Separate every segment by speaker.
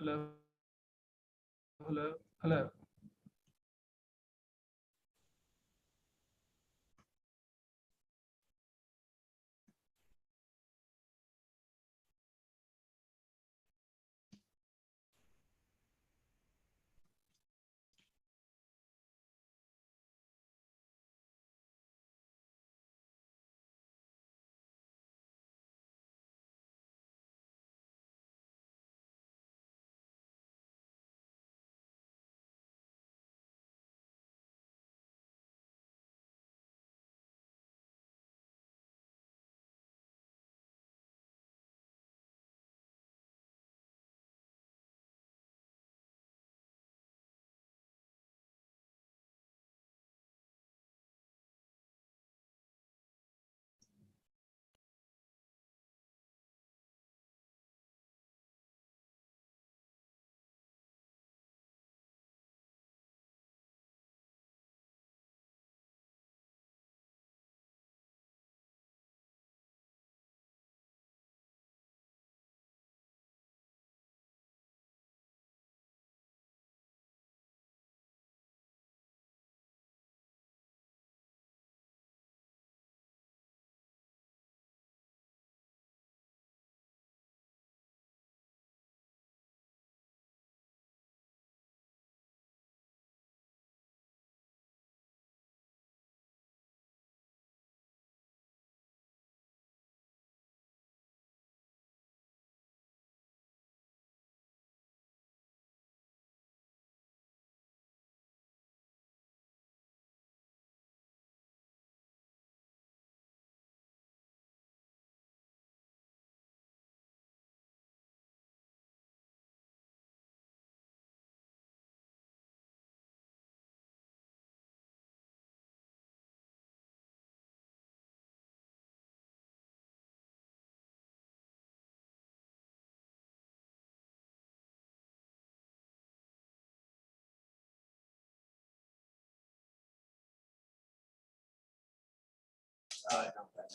Speaker 1: Hello, hello, hello.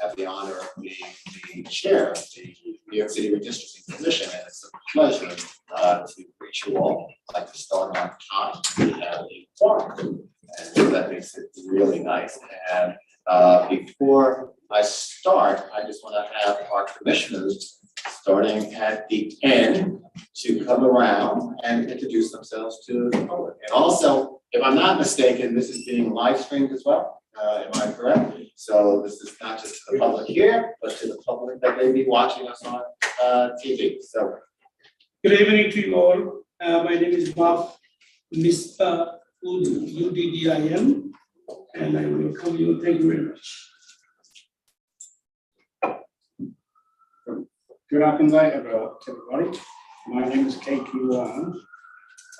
Speaker 2: Have the honor of being the chair of the New York City Redistricting Commission, and it's a pleasure to greet you all. I'd like to start on time. We have a forum, and so that makes it really nice. And before I start, I just want to have our commissioners, starting at the end, to come around and introduce themselves to the public. And also, if I'm not mistaken, this is being live streamed as well. Am I correct? So this is not just to the public here, but to the public that may be watching us on TV. So,
Speaker 3: good evening to you all. My name is Bob, Mr. Uddim, and I welcome you. Thank you very much.
Speaker 4: Good afternoon, everybody. My name is KQ Wang.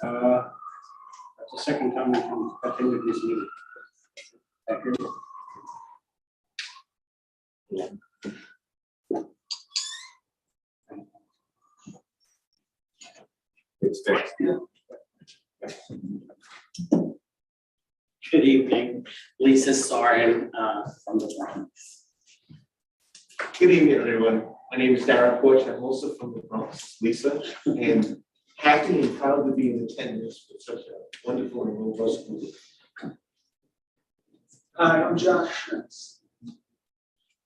Speaker 4: That's the second time I can attend this meeting. Thank you.
Speaker 5: Good evening, Lisa Soren from the Bronx.
Speaker 6: Good evening, everyone. My name is Dara Porch. I'm also from the Bronx, Lisa, and happy and proud to be in attendance with such a wonderful and robust group.
Speaker 3: Hi, I'm Josh Schmitz.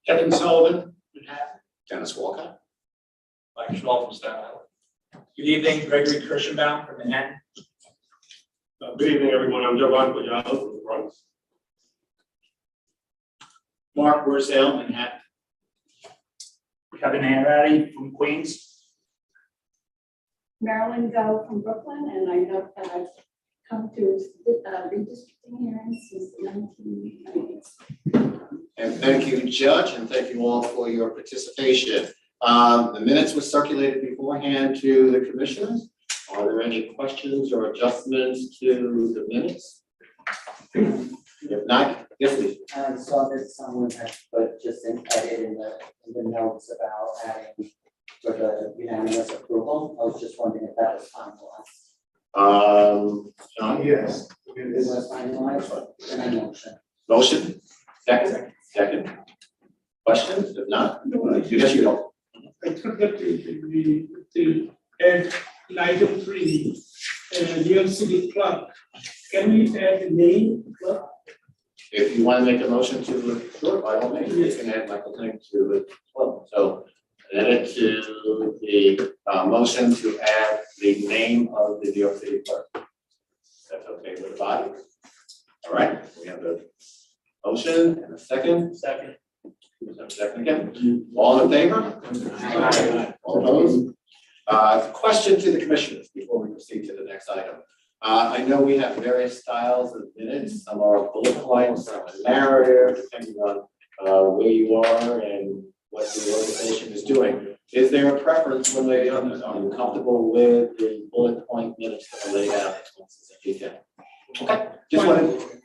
Speaker 6: Kevin Sullivan,
Speaker 2: Dennis Walcott.
Speaker 7: Mike Schwall from Staten Island. Good evening, Gregory Kirschenbaum from Manhattan.
Speaker 8: Good evening, everyone. I'm Jovan Pujado from the Bronx.
Speaker 6: Mark Wurzel, Manhattan.
Speaker 7: Kevin Hanratty from Queens.
Speaker 9: Marilyn Go from Brooklyn, and I know that I've come to redistricting hearings since the 1990s.
Speaker 2: And thank you, Judge, and thank you all for your participation. The minutes were circulated beforehand to the commissioners. Are there any questions or adjustments to the minutes? If not, yes, please.
Speaker 5: I saw that someone had put just an edit in the notes about adding for the unanimous approval. I was just wondering if that was finalized.
Speaker 2: John?
Speaker 6: Yes.
Speaker 5: It was finalized, then I motion.
Speaker 2: Motion? Second. Questions? If not, you guess you don't.
Speaker 3: I thought that the add in item 3, New York City clerk, can we add the name clerk?
Speaker 2: If you want to make a motion to, sure, by all means, you can add Michael's name to it. Well, so add it to the motion to add the name of the New York City clerk. That's okay with the body? All right, we have a motion and a second.
Speaker 7: Second.
Speaker 2: Second again. All in favor?
Speaker 7: Aye.
Speaker 2: All opposed? Question to the commissioners before we proceed to the next item. I know we have various styles of minutes. Some are bullet points, some are narrative, depending on where you are and what the organization is doing. Is there a preference when they are you comfortable with the bullet point minutes that are laid out in detail? Okay,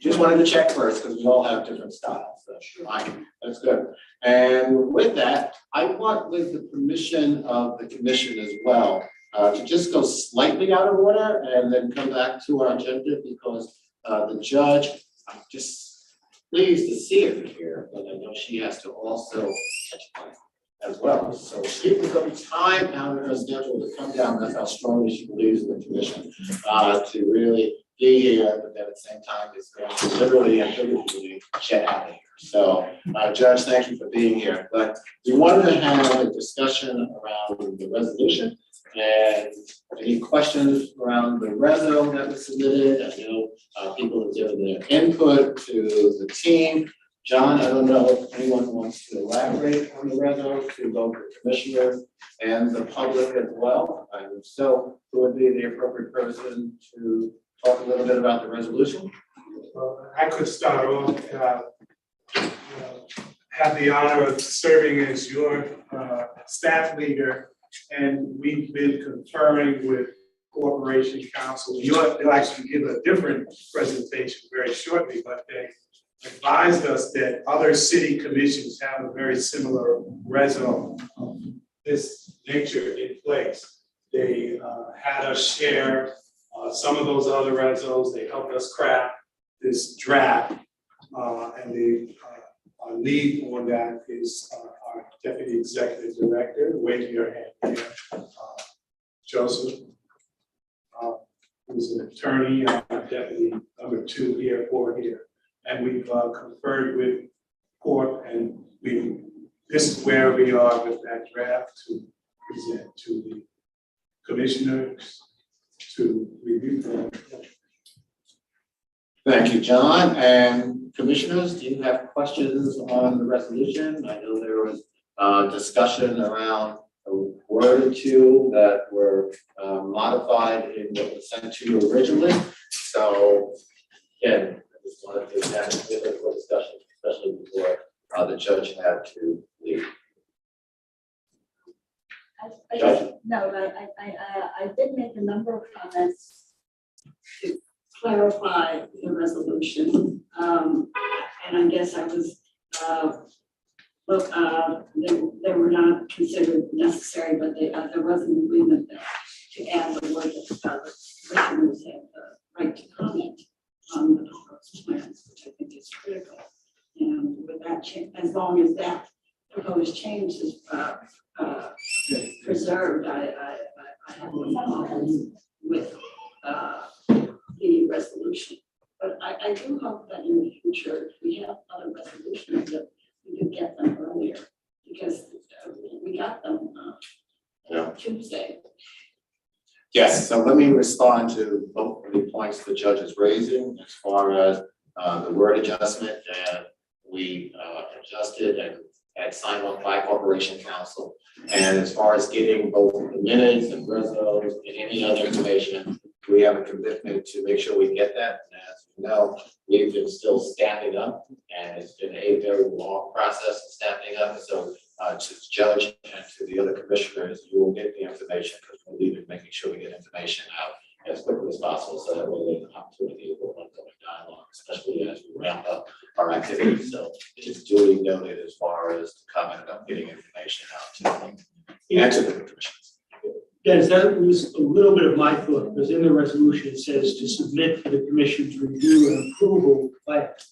Speaker 2: just wanted to check first because we all have different styles. So fine, that's good. And with that, I want, with the permission of the commission as well, to just go slightly out of order and then come back to our agenda because the judge, I'm just pleased to see her here, but I know she has to also as well. So she will go time out of her schedule to come down. That's how strongly she believes in the commission to really be here, but then at the same time, it's going to literally and figuratively jet out of here. So, Judge, thank you for being here. But we wanted to have a discussion around the resolution and any questions around the reso that was submitted. I know people have given their input to the team. John, I don't know if anyone wants to elaborate on the reso to both the commissioners and the public as well. So, who would be the appropriate person to talk a little bit about the resolution?
Speaker 8: I could start off, have the honor of serving as your staff leader, and we've been conferring with Corporation Counsel. They'll actually give a different presentation very shortly, but they advised us that other city commissions have a very similar reso of this nature in place. They had us share some of those other resos. They helped us craft this draft, and the lead on that is our Deputy Executive Director. Wave your hand here, Joseph, who's an attorney, Deputy number 2 here, 4 here. And we've conferred with Corp, and this is where we are with that draft to present to the commissioners to review them.
Speaker 2: Thank you, John. And commissioners, do you have questions on the resolution? I know there was discussion around a word or two that were modified in what was sent to you originally. So again, I just wanted to have a bit of a discussion, especially before the judge had to leave.
Speaker 9: I did make a number of comments to clarify the resolution. And I guess I was, they were not considered necessary, but there was an agreement there to add the word that the commissioners have the right to comment on the proposed plans, which I think is critical. And with that change, as long as that proposed change is preserved, I have no problems with the resolution. But I do hope that in the future, if we have other resolutions, that we could get them earlier, because we got them Tuesday.
Speaker 2: Yes, so let me respond to both of the points the judge is raising as far as the word adjustment that we adjusted and had signed off by Corporation Counsel. And as far as getting both the minutes and resos and any other information, we have a commitment to make sure we get that. And as you know, we've been still standing up, and it's been a very long process of standing up. So to the judge and to the other commissioners, you will get the information, because we'll leave it making sure we get information out as quickly as possible, so that way there's an opportunity for ongoing dialogue, especially as we ramp up our activities. So it is duly noted as far as the comment about getting information out to them and to the commissions.
Speaker 3: Yes, that was a little bit of my thought, because in the resolution it says to submit for the commission's review and approval plans.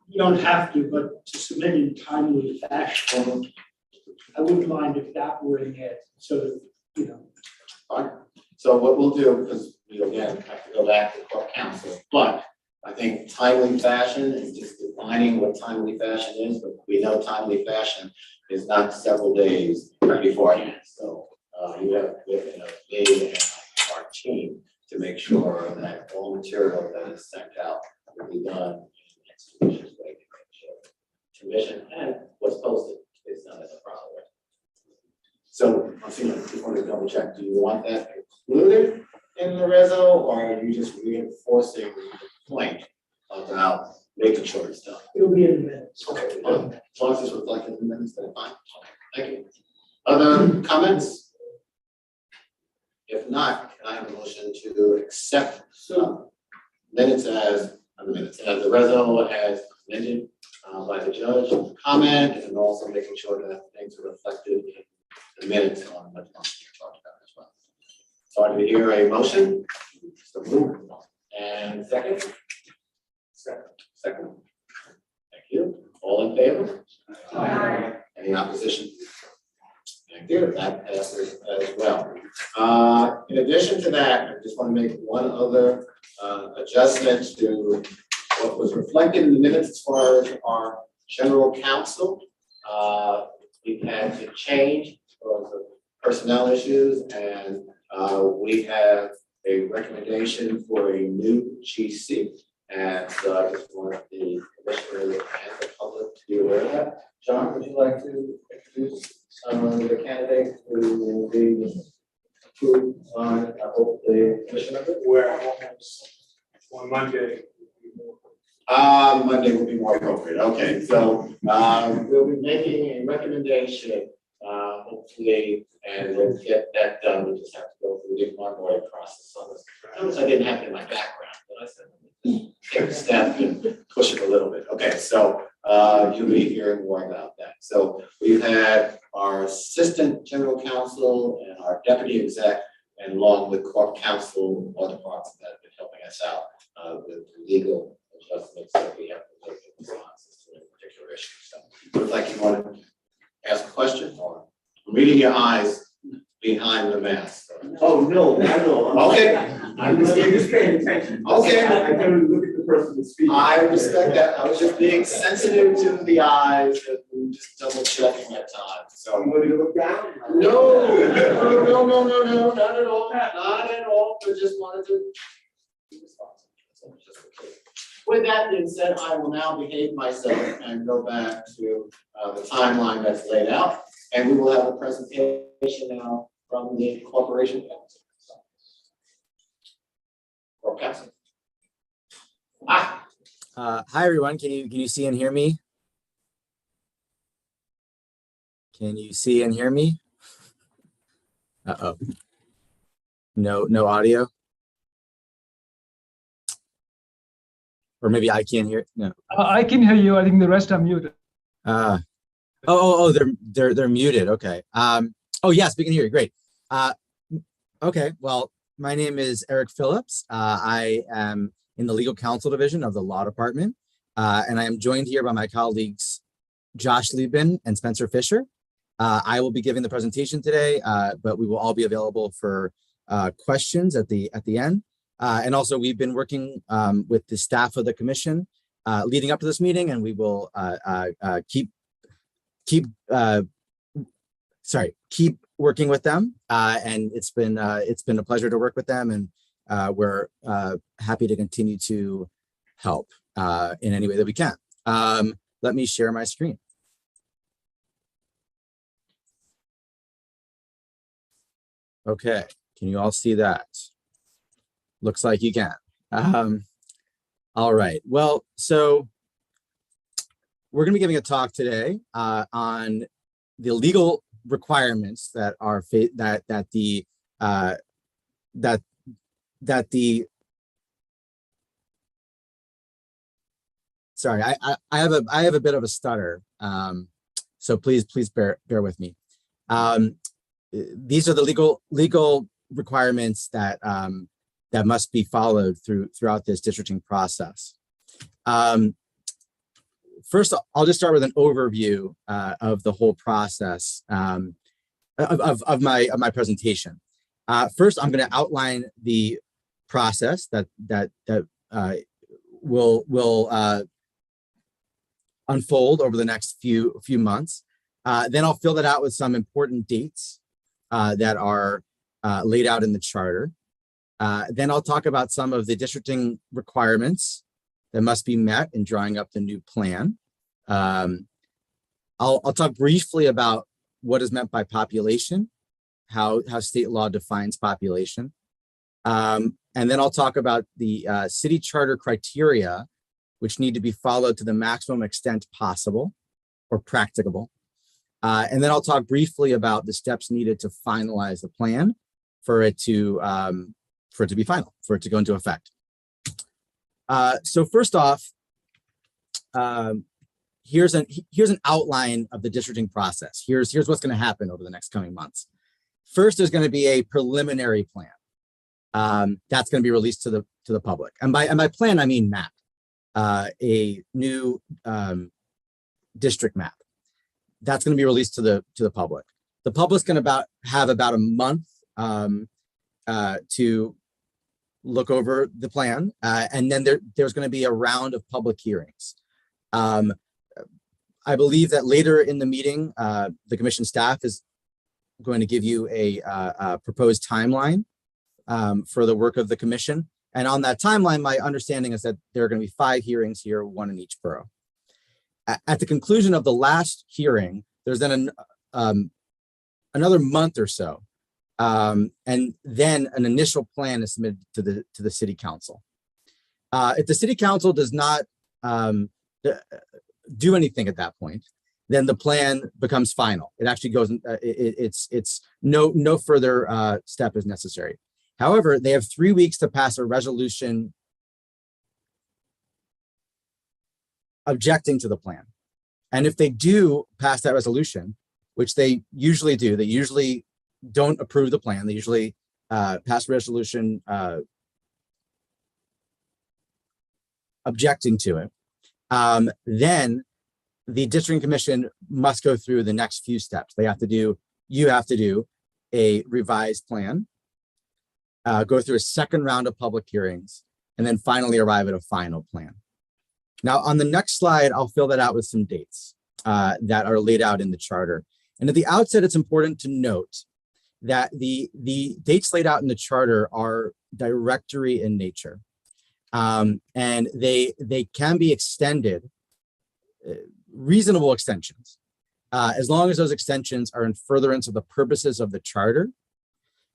Speaker 3: You don't have to, but to submit in timely fashion. I wouldn't mind if that were in there, so that you know.
Speaker 2: Fine. So what we'll do, because we again have to go back to court counsel, but I think timely fashion is just defining what timely fashion is, but we know timely fashion is not several days beforehand. So you have within a day and our team to make sure that all material that is sent out will be done in the expeditious way to make sure commission and what's posted is done in the proper way. So I just want to double check, do you want that included in the reso, or are you just reinforcing the point about making sure it's done?
Speaker 3: It'll be in the minutes.
Speaker 2: Okay, fine. As long as it's reflected in the minutes, then fine. Thank you. Other comments? If not, can I have a motion to accept minutes as the reso as amended by the judge, comment, and also making sure that things are reflected in the minutes on what you talked about as well. So I hear a motion. So moved. And second? Second. Thank you. All in favor?
Speaker 9: Aye.
Speaker 2: Any opposition? Thank you. That passes as well. In addition to that, I just want to make one other adjustment to what was reflected in the minutes as far as our general counsel. We've had to change because of personnel issues, and we have a recommendation for a new GC. And so I just want the commissioners and the public to be aware of that. John, would you like to introduce the candidate who will be approved on, I hope, the commission of it?
Speaker 8: Where on Monday.
Speaker 2: Monday will be more appropriate. Okay, so we'll be making a recommendation, hopefully, and we'll get that done. We just have to go through the onboarding process on this. Notice I didn't have it in my background, but I said, take a step and push it a little bit. Okay, so you'll be hearing more about that. So we've had our assistant general counsel and our deputy exec, and along with corp counsel, all departments that have been helping us out with legal adjustments that we have to make in responses to a particular issue. So looks like you want to ask a question, or I'm reading your eyes behind the mask.
Speaker 6: Oh, no, not at all.
Speaker 2: Okay.
Speaker 6: I'm just paying attention.
Speaker 2: Okay.
Speaker 6: I don't look at the person that's speaking.
Speaker 2: I respect that. I was just being sensitive to the eyes and just double checking at times. So
Speaker 6: I'm going to look down.
Speaker 2: no, not at all, not at all. I just wanted to be responsible. So just okay. With that being said, I will now behave myself and go back to the timeline that's laid out, and we will have a presentation now from the corporation council. Or council.
Speaker 10: Hi everyone, can you see and hear me? Can you see and hear me? Uh-oh. No audio? Or maybe I can't hear it. No.
Speaker 1: I can hear you. I think the rest are muted.
Speaker 10: They're muted. Okay. Oh yes, we can hear you. Great. Okay. Well, my name is Eric Phillips. I am in the legal counsel division of the law department, and I am joined here by my colleagues Josh Liebman and Spencer Fisher. I will be giving the presentation today, but we will all be available for questions at the end. And also, we've been working with the staff of the commission leading up to this meeting, and we will keep working with them. And it's been a pleasure to work with them, and we're happy to continue to help in any way that we can. Let me share my screen. Okay, can you all see that? Looks like you can. All right, well, so we're gonna be giving a talk today on the legal requirements that are sorry, I have a bit of a stutter, so please bear with me. These are the legal requirements that that must be followed throughout this districting process. First, I'll just start with an overview of the whole process. of my presentation. First, I'm going to outline the process that will unfold over the next few months. Then I'll fill that out with some important dates that are laid out in the charter. Then I'll talk about some of the districting requirements that must be met in drawing up the new plan. I'll talk briefly about what is meant by population, how state law defines population. And then I'll talk about the city charter criteria, which need to be followed to the maximum extent possible or practicable. And then I'll talk briefly about the steps needed to finalize the plan for it to be final, for it to go into effect. So first off, here's an outline of the districting process. Here's what's going to happen over the next coming months. First, there's going to be a preliminary plan that's going to be released to the public, and by plan I mean map, a new district map that's going to be released to the public. The public's going to have about a month to look over the plan, and then there's going to be a round of public hearings. I believe that later in the meeting, the commission staff is going to give you a proposed timeline for the work of the commission. And on that timeline, my understanding is that there are going to be 5 hearings here, 1 in each borough. At the conclusion of the last hearing, there's then another month or so, and then an initial plan is submitted to the city council. If the city council does not do anything at that point, then the plan becomes final. It actually goes. It's no further step is necessary. However, they have 3 weeks to pass a resolution objecting to the plan. And if they do pass that resolution, which they usually do, they usually don't approve the plan. They usually pass a resolution objecting to it. Then the district commission must go through the next few steps. You have to do a revised plan, go through a second round of public hearings, and then finally arrive at a final plan. Now, on the next slide, I'll fill that out with some dates that are laid out in the charter. And at the outset, it's important to note that the dates laid out in the charter are directory in nature. And they can be extended, reasonable extensions, as long as those extensions are in furtherance of the purposes of the charter,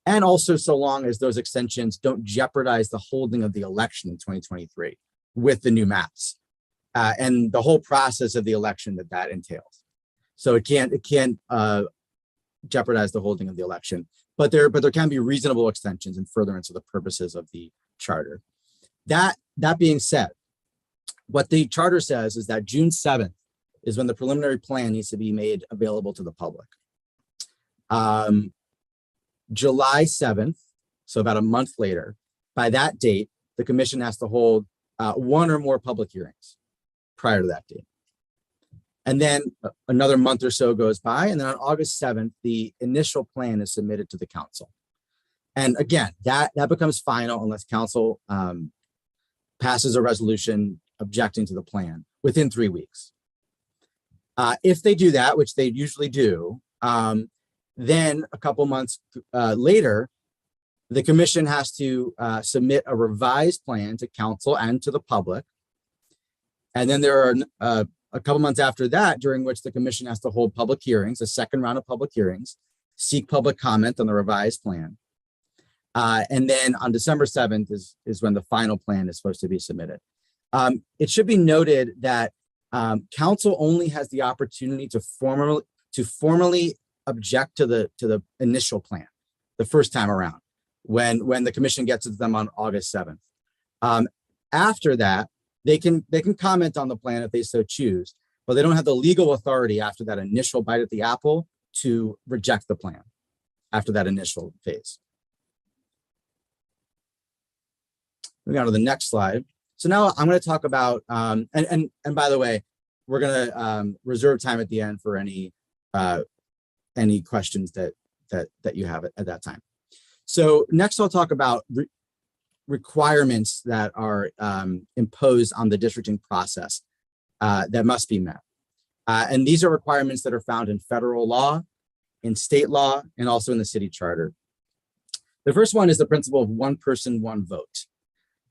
Speaker 10: and also so long as those extensions don't jeopardize the holding of the election in 2023 with the new maps and the whole process of the election that entails. So it can't jeopardize the holding of the election, but there can be reasonable extensions in furtherance of the purposes of the charter. That being said, what the charter says is that June 7th is when the preliminary plan needs to be made available to the public. July 7th, so about a month later, by that date, the commission has to hold 1 or more public hearings prior to that date. And then another month or so goes by, and then on August 7th, the initial plan is submitted to the council. And again, that becomes final unless council passes a resolution objecting to the plan within 3 weeks. If they do that, which they usually do, then a couple months later, the commission has to submit a revised plan to council and to the public. And then there are a couple months after that, during which the commission has to hold public hearings, a second round of public hearings, seek public comment on the revised plan. And then on December 7th is when the final plan is supposed to be submitted. It should be noted that council only has the opportunity to formally object to the initial plan the first time around when the commission gets to them on August 7th. After that, they can comment on the plan if they so choose, but they don't have the legal authority after that initial bite at the apple to reject the plan after that initial phase. Moving on to the next slide. So now I'm going to talk about, and by the way, we're going to reserve time at the end for any questions that that you have at that time. So next I'll talk about requirements that are imposed on the districting process that must be met. And these are requirements that are found in federal law, in state law, and also in the city charter. The first one is the principle of one person, one vote.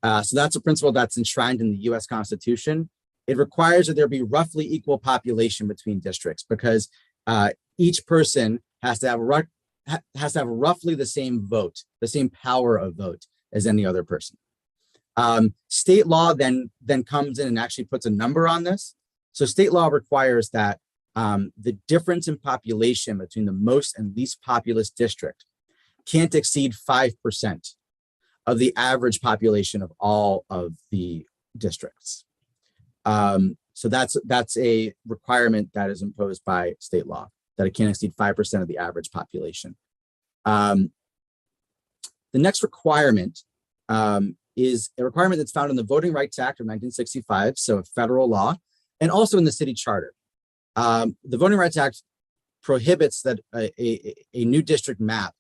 Speaker 10: So that's a principle that's enshrined in the US Constitution. It requires that there be roughly equal population between districts because each person has to have roughly the same vote, the same power of vote as any other person. State law then comes in and actually puts a number on this. So state law requires that the difference in population between the most and least populous district can't exceed 5% of the average population of all of the districts. So that's a requirement that is imposed by state law, that it can't exceed 5% of the average population. The next requirement is a requirement that's found in the Voting Rights Act of 1965, so a federal law, and also in the city charter. The Voting Rights Act prohibits that a new district map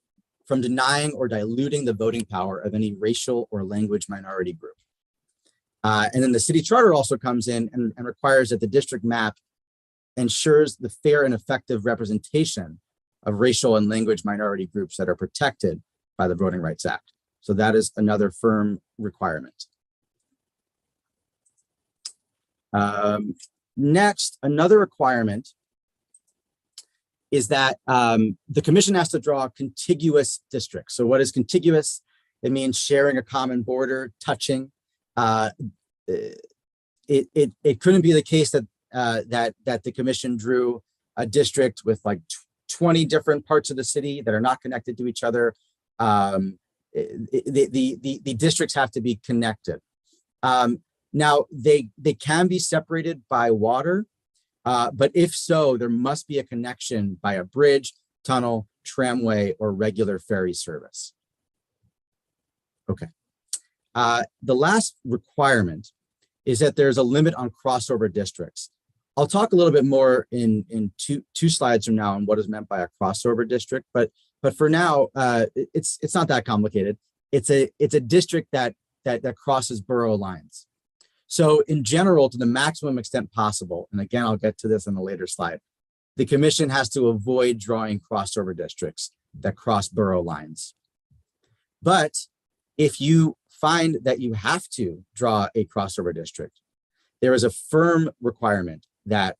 Speaker 10: from denying or diluting the voting power of any racial or language minority group. And then the city charter also comes in and requires that the district map ensures the fair and effective representation of racial and language minority groups that are protected by the Voting Rights Act. So that is another firm requirement. Next, another requirement is that the commission has to draw contiguous districts. So what is contiguous? It means sharing a common border, touching. It couldn't be the case that that the commission drew a district with like 20 different parts of the city that are not connected to each other. The districts have to be connected. Now they can be separated by water, but if so, there must be a connection by a bridge, tunnel, tramway, or regular ferry service. Okay. The last requirement is that there's a limit on crossover districts. I'll talk a little bit more in two slides from now on what is meant by a crossover district, but for now, it's not that complicated. It's a district that crosses borough lines. So in general, to the maximum extent possible, and again, I'll get to this in a later slide, the commission has to avoid drawing crossover districts that cross borough lines. But if you find that you have to draw a crossover district, there is a firm requirement that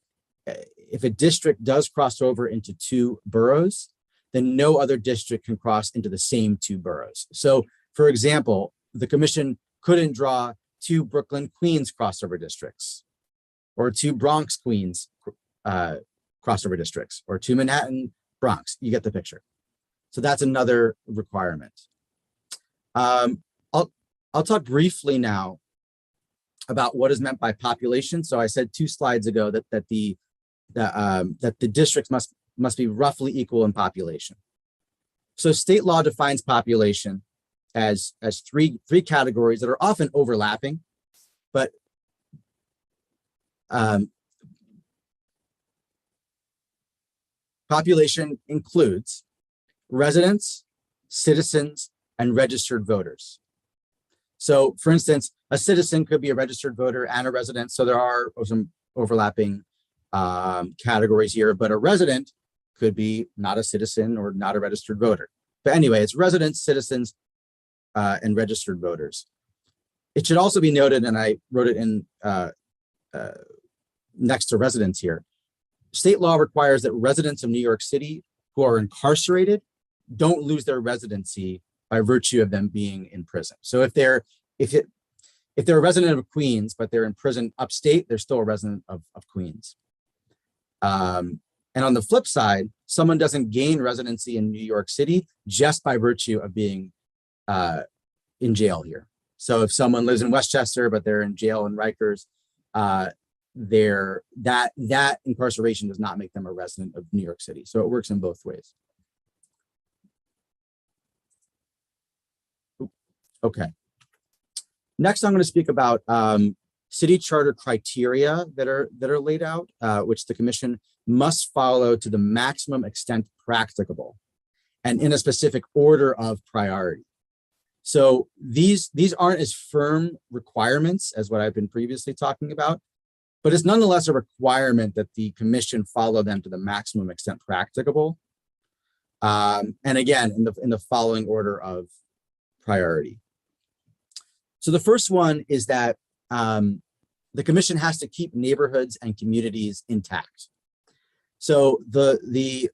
Speaker 10: if a district does cross over into two boroughs, then no other district can cross into the same two boroughs. So for example, the commission couldn't draw two Brooklyn Queens crossover districts, or two Bronx Queens crossover districts, or two Manhattan Bronx. You get the picture. So that's another requirement. I'll talk briefly now about what is meant by population. So I said 2 slides ago that the districts must be roughly equal in population. So state law defines population as three categories that are often overlapping, but population includes residents, citizens, and registered voters. So for instance, a citizen could be a registered voter and a resident. So there are some overlapping categories here, but a resident could be not a citizen or not a registered voter. But anyway, it's residents, citizens, and registered voters. It should also be noted, and I wrote it in next to residents here, state law requires that residents of New York City who are incarcerated don't lose their residency by virtue of them being in prison. So if they're a resident of Queens, but they're in prison upstate, they're still a resident of Queens. And on the flip side, someone doesn't gain residency in New York City just by virtue of being in jail here. So if someone lives in Westchester, but they're in jail in Rikers, that incarceration does not make them a resident of New York City. So it works in both ways. Okay. Next, I'm going to speak about city charter criteria that are laid out, which the commission must follow to the maximum extent practicable. and in a specific order of priority. So these aren't as firm requirements as what I've been previously talking about, but it's nonetheless a requirement that the commission follow them to the maximum extent practicable. And again, in the following order of priority. So the first one is that the commission has to keep neighborhoods and communities intact. So the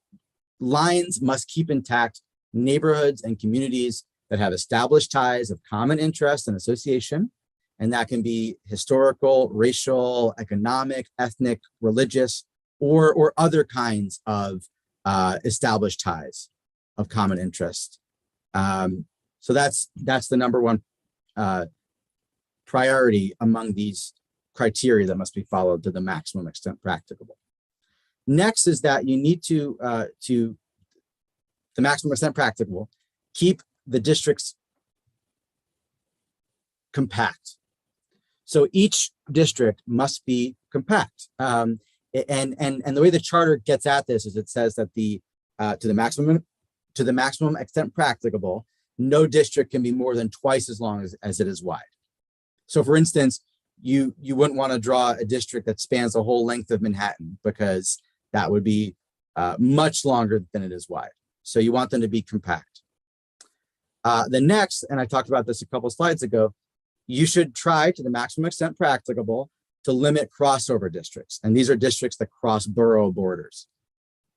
Speaker 10: lines must keep intact neighborhoods and communities that have established ties of common interest and association, and that can be historical, racial, economic, ethnic, religious, or other kinds of established ties of common interest. So that's the number one priority among these criteria that must be followed to the maximum extent practicable. Next is that you need to the maximum extent practicable, keep the districts compact. So each district must be compact. And the way the charter gets at this is it says that to the maximum extent practicable, no district can be more than twice as long as it is wide. So for instance, you wouldn't want to draw a district that spans the whole length of Manhattan, because that would be much longer than it is wide. So you want them to be compact. The next, and I talked about this a couple of slides ago, you should try to the maximum extent practicable to limit crossover districts. And these are districts that cross borough borders.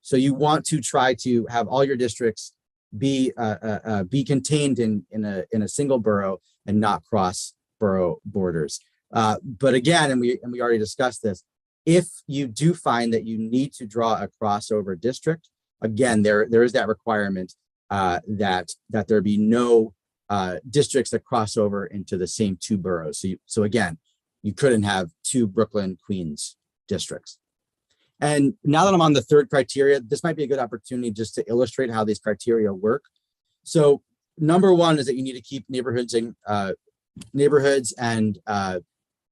Speaker 10: So you want to try to have all your districts be contained in a single borough and not cross borough borders. But again, and we already discussed this, if you do find that you need to draw a crossover district, again, there is that requirement that there be no districts that cross over into the same two boroughs. So again, you couldn't have two Brooklyn, Queens districts. And now that I'm on the third criteria, this might be a good opportunity just to illustrate how these criteria work. So number one is that you need to keep neighborhoods and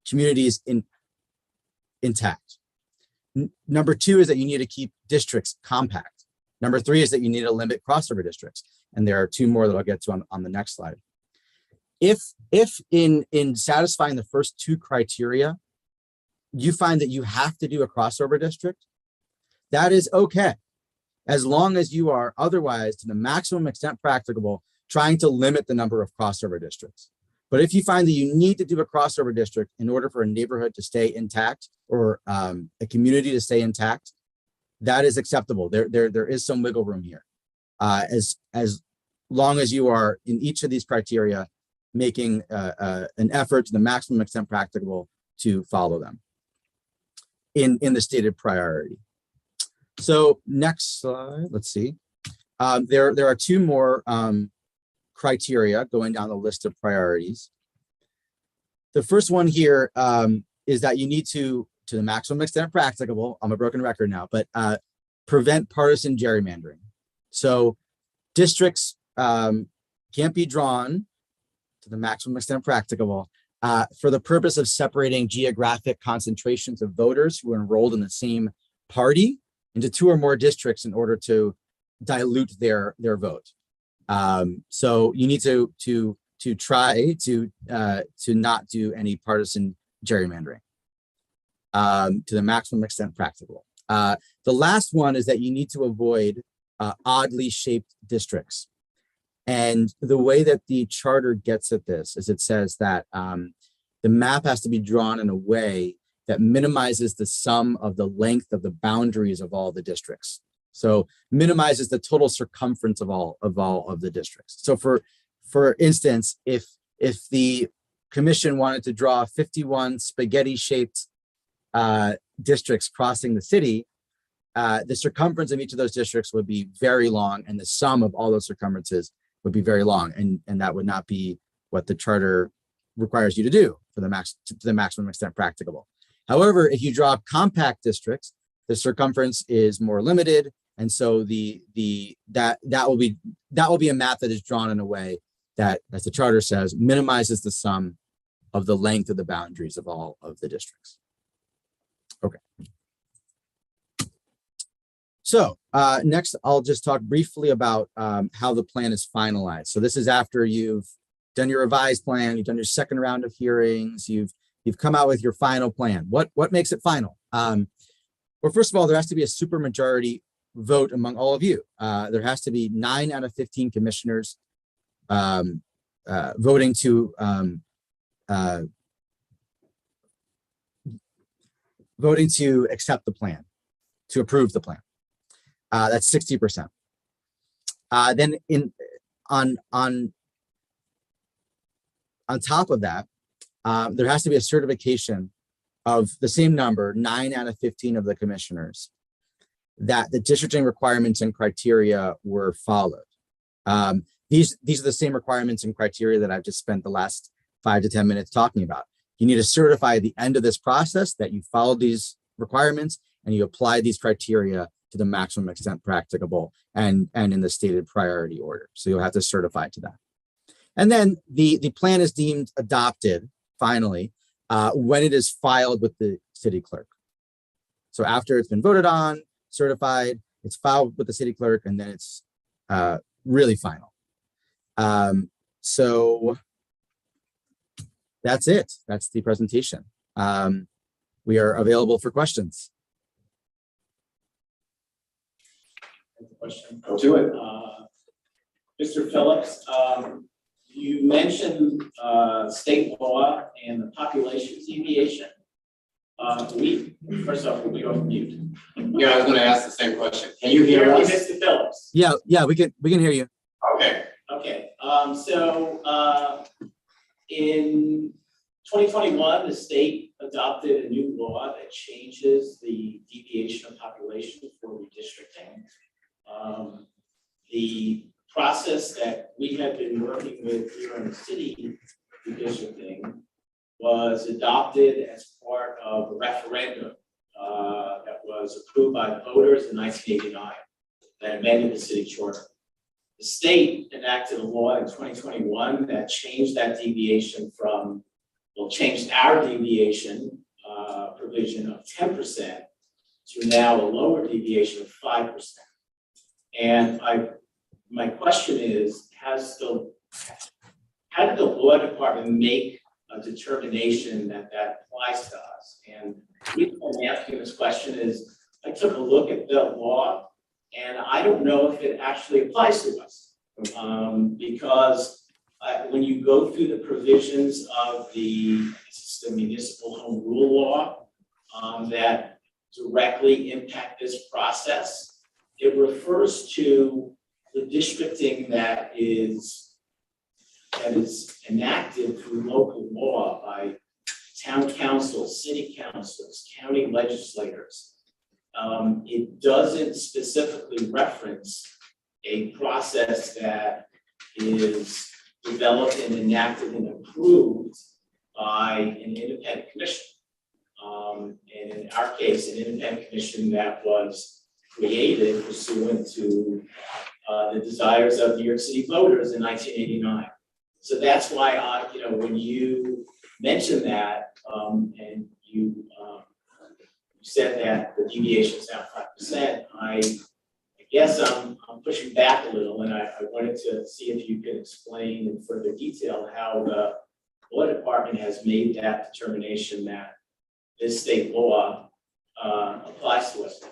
Speaker 10: communities intact. Number two is that you need to keep districts compact. Number three is that you need to limit crossover districts. And there are two more that I'll get to on the next slide. If in satisfying the first two criteria, you find that you have to do a crossover district, that is okay, as long as you are otherwise, to the maximum extent practicable, trying to limit the number of crossover districts. But if you find that you need to do a crossover district in order for a neighborhood to stay intact, or a community to stay intact, that is acceptable. There is some wiggle room here, as long as you are in each of these criteria making an effort to the maximum extent practicable to follow them in the stated priority. So next slide, let's see. There are two more criteria going down the list of priorities. The first one here is that you need to the maximum extent practicable, I'm a broken record now, but prevent partisan gerrymandering. So districts can't be drawn to the maximum extent practicable for the purpose of separating geographic concentrations of voters who are enrolled in the same party into two or more districts in order to dilute their vote. So you need to try to not do any partisan gerrymandering to the maximum extent practicable. The last one is that you need to avoid oddly shaped districts. And the way that the charter gets at this is it says that the map has to be drawn in a way that minimizes the sum of the length of the boundaries of all the districts. So minimizes the total circumference of all of the districts. So for instance, if the commission wanted to draw 51 spaghetti-shaped districts crossing the city, the circumference of each of those districts would be very long, and the sum of all those circumferences would be very long, and that would not be what the charter requires you to do for the maximum extent practicable. However, if you draw compact districts, the circumference is more limited, and so that will be a map that is drawn in a way that, as the charter says, minimizes the sum of the length of the boundaries of all of the districts. Okay. So next, I'll just talk briefly about how the plan is finalized. So this is after you've done your revised plan, you've done your second round of hearings, you've come out with your final plan. What makes it final? Well, first of all, there has to be a supermajority vote among all of you. There has to be 9 out of 15 commissioners voting to accept the plan, to approve the plan. That's 60%. Then on top of that, there has to be a certification of the same number, 9 out of 15 of the commissioners, that the districting requirements and criteria were followed. These are the same requirements and criteria that I've just spent the last 5 to 10 minutes talking about. You need to certify at the end of this process that you followed these requirements and you apply these criteria to the maximum extent practicable and in the stated priority order. So you'll have to certify to that. And then the plan is deemed adopted finally when it is filed with the city clerk. So after it's been voted on, certified, it's filed with the city clerk, and then it's really final. So that's it. That's the presentation. We are available for questions.
Speaker 7: Question.
Speaker 2: Go to it.
Speaker 7: Mr. Phillips, you mentioned state law and the population deviation. First off, we go mute.
Speaker 2: Yeah, I was going to ask the same question. Can you hear us?
Speaker 7: Mr. Phillips?
Speaker 10: Yeah, we can hear you.
Speaker 2: Okay.
Speaker 7: Okay. In 2021, the state adopted a new law that changes the deviation of population for redistricting. The process that we have been working with here in the city redistricting was adopted as part of a referendum that was approved by the voters in 1989 that amended the city charter. The state enacted a law in 2021 that changed that deviation from, well, changed our deviation provision of 10% to now a lower deviation of 5%. And my question is, how did the law department make a determination that applies to us? And the reason I'm asking this question is, I took a look at the law, and I don't know if it actually applies to us. Because when you go through the provisions of the municipal home rule law that directly impact this process, it refers to the districting that is enacted through local law by town councils, city councils, county legislators. It doesn't specifically reference a process that is developed and enacted and approved by an independent commission. And in our case, an independent commission that was created pursuant to the desires of New York City voters in 1989. So that's why when you mentioned that and you said that the deviation is now 5%, I guess I'm pushing back a little, and I wanted to see if you could explain in further detail how the law department has made that determination that this state law applies to us.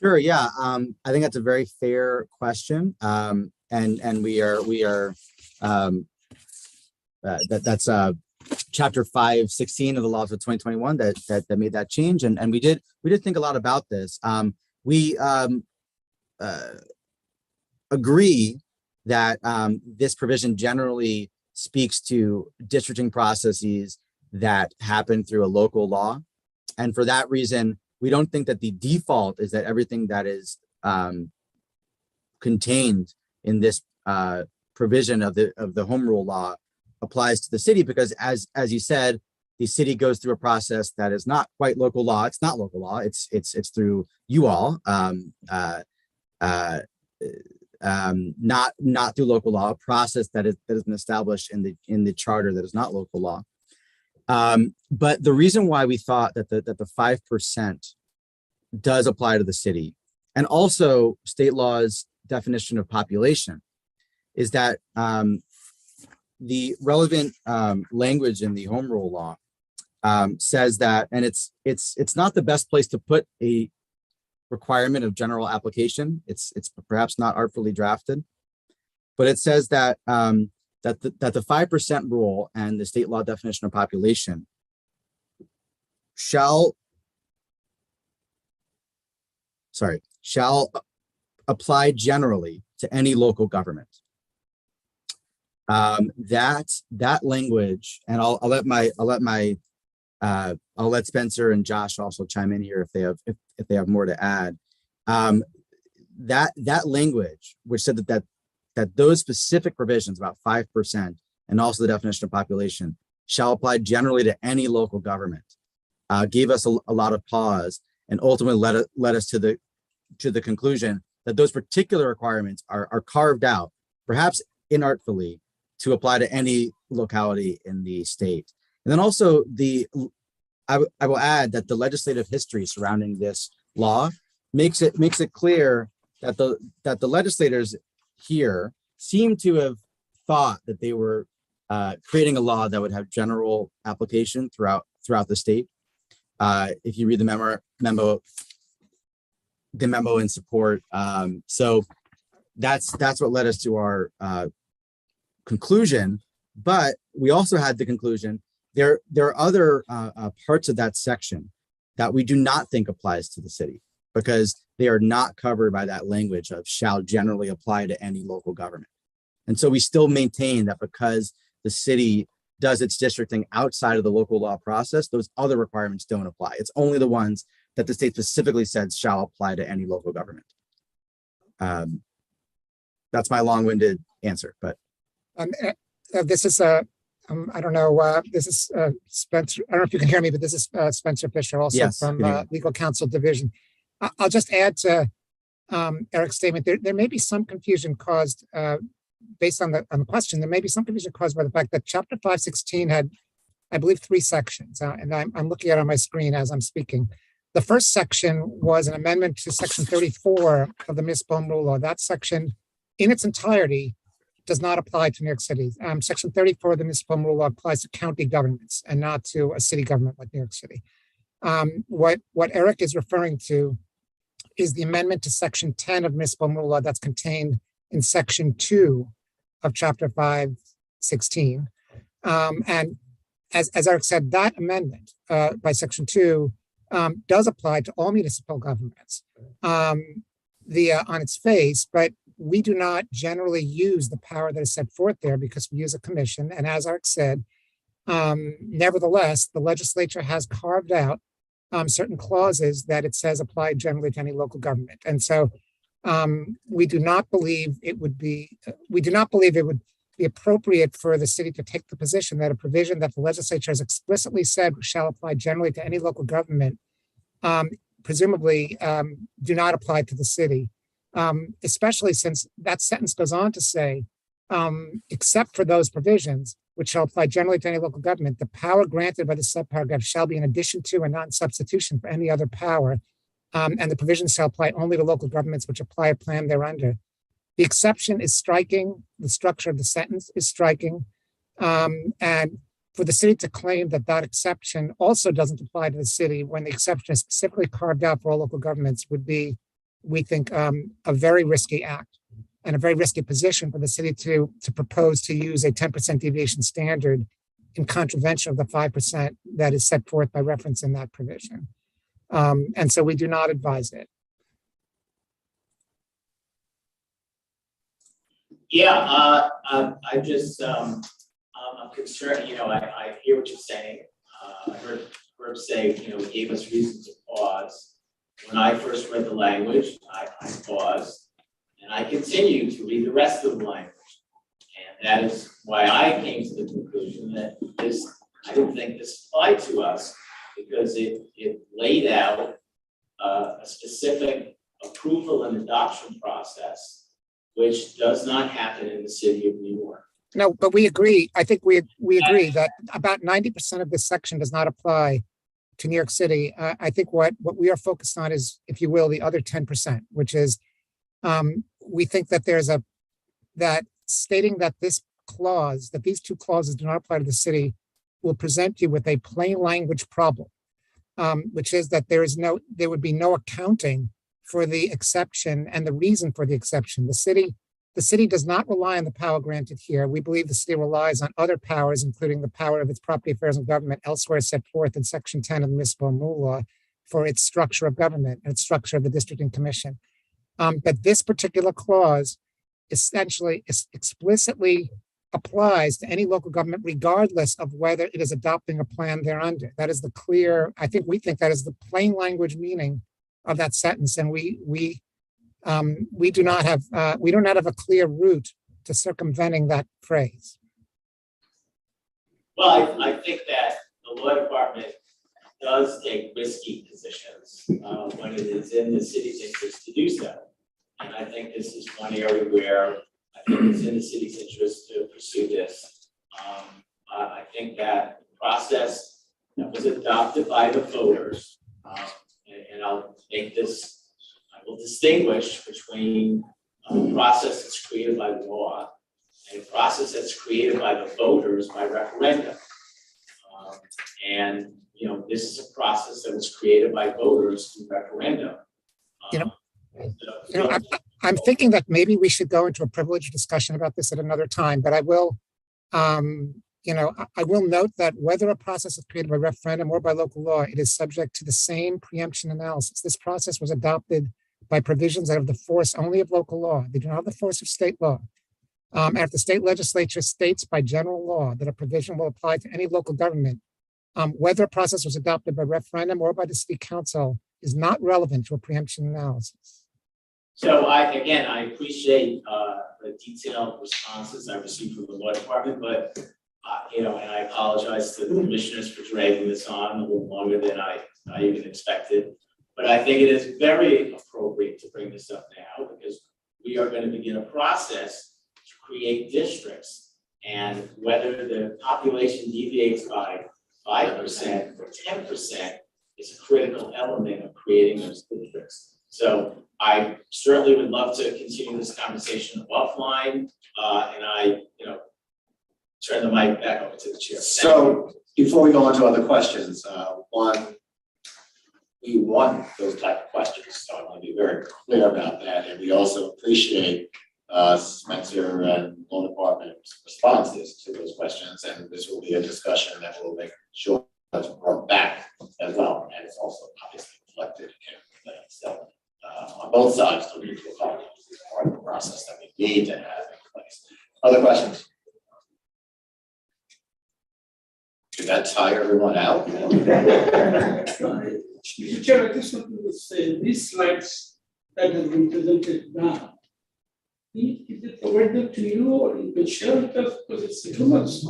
Speaker 10: Sure. Yeah. I think that's a very fair question. And we are that's chapter 516 of the laws of 2021 that made that change. And we did think a lot about this. We agree that this provision generally speaks to districting processes that happen through a local law. And for that reason, we don't think that the default is that everything that is contained in this provision of the home rule law applies to the city, because as you said, the city goes through a process that is not quite local law. It's not local law. It's through you all, not through local law. A process that has been established in the charter that is not local law. But the reason why we thought that the 5% does apply to the city. And also state law's definition of population is that the relevant language in the home rule law says that, and it's not the best place to put a requirement of general application. It's perhaps not artfully drafted, but it says that that the 5% rule and the state law definition of population shall apply generally to any local government. That language, and I'll let Spencer and Josh also chime in here if they have more to add. That language, which said that those specific provisions about 5% and also the definition of population shall apply generally to any local government, gave us a lot of pause and ultimately led us to the conclusion that those particular requirements are carved out, perhaps inartfully, to apply to any locality in the state. And then also I will add that the legislative history surrounding this law makes it clear that the legislators here seem to have thought that they were creating a law that would have general application throughout the state. If you read the memo in support, so that's what led us to our conclusion. But we also had the conclusion there are other parts of that section that we do not think applies to the city because they are not covered by that language of shall generally apply to any local government. And so we still maintain that because the city does its districting outside of the local law process, those other requirements don't apply. It's only the ones that the state specifically said shall apply to any local government. That's my long-winded answer, but.
Speaker 11: This is I don't know. This is Spencer. I don't know if you can hear me, but this is Spencer Fisher, also
Speaker 10: yes,
Speaker 11: from Legal Counsel Division. I'll just add to Eric's statement. There may be some confusion caused based on the question. There may be some confusion caused by the fact that Chapter 516 had, I believe, 3 sections, and I'm looking at it on my screen as I'm speaking. The first section was an amendment to Section 34 of the Municipal Home Rule Law. That section, in its entirety, does not apply to New York City. Section 34 of the Municipal Home Rule Law applies to county governments and not to a city government like New York City. What Eric is referring to is the amendment to Section 10 of Municipal Home Rule Law that's contained in Section 2 of Chapter 516. And as Eric said, that amendment by Section 2 does apply to all municipal governments on its face, but we do not generally use the power that is set forth there because we use a commission. And as Eric said, nevertheless, the legislature has carved out certain clauses that it says apply generally to any local government. And so we do not believe it would be appropriate for the city to take the position that a provision that the legislature has explicitly said shall apply generally to any local government, presumably do not apply to the city. Especially since that sentence goes on to say, except for those provisions, which shall apply generally to any local government, the power granted by the subparagraph shall be in addition to and not in substitution for any other power, and the provisions shall apply only to local governments which apply a plan thereunder. The exception is striking, the structure of the sentence is striking, and for the city to claim that that exception also doesn't apply to the city when the exception is specifically carved out for all local governments would be, we think, a very risky act and a very risky position for the city to propose to use a 10% deviation standard in contravention of the 5% that is set forth by reference in that provision. And so we do not advise it.
Speaker 7: Yeah, I just, I'm concerned, I hear what you're saying. I heard Herb say, it gave us reason to pause. When I first read the language, I paused, and I continued to read the rest of the language. And that is why I came to the conclusion that I didn't think this applied to us, because it laid out a specific approval and adoption process, which does not happen in the city of New York.
Speaker 11: No, but we agree. I think we agree that about 90% of this section does not apply to New York City, I think what we are focused on is, if you will, the other 10%, which is we think that that stating that this clause, that these two clauses do not apply to the city, will present you with a plain language problem, which is that there would be no accounting for the exception and the reason for the exception. The city does not rely on the power granted here. We believe the city relies on other powers, including the power of its property affairs and government elsewhere set forth in Section 10 of the Municipal Rule Law for its structure of government and its structure of the district and commission. But this particular clause essentially explicitly applies to any local government, regardless of whether it is adopting a plan thereunder. That is we think that is the plain language meaning of that sentence, and we do not have a clear route to circumventing that phrase.
Speaker 7: Well, I think that the law department does take risky positions when it is in the city's interest to do so. And I think this is one area where I think it's in the city's interest to pursue this. I think that the process that was adopted by the voters, and I'll make this, I will distinguish between a process that's created by law and a process that's created by the voters by referendum. And this is a process that was created by voters through referendum.
Speaker 11: I'm thinking that maybe we should go into a privileged discussion about this at another time, but I will, I will note that whether a process is created by referendum or by local law, it is subject to the same preemption analysis. This process was adopted by provisions that have the force only of local law. They do not have the force of state law. And if the state legislature states by general law that a provision will apply to any local government, whether a process was adopted by referendum or by the city council is not relevant to a preemption analysis.
Speaker 7: So I appreciate the detailed responses I received from the law department, but and I apologize to the commissioners for dragging this on a little longer than I even expected. But I think it is very appropriate to bring this up now because we are going to begin a process to create districts, and whether the population deviates by 5% or 10% is a critical element of creating those districts. So I certainly would love to continue this conversation offline, and I, turn the mic back over to the chair.
Speaker 2: So before we go on to other questions, one, we want those type of questions, so I want to be very clear about that, and we also appreciate Spencer and law department's responses to those questions, and this will be a discussion that will make sure that's brought back as well, and it's also obviously reflected in the plan. So on both sides, we need to apologize. It's part of the process that we need to have in place. Other questions? Did that tire everyone out?
Speaker 3: Mr. Chair, I just want to say these slides that have been presented now, is it provided to you or you can share with us because it's too much to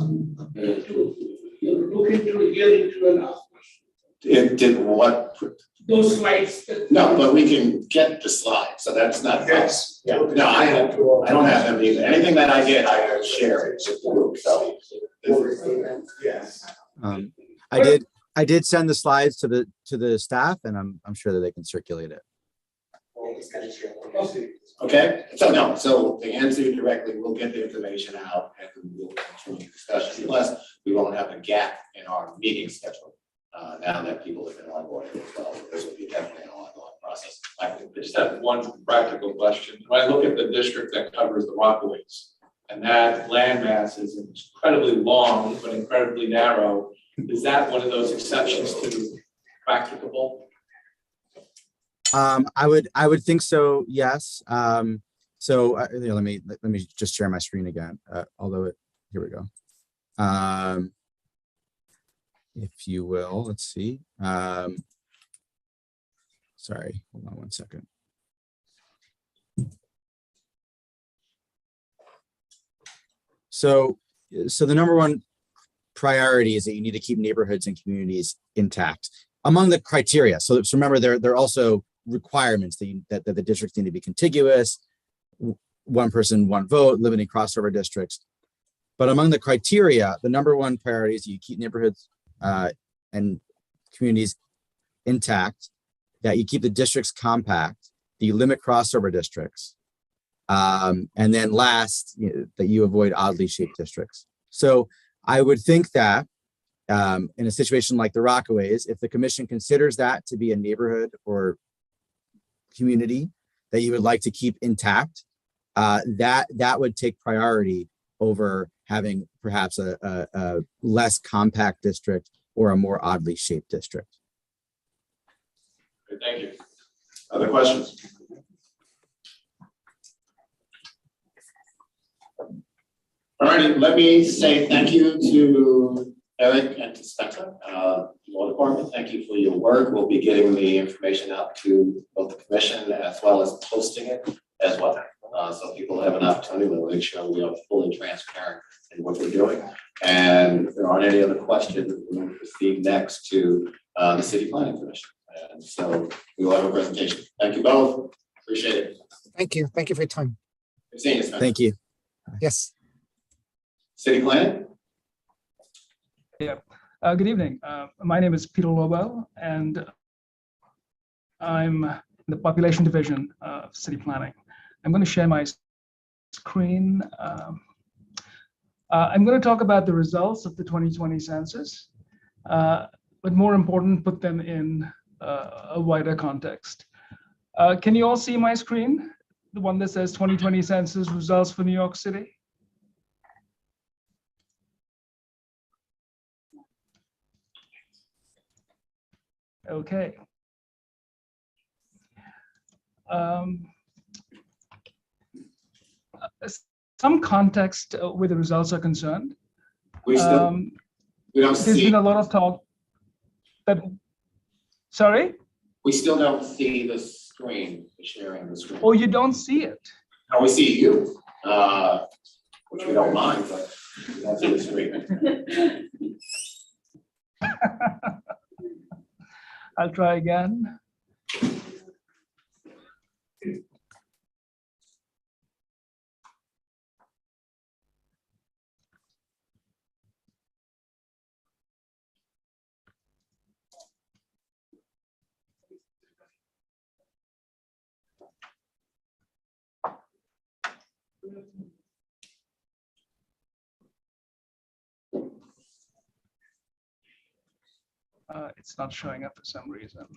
Speaker 3: look into, get into and ask questions.
Speaker 2: It did what?
Speaker 3: Those slides.
Speaker 2: No, but we can get the slides, so that's not.
Speaker 8: Yes.
Speaker 2: Yeah. No, I don't have them either. Anything that I get, I share it with the group. So.
Speaker 8: Yes.
Speaker 10: I did send the slides to the staff, and I'm sure that they can circulate it.
Speaker 2: Okay. So to answer you directly, we'll get the information out and we'll continue discussion. Plus, we won't have a gap in our meeting schedule now that people have been on board as well. This will be definitely an ongoing process.
Speaker 12: I just have one practical question. When I look at the district that covers the Rockaways, and that landmass is incredibly long but incredibly narrow, is that one of those exceptions to practicable?
Speaker 10: I would think so. Yes. So let me just share my screen again. Here we go. If you will, let's see. Sorry, hold on one second. So the number one priority is that you need to keep neighborhoods and communities intact. Among the criteria, so remember, there are also requirements that the districts need to be contiguous, one person, one vote, limiting crossover districts. But among the criteria, the number one priority is you keep neighborhoods and communities intact, that you keep the districts compact, that you limit crossover districts, and then last, that you avoid oddly shaped districts. So I would think that in a situation like the Rockaways, if the commission considers that to be a neighborhood or community that you would like to keep intact, that would take priority over having perhaps a less compact district or a more oddly shaped district.
Speaker 12: Okay, thank you.
Speaker 2: Other questions? All righty, let me say thank you to Eric and to Spencer, Law Department. Thank you for your work. We'll be getting the information out to both the commission as well as posting it as well. So people have an opportunity. We'll make sure we are fully transparent in what we're doing. And if there aren't any other questions, we'll proceed next to the City Planning Commission. And so we will have a presentation. Thank you both. Appreciate it.
Speaker 11: Thank you. Thank you for your time.
Speaker 2: Good seeing you, Spencer.
Speaker 10: Thank you.
Speaker 11: Yes.
Speaker 2: City Planning?
Speaker 1: Yeah. Good evening. My name is Peter Lobo, and I'm in the Population Division of City Planning. I'm going to share my screen. I'm going to talk about the results of the 2020 census, but more important, put them in a wider context. Can you all see my screen? The one that says 2020 census results for New York City? Okay. Some context where the results are concerned.
Speaker 2: We still we don't
Speaker 1: There's
Speaker 2: see.
Speaker 1: been a lot of talk that, sorry?
Speaker 2: We still don't see the screen, sharing the screen.
Speaker 1: Oh, you don't see it?
Speaker 2: No, we see you, which we don't mind, but we don't see the screen.
Speaker 1: I'll try again. It's not showing up for some reason.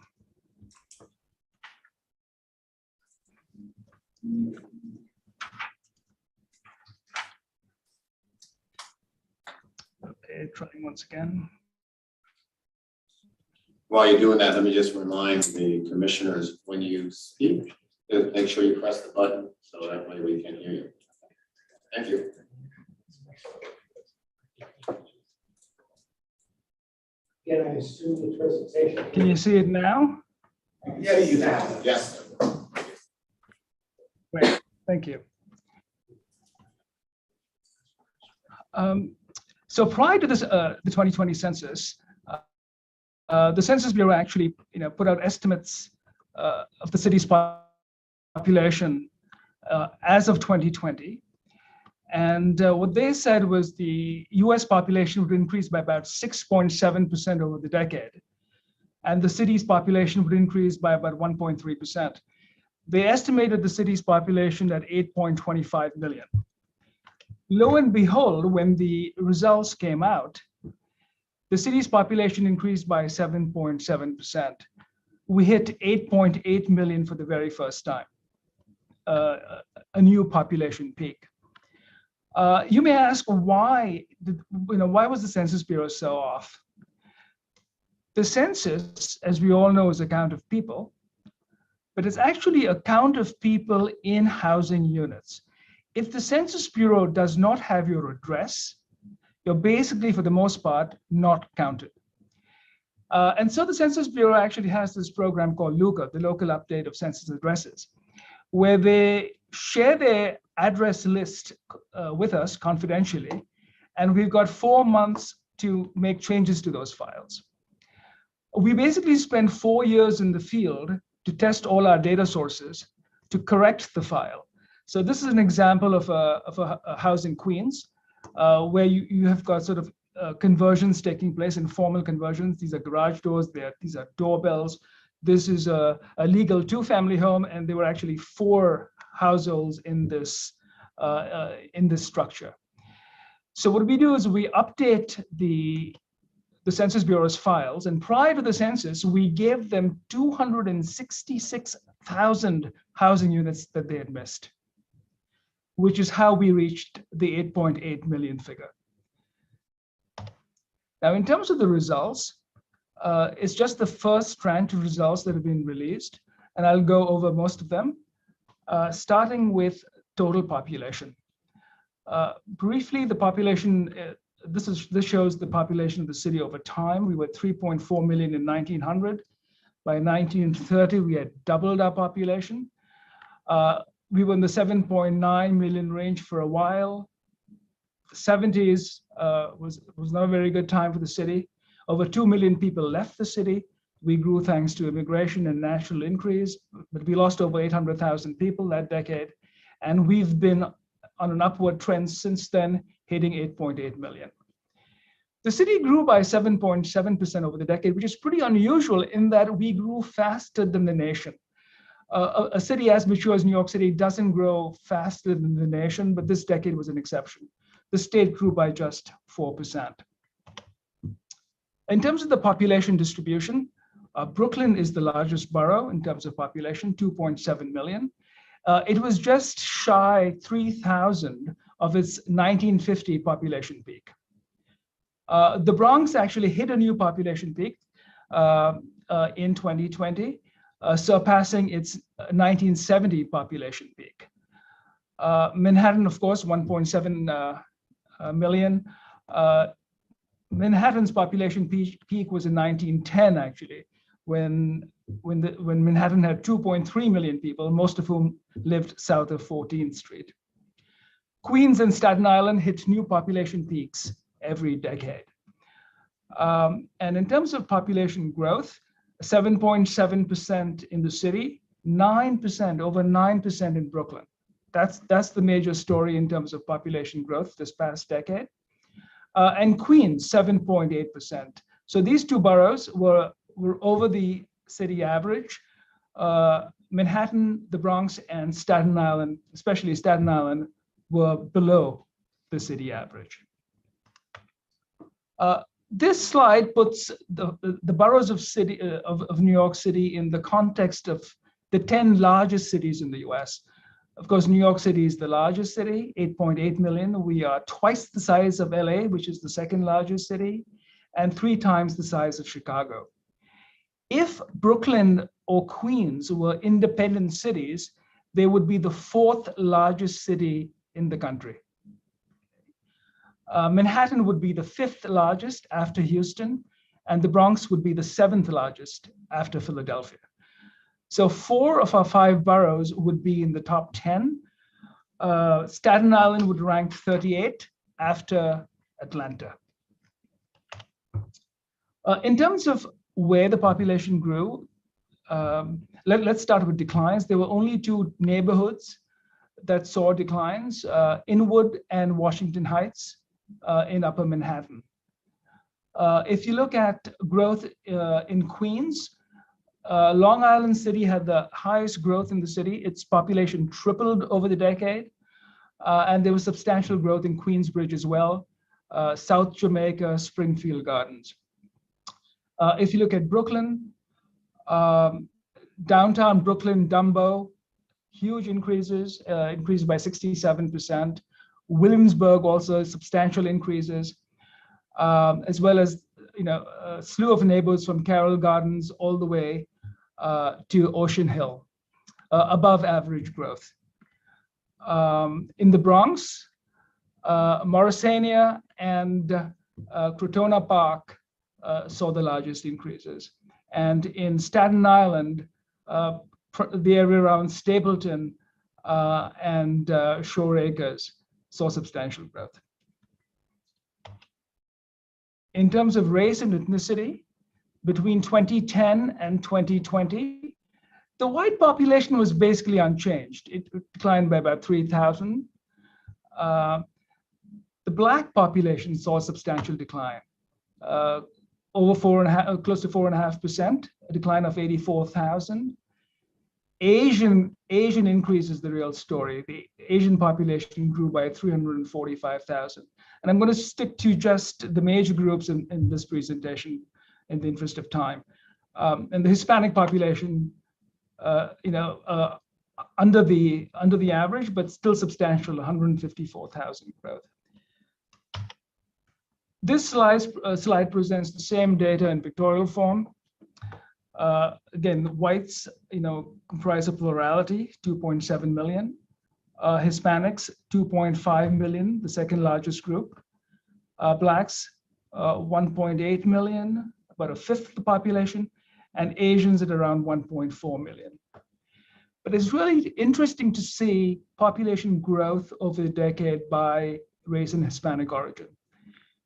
Speaker 1: Okay, trying once again.
Speaker 2: While you're doing that, let me just remind the commissioners, when you speak, make sure you press the button so that way we can hear you. Thank you.
Speaker 4: Can I assume the presentation?
Speaker 1: Can you see it now?
Speaker 4: Yeah, you have.
Speaker 2: Yes.
Speaker 1: Great, thank you. So prior to this, the 2020 census, the Census Bureau actually, put out estimates of the city's population as of 2020. And what they said was the US population would increase by about 6.7% over the decade. And the city's population would increase by about 1.3%. They estimated the city's population at 8.25 million. Lo and behold, when the results came out, the city's population increased by 7.7%. We hit 8.8 million for the very first time, a new population peak. You may ask why was the Census Bureau so off? The census, as we all know, is a count of people, but it's actually a count of people in housing units. If the Census Bureau does not have your address, you're basically, for the most part, not counted. And so the Census Bureau actually has this program called LUCA, the Local Update of Census Addresses, where they share their address list with us confidentially, and we've got 4 months to make changes to those files. We basically spend 4 years in the field to test all our data sources to correct the file. So this is an example of a house in Queens, where you have got sort of conversions taking place, informal conversions. These are garage doors, these are doorbells. This is a legal 2-family home, and there were actually 4 households in this structure. So what we do is we update the Census Bureau's files, and prior to the census, we gave them 266,000 housing units that they had missed, which is how we reached the 8.8 million figure. Now, in terms of the results, it's just the first tranche of results that have been released, and I'll go over most of them, starting with total population. Briefly, the population, this shows the population of the city over time. We were 3.4 million in 1900. By 1930, we had doubled our population. We were in the 7.9 million range for a while. The 70s was not a very good time for the city. Over 2 million people left the city. We grew thanks to immigration and natural increase, but we lost over 800,000 people that decade. And we've been on an upward trend since then, hitting 8.8 million. The city grew by 7.7% over the decade, which is pretty unusual in that we grew faster than the nation. A city as mature as New York City doesn't grow faster than the nation, but this decade was an exception. The state grew by just 4%. In terms of the population distribution, Brooklyn is the largest borough in terms of population, 2.7 million. It was just shy 3,000 of its 1950 population peak. The Bronx actually hit a new population peak in 2020, surpassing its 1970 population peak. Manhattan, of course, 1.7 million. Manhattan's population peak was in 1910, actually, when Manhattan had 2.3 million people, most of whom lived south of 14th Street. Queens and Staten Island hit new population peaks every decade. And in terms of population growth, 7.7% in the city, 9%, over 9% in Brooklyn. That's the major story in terms of population growth this past decade. And Queens, 7.8%. So these 2 boroughs were over the city average. Manhattan, the Bronx, and Staten Island, especially Staten Island, were below the city average. This slide puts the boroughs of New York City in the context of the 10 largest cities in the US. Of course, New York City is the largest city, 8.8 million. We are twice the size of LA, which is the second largest city, and 3 times the size of Chicago. If Brooklyn or Queens were independent cities, they would be the 4th largest city in the country. Manhattan would be the 5th largest after Houston, and the Bronx would be the 7th largest after Philadelphia. So 4 of our 5 boroughs would be in the top 10. Staten Island would rank 38 after Atlanta. In terms of where the population grew, let's start with declines. There were only 2 neighborhoods that saw declines, Inwood and Washington Heights in Upper Manhattan. If you look at growth in Queens, Long Island City had the highest growth in the city. Its population tripled over the decade, and there was substantial growth in Queensbridge as well, South Jamaica, Springfield Gardens. If you look at Brooklyn, downtown Brooklyn, Dumbo, huge increases, increased by 67%. Williamsburg also substantial increases, as well as a slew of neighborhoods from Carroll Gardens all the way to Ocean Hill, above average growth. In the Bronx, Morrisania and Crotona Park saw the largest increases. And in Staten Island, the area around Stapleton and Shore Acres saw substantial growth. In terms of race and ethnicity, between 2010 and 2020, the white population was basically unchanged. It declined by about 3,000. The Black population saw a substantial decline, close to 4.5%, a decline of 84,000. Asian increase is the real story. The Asian population grew by 345,000. And I'm going to stick to just the major groups in this presentation in the interest of time. And the Hispanic population, under the average, but still substantial, 154,000 growth. This slide presents the same data in pictorial form. Again, whites, comprise a plurality, 2.7 million. Hispanics, 2.5 million, the second largest group. Blacks, 1.8 million, about a fifth of the population, and Asians at around 1.4 million. But it's really interesting to see population growth over the decade by race and Hispanic origin.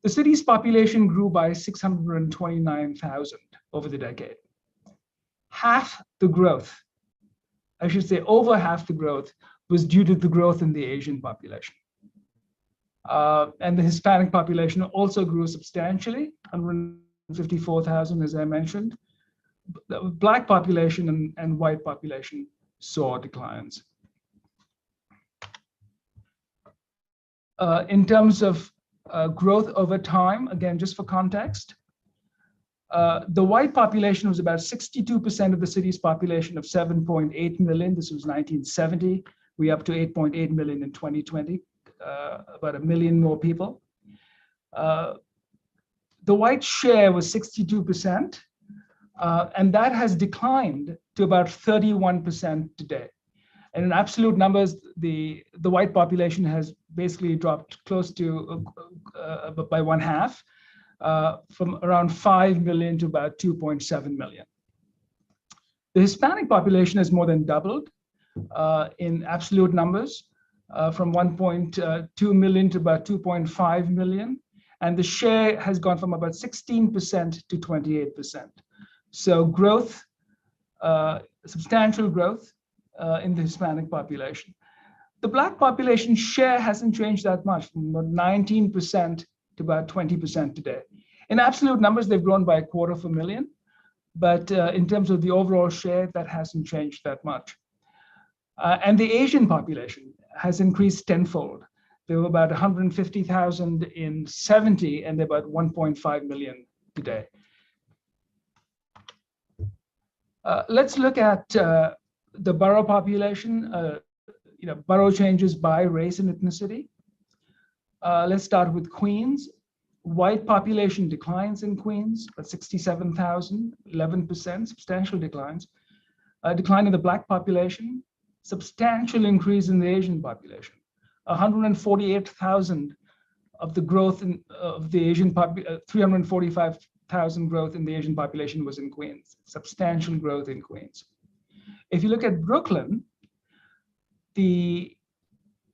Speaker 1: The city's population grew by 629,000 over the decade. Half the growth, I should say over half the growth, was due to the growth in the Asian population. And the Hispanic population also grew substantially, 154,000, as I mentioned. The Black population and white population saw declines. In terms of growth over time, again, just for context, the white population was about 62% of the city's population of 7.8 million. This was 1970. We're up to 8.8 million in 2020, about 1 million more people. The white share was 62%, and that has declined to about 31% today. And in absolute numbers, the white population has basically dropped close to by 1/2, from around 5 million to about 2.7 million. The Hispanic population has more than doubled in absolute numbers, from 1.2 million to about 2.5 million. And the share has gone from about 16% to 28%. So growth, substantial growth in the Hispanic population. The Black population share hasn't changed that much, from about 19% to about 20% today. In absolute numbers, they've grown by 250,000, but in terms of the overall share, that hasn't changed that much. And the Asian population has increased tenfold. There were about 150,000 in 70, and they're about 1.5 million today. Let's look at the borough population, borough changes by race and ethnicity. Let's start with Queens. White population declines in Queens, but 67,000, 11%, substantial declines. Decline in the Black population, substantial increase in the Asian population. 148,000 of the growth of the Asian 345,000 growth in the Asian population was in Queens. Substantial growth in Queens. If you look at Brooklyn, the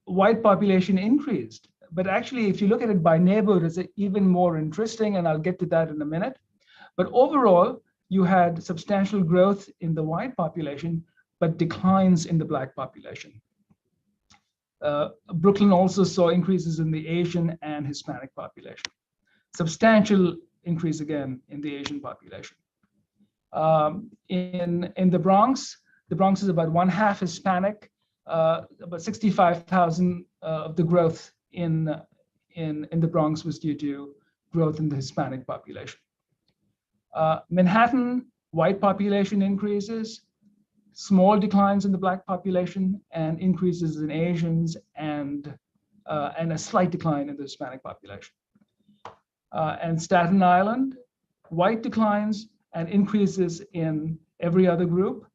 Speaker 1: white population increased, but actually, if you look at it by neighborhood, it's even more interesting, and I'll get to that in a minute. But overall, you had substantial growth in the white population, but declines in the Black population. Brooklyn also saw increases in the Asian and Hispanic population. Substantial increase again in the Asian population. In the Bronx is about 1/2 Hispanic, about 65,000 of the growth in the Bronx was due to growth in the Hispanic population. Manhattan, white population increases, small declines in the Black population, and increases in Asians, and a slight decline in the Hispanic population. And Staten Island, white declines and increases in every other group.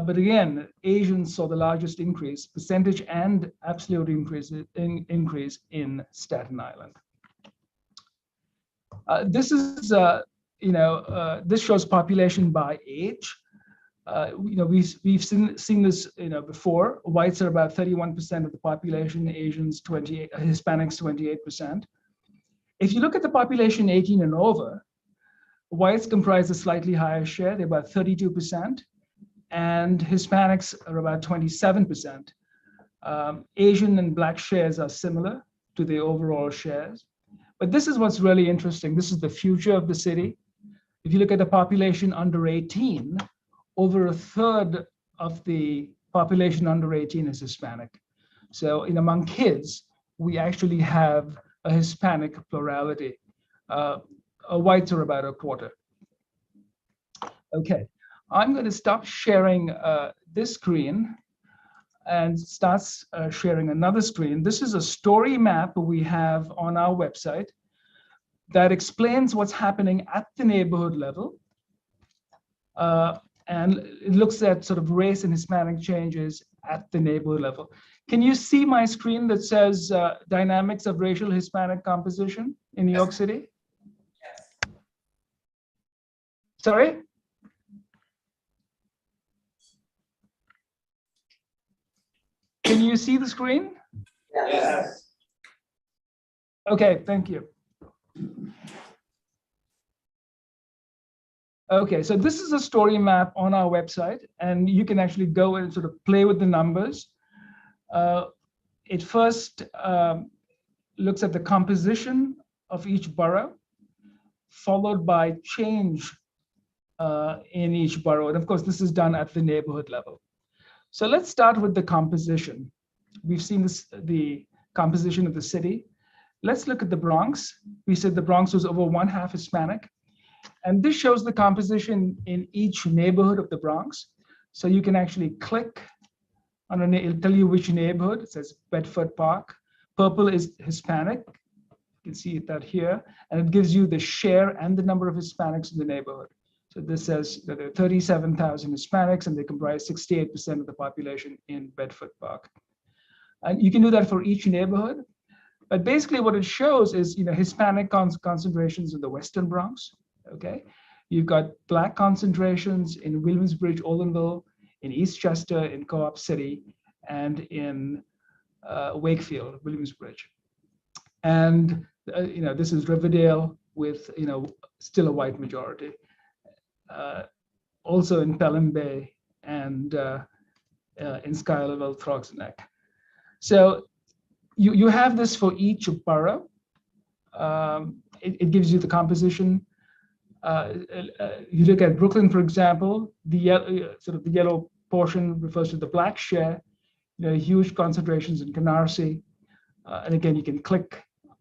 Speaker 1: But again, Asians saw the largest increase, percentage and absolute increase in Staten Island. This is, this shows population by age. We've seen this, before. Whites are about 31% of the population, Asians 28%, Hispanics 28%. If you look at the population 18 and over, whites comprise a slightly higher share. They're about 32%. And Hispanics are about 27%. Asian and Black shares are similar, to the overall shares. But this is what's really interesting. This is the future of the city. If you look at the population under 18, over a third of the population under 18 is Hispanic. So among kids, we actually have a Hispanic plurality. Whites are about a quarter. Okay, I'm going to stop sharing this screen and start sharing another screen. This is a story map we have on our website that explains what's happening at the neighborhood level. And it looks at sort of race and Hispanic changes at the neighborhood level. Can you see my screen that says dynamics of racial Hispanic composition in New York City? Yes. Sorry? Can you see the screen?
Speaker 7: Yes.
Speaker 1: Okay, thank you. Okay, so this is a story map on our website, and you can actually go and sort of play with the numbers. It first looks at the composition of each borough, followed by change in each borough. And of course, this is done at the neighborhood level. So let's start with the composition. We've seen the composition of the city. Let's look at the Bronx. We said the Bronx was over 1/2 Hispanic. And this shows the composition in each neighborhood of the Bronx. So you can actually click on it'll tell you which neighborhood. It says Bedford Park. Purple is Hispanic. You can see that here. And it gives you the share and the number of Hispanics in the neighborhood. So this says that there are 37,000 Hispanics, and they comprise 68% of the population in Bedford Park. And you can do that for each neighborhood. But basically what it shows is Hispanic concentrations in the Western Bronx. Okay, you've got Black concentrations in Williamsbridge, Olinville, in Eastchester, in Co-op City, and in Wakefield, Williamsbridge. And this is Riverdale with still a white majority. Also in Pelham Bay and in Schuylerville, Throgs Neck. So you have this for each borough. It gives you the composition. You look at Brooklyn, for example, the yellow portion refers to the Black share. Huge concentrations in Canarsie. And again, you can click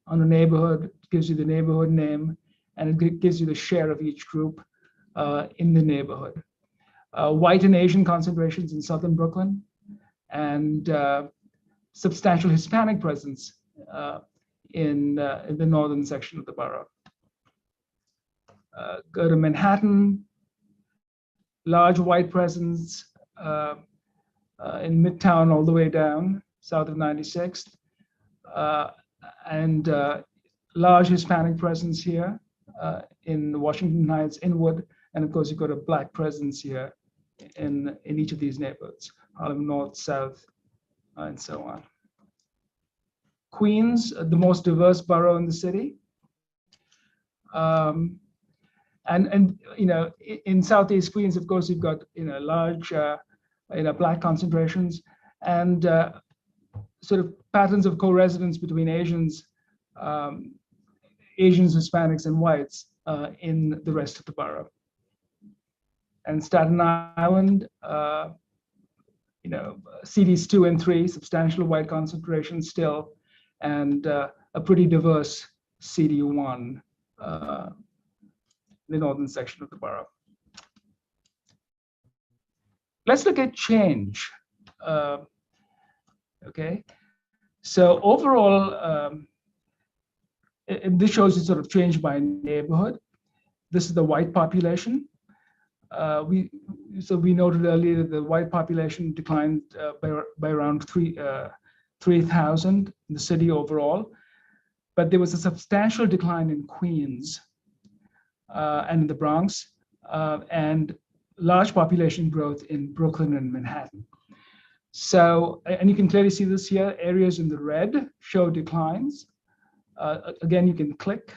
Speaker 1: on a neighborhood, it gives you the neighborhood name, and it gives you the share of each group in the neighborhood. White and Asian concentrations in Southern Brooklyn, and substantial Hispanic presence in the northern section of the borough. Go to Manhattan, large white presence in Midtown all the way down, south of 96th, and large Hispanic presence here in Washington Heights, Inwood, and of course you've got a Black presence here in each of these neighborhoods, Harlem North, South, and so on. Queens, the most diverse borough in the city. And in Southeast Queens, of course, you've got large Black concentrations and sort of patterns of co-residence between Asians, Hispanics, and whites in the rest of the borough. And Staten Island, CDs 2 and 3, substantial white concentration still, and a pretty diverse CD1. The northern section of the borough. Let's look at change. Okay, so overall, this shows you sort of change by neighborhood. This is the white population. We noted earlier that the white population declined by around 3,000 in the city overall, but there was a substantial decline in Queens. And in the Bronx, and large population growth in Brooklyn and Manhattan. So, and you can clearly see this here, areas in the red show declines. Again, you can click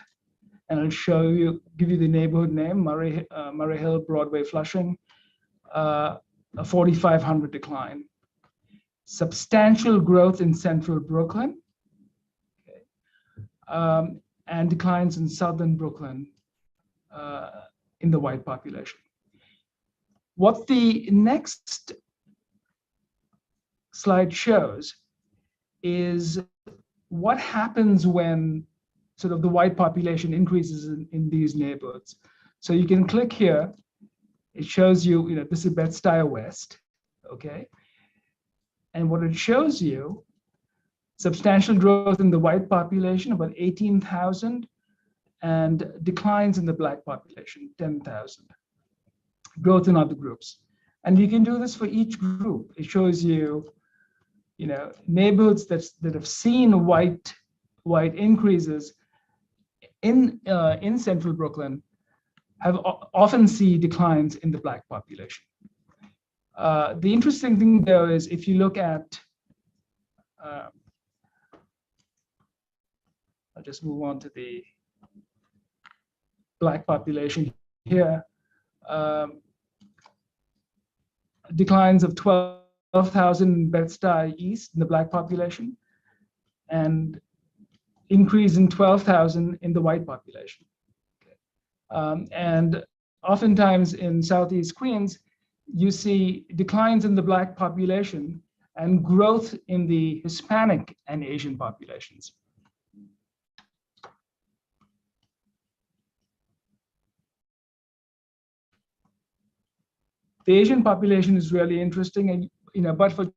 Speaker 1: and it'll give you the neighborhood name, Murray Hill, Broadway, Flushing, a 4,500 decline. Substantial growth in central Brooklyn, okay, and declines in southern Brooklyn in the white population. What the next slide shows is what happens when sort of the white population increases in these neighborhoods. So you can click here. It shows you, this is Bed-Stuy West, okay? And what it shows you, substantial growth in the white population, about 18,000, and declines in the black population, 10,000. Growth in other groups. And you can do this for each group. It shows you, neighborhoods that have seen white increases in central Brooklyn have often see declines in the black population. The interesting thing though is if you look at, I'll just move on to the black population here, declines of 12,000 in Bed-Stuy East in the black population, and increase in 12,000 in the white population. And oftentimes in Southeast Queens, you see declines in the black population and growth in the Hispanic and Asian populations. The Asian population is really interesting, and but for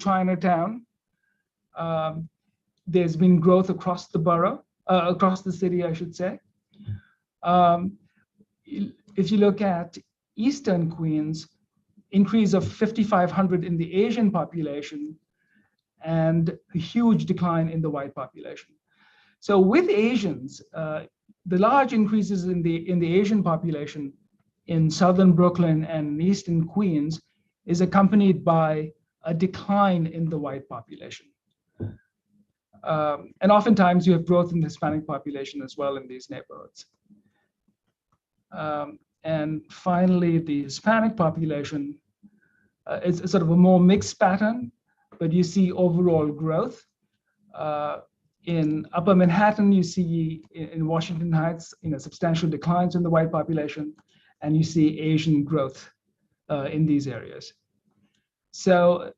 Speaker 1: Chinatown, there's been growth across the borough, across the city, I should say. If you look at Eastern Queens, increase of 5,500 in the Asian population and a huge decline in the white population. So with Asians, the large increases in the Asian population in southern Brooklyn and Eastern Queens is accompanied by a decline in the white population. And oftentimes you have growth in the Hispanic population as well in these neighborhoods. And finally, the Hispanic population is sort of a more mixed pattern, but you see overall growth. In Upper Manhattan, you see in Washington Heights, substantial declines in the white population, and you see Asian growth in these areas. So,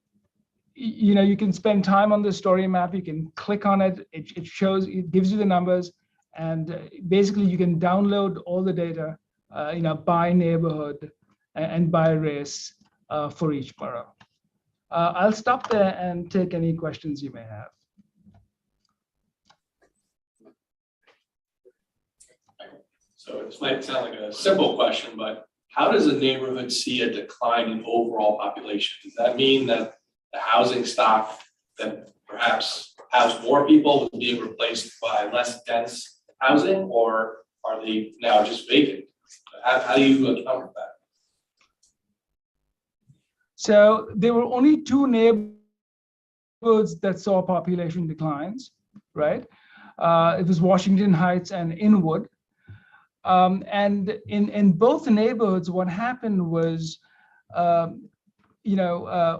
Speaker 1: you can spend time on the story map. You can click on it. It gives you the numbers, and basically you can download all the data, by neighborhood and by race for each borough. I'll stop there and take any questions you may have.
Speaker 12: So this might sound like a simple question, but how does a neighborhood see a decline in overall population? Does that mean that the housing stock that perhaps housed more people is being replaced by less dense housing, or are they now just vacant? How do you account for that?
Speaker 1: So there were only two neighborhoods that saw population declines, right? It was Washington Heights and Inwood. And in both neighborhoods, what happened was,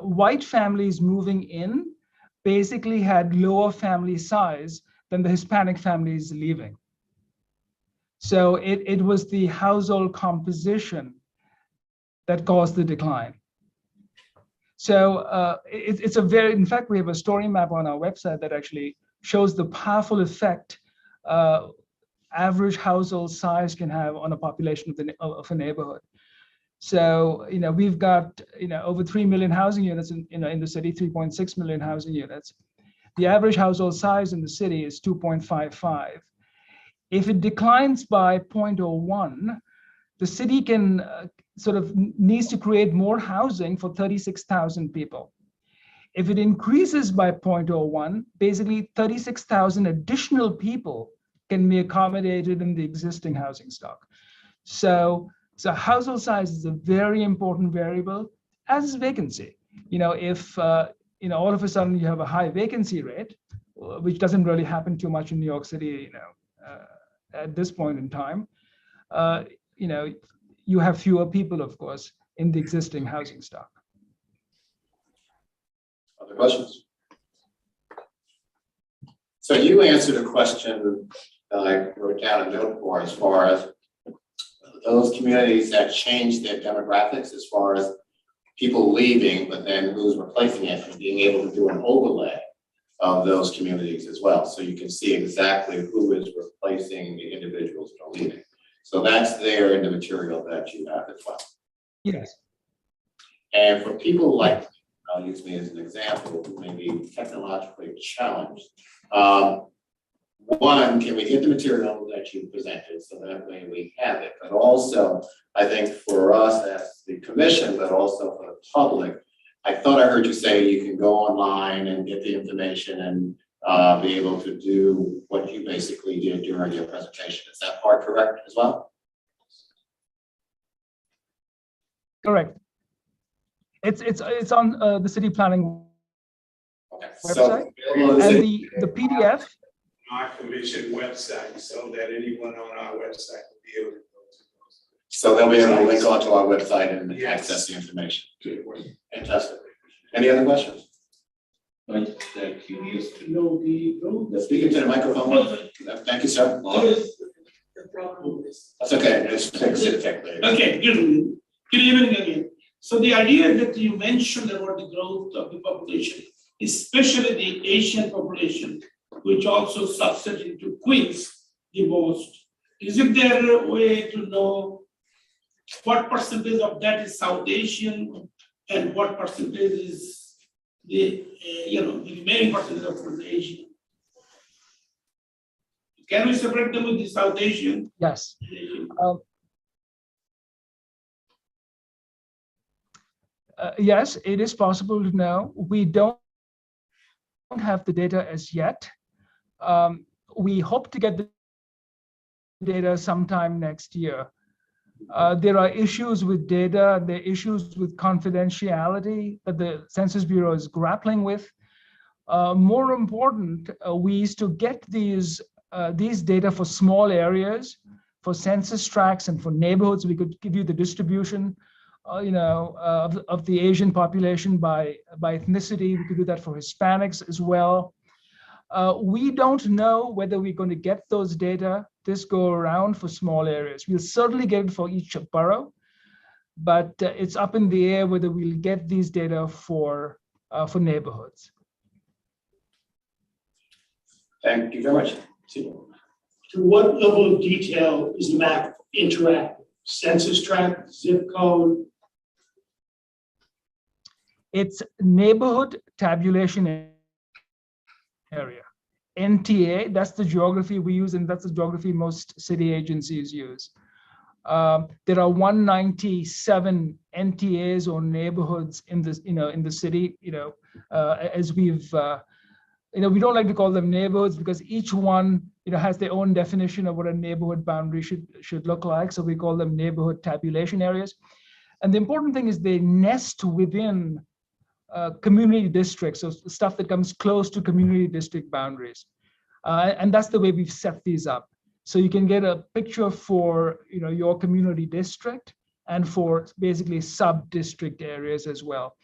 Speaker 1: white families moving in basically had lower family size than the Hispanic families leaving. So it was the household composition that caused the decline. So it's in fact, we have a story map on our website that actually shows the powerful effect average household size can have on a population of a neighborhood. So, we've got, over 3 million housing units in the city, 3.6 million housing units. The average household size in the city is 2.55. If it declines by 0.01, the city can needs to create more housing for 36,000 people. If it increases by 0.01, basically 36,000 additional people can be accommodated in the existing housing stock. So household size is a very important variable, as is vacancy. If all of a sudden you have a high vacancy rate, which doesn't really happen too much in New York City, at this point in time, you have fewer people, of course, in the existing housing stock.
Speaker 12: Other questions?
Speaker 2: So you answered a question that I wrote down a note for as far as those communities that changed their demographics as far as people leaving, but then who's replacing it and being able to do an overlay of those communities as well. So you can see exactly who is replacing the individuals that are leaving. So that's there in the material that you have as well.
Speaker 1: Yes.
Speaker 2: And for people like, I'll use me as an example, who may be technologically challenged. One, can we get the material that you presented so that way we have it? But also, I think for us as the commission, but also for the public, I thought I heard you say you can go online and get the information and be able to do what you basically did during your presentation. Is that part correct as well?
Speaker 1: Correct. It's on the city planning
Speaker 2: Okay.
Speaker 1: website,
Speaker 2: So,
Speaker 1: and the PDF.
Speaker 8: Our commission website, so that anyone on our website will be able to go to those.
Speaker 2: so they'll be able to link onto our website and
Speaker 8: Yes.
Speaker 2: access the information. Fantastic. Any other questions?
Speaker 3: I'm curious to know the road.
Speaker 2: Speaking to the microphone. Thank you, sir.
Speaker 3: What is the problem with this?
Speaker 2: That's okay. Just fix it technically.
Speaker 3: Okay, good evening again. So the idea that you mentioned about the growth of the population, especially the Asian population, which also subset into Queens the most, isn't there a way to know what percentage of that is South Asian and what percentage is the the remaining percentage of the Asian? Can we separate them with the South Asian?
Speaker 1: Yes. Yes, it is possible to know. We don't have the data as yet. We hope to get the data sometime next year. There are issues with data, there are issues with confidentiality that the Census Bureau is grappling with. More important, we used to get these data for small areas, for census tracts and for neighborhoods. We could give you the distribution of the Asian population by ethnicity. We could do that for Hispanics as well. We don't know whether we're going to get those data this go around for small areas. We'll certainly get it for each borough, but it's up in the air whether we'll get these data for neighborhoods.
Speaker 2: Thank you very much.
Speaker 3: To what level of detail is the map interactive? Census tract, zip code?
Speaker 1: It's neighborhood tabulation area. NTA, that's the geography we use, and that's the geography most city agencies use. There are 197 NTAs or neighborhoods in this, in the city. As we've, we don't like to call them neighborhoods because each one, has their own definition of what a neighborhood boundary should look like. So we call them neighborhood tabulation areas. And the important thing is they nest within community districts, so stuff that comes close to community district boundaries. And that's the way we've set these up. So you can get a picture for your community district and for basically sub-district areas as well.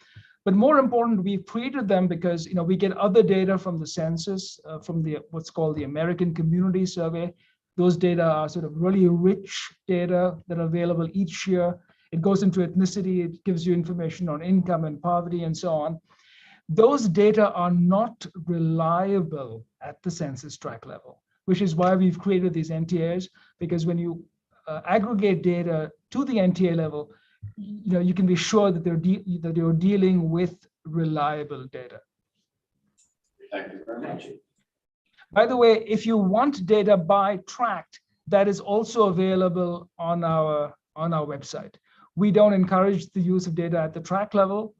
Speaker 1: But more important, we've created them because we get other data from the census, from what's called the American Community Survey. Those data are sort of really rich data that are available each year. It goes into ethnicity, it gives you information on income and poverty and so on. Those data are not reliable at the census tract level, which is why we've created these NTAs, because when you aggregate data to the NTA level, you can be sure that they're dealing with reliable data.
Speaker 2: Thank you very much.
Speaker 1: By the way, if you want data by tract, that is also available on our website. We don't encourage the use of data at the tract level.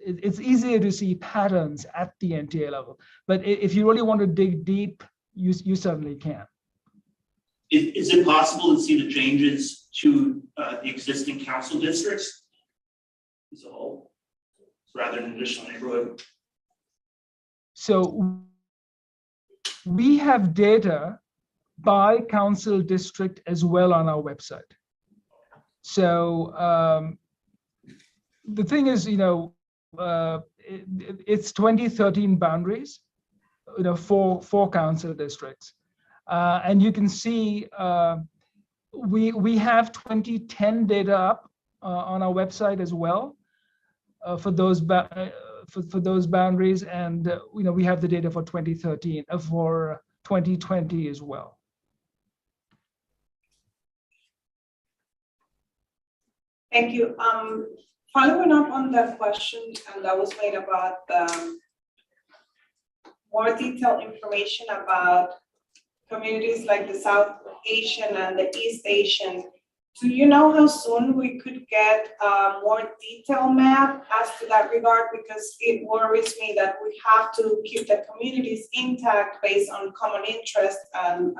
Speaker 1: It's easier to see patterns at the NTA level, but if you really want to dig deep, you certainly can.
Speaker 13: Is it possible to see the changes to the existing council districts as a whole, rather than additional neighborhood?
Speaker 1: So we have data by council district as well on our website. So the thing is, it's 2013 boundaries. four council districts. And you can see we have 2010 data up on our website as well for those for those boundaries, and we have the data for 2013 for 2020 as well.
Speaker 14: Thank you. Following up on that question that was made about more detailed information about communities like the South Asian and the East Asian, do you know how soon we could get a more detailed map as to that regard? Because it worries me that we have to keep the communities intact based on common interest and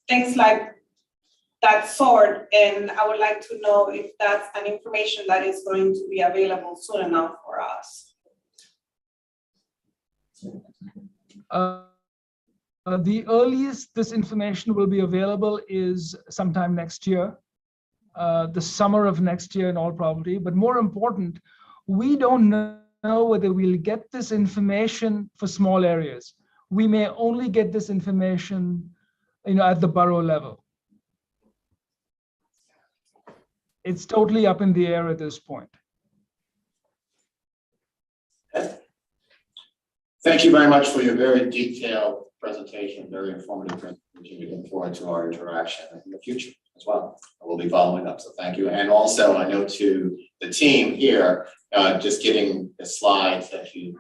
Speaker 14: things like that sort. And I would like to know if that's an information that is going to be available soon enough for us.
Speaker 1: The earliest this information will be available is sometime next year, the summer of next year in all probability. But more important, we don't know whether we'll get this information for small areas. We may only get this information, at the borough level. It's totally up in the air at this point.
Speaker 2: Thank you very much for your very detailed presentation, very informative presentation. We look forward to our interaction in the future as well. We'll be following up, so thank you. And also, I know to the team here, just getting the slides that you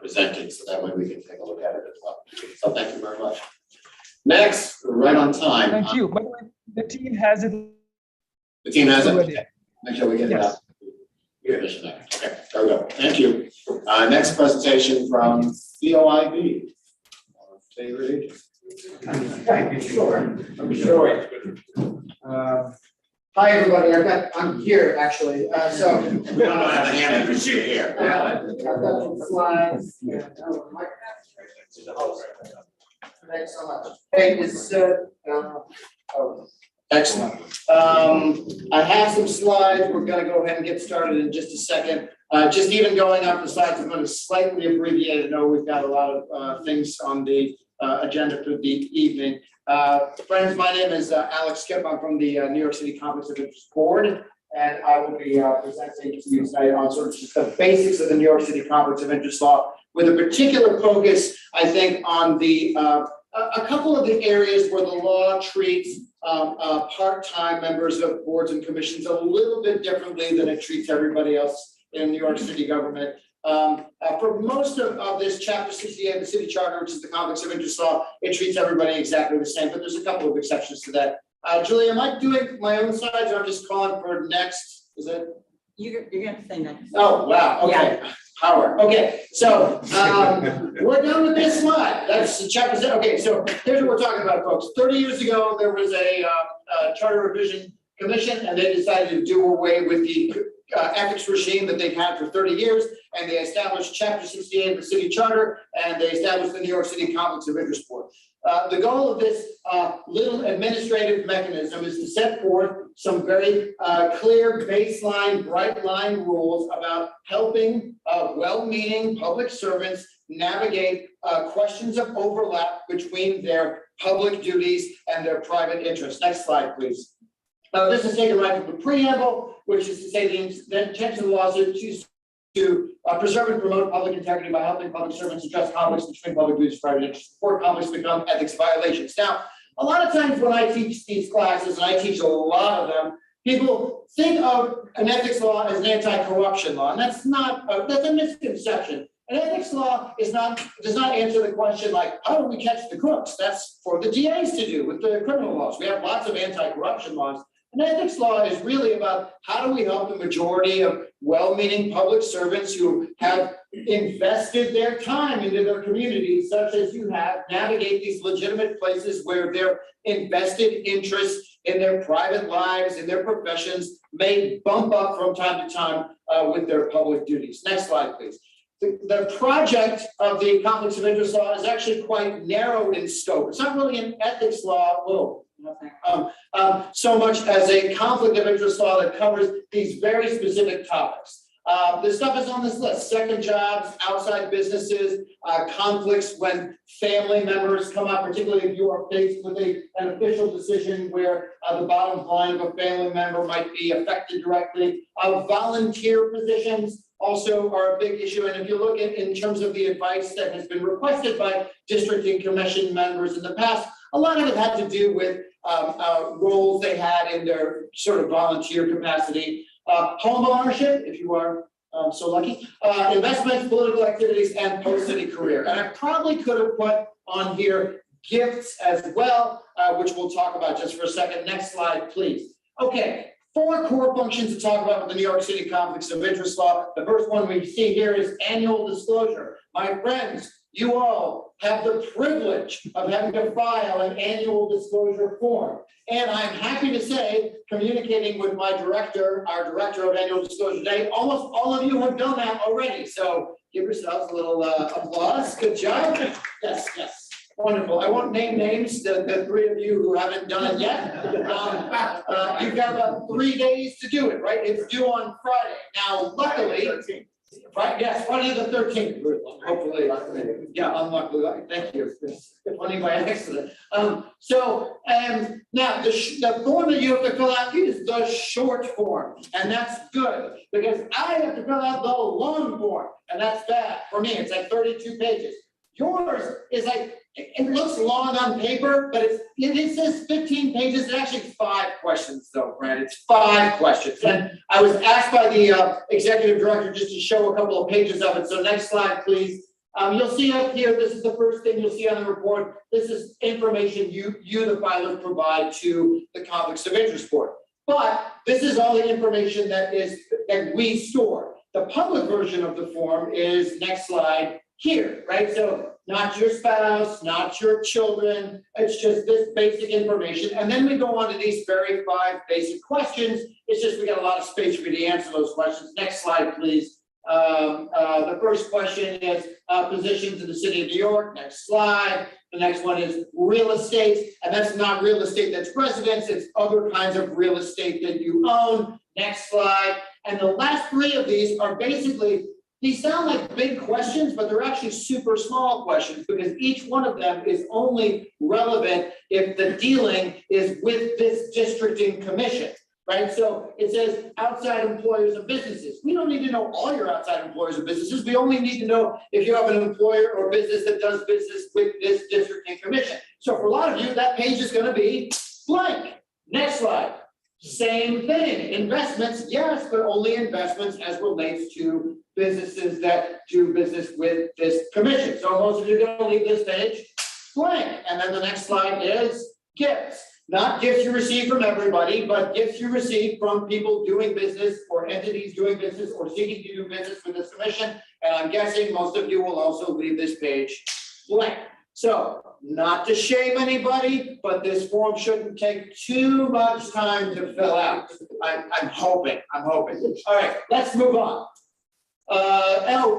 Speaker 2: presented, so that way we can take a look at it as well. So thank you very much. Next, right on time.
Speaker 1: Thank you. By the way, the team has it.
Speaker 2: The team has it.
Speaker 1: Already.
Speaker 2: Okay. Make sure we get
Speaker 1: Yes.
Speaker 2: it out. Okay, there we go. Thank you. Next presentation from COIB. Favorite agent.
Speaker 15: Sure. Hi, everybody. I'm here actually. So
Speaker 2: We don't know how to hand it here.
Speaker 15: I've got some slides. Thanks so much. Hey,
Speaker 2: Excellent. I have some slides. We're going to go ahead and get started in just a second. Just even going up the slides, I'm going to slightly abbreviate. I know we've got a lot of things on the agenda for the evening. Friends, my name is Alex Skip. I'm from the New York City Conflicts of Interest Board, and I will be presenting to you tonight on sort of just the basics of the New York City Conflicts of Interest law, with a particular focus, I think, on the a couple of the areas where the law treats part-time members of boards and commissions a little bit differently than it treats everybody else in New York City government. For most of this, Chapter 68 of the City Charter, which is the Conflicts of Interest law, it treats everybody exactly the same, but there's a couple of exceptions to that. Julie, am I doing my own slides, or I'm just calling for next? Is that?
Speaker 16: You're going to say next.
Speaker 2: Oh, wow, okay. Yeah. Power. Okay, so we're done with this slide. That's chapter 7. Okay, so here's what we're talking about, folks. 30 years ago, there was a charter revision commission, and they decided to do away with the ethics regime that they've had for 30 years, and they established Chapter 68 of the City Charter, and they established the New York City Conflicts of Interest Board. The goal of this little administrative mechanism is to set forth some very clear baseline, bright line rules about helping well-meaning public servants navigate questions of overlap between their public duties and their private interests. Next slide, please. This is taken right from the preamble, which is to say the intention of the law is to preserve and promote public integrity by helping public servants address conflicts between public duties and private interests before conflicts become ethics violations. Now, a lot of times when I teach these classes, and I teach a lot of them, people think of an ethics law as an anti-corruption law, and that's a misconception. An ethics law does not answer the question like, how do we catch the crooks? That's for the DAs to do with the criminal laws. We have lots of anti-corruption laws. An ethics law is really about how do we help the majority of well-meaning public servants who have invested their time into their communities, such as you have, navigate these legitimate places where their invested interests in their private lives, in their professions, may bump up from time to time with their public duties. Next slide, please. The project of the Conflicts of Interest law is actually quite narrow in scope. It's not really an ethics law, so much as a conflict of interest law that covers these very specific topics. The stuff is on this list: second jobs, outside businesses, conflicts when family members come up, particularly if you are faced with an official decision where the bottom line of a family member might be affected directly. Volunteer positions also are a big issue. And if you look at in terms of the advice that has been requested by district and commission members in the past, a lot of it had to do with roles they had in their sort of volunteer capacity. Home ownership, if you are so lucky, investments, political activities, and post-city career. And I probably could have put on here gifts as well, which we'll talk about just for a second. Next slide, please. Okay, 4 core functions to talk about with the New York City Conflicts of Interest Law. The first one we see here is annual disclosure. My friends, you all have the privilege of having to file an annual disclosure form. And I'm happy to say, communicating with my director, our director of annual disclosure today, almost all of you have done that already. So give yourselves a little applause. Good job. Yes, yes. Wonderful. I won't name names, the 3 of you who haven't done it yet. You've got about 3 days to do it, right? It's due on Friday. Now, luckily, right, yes, Friday the 13th, hopefully, yeah, unluckily, thank you, it's funny by accident. Now, the form that you have to fill out is the short form, and that's good, because I have to fill out the long form, and that's bad for me. It's like 32 pages. Yours is like, it looks long on paper, but it says 15 pages. It's actually 5 questions though, Brad. It's 5 questions. And I was asked by the executive director just to show a couple of pages of it. So next slide, please. You'll see up here, this is the first thing you'll see on the report. This is information you the filer, provide to the Conflicts of Interest Board. But this is all the information that we store. The public version of the form is, next slide, here, right? So not your spouse, not your children, it's just this basic information. And then we go on to these very 5 basic questions. It's just we got a lot of space for you to answer those questions. Next slide, please. The first question is positions in the city of New York. Next slide. The next one is real estate. And that's not real estate that's residence, it's other kinds of real estate that you own. Next slide. And the last 3 of these are basically, these sound like big questions, but they're actually super small questions because each one of them is only relevant if the dealing is with this districting commission, right? So it says outside employers and businesses. We don't need to know all your outside employers and businesses. We only need to know if you have an employer or business that does business with this districting commission. So for a lot of you, that page is going to be blank. Next slide. Same thing. Investments, yes, but only investments as relates to businesses that do business with this commission. So most of you are going to leave this page blank. And then the next slide is gifts. Not gifts you receive from everybody, but gifts you receive from people doing business or entities doing business or seeking to do business with this commission. And I'm guessing most of you will also leave this page blank. So, not to shame anybody, but this form shouldn't take too much time to fill out. I'm hoping. All right, let's move on.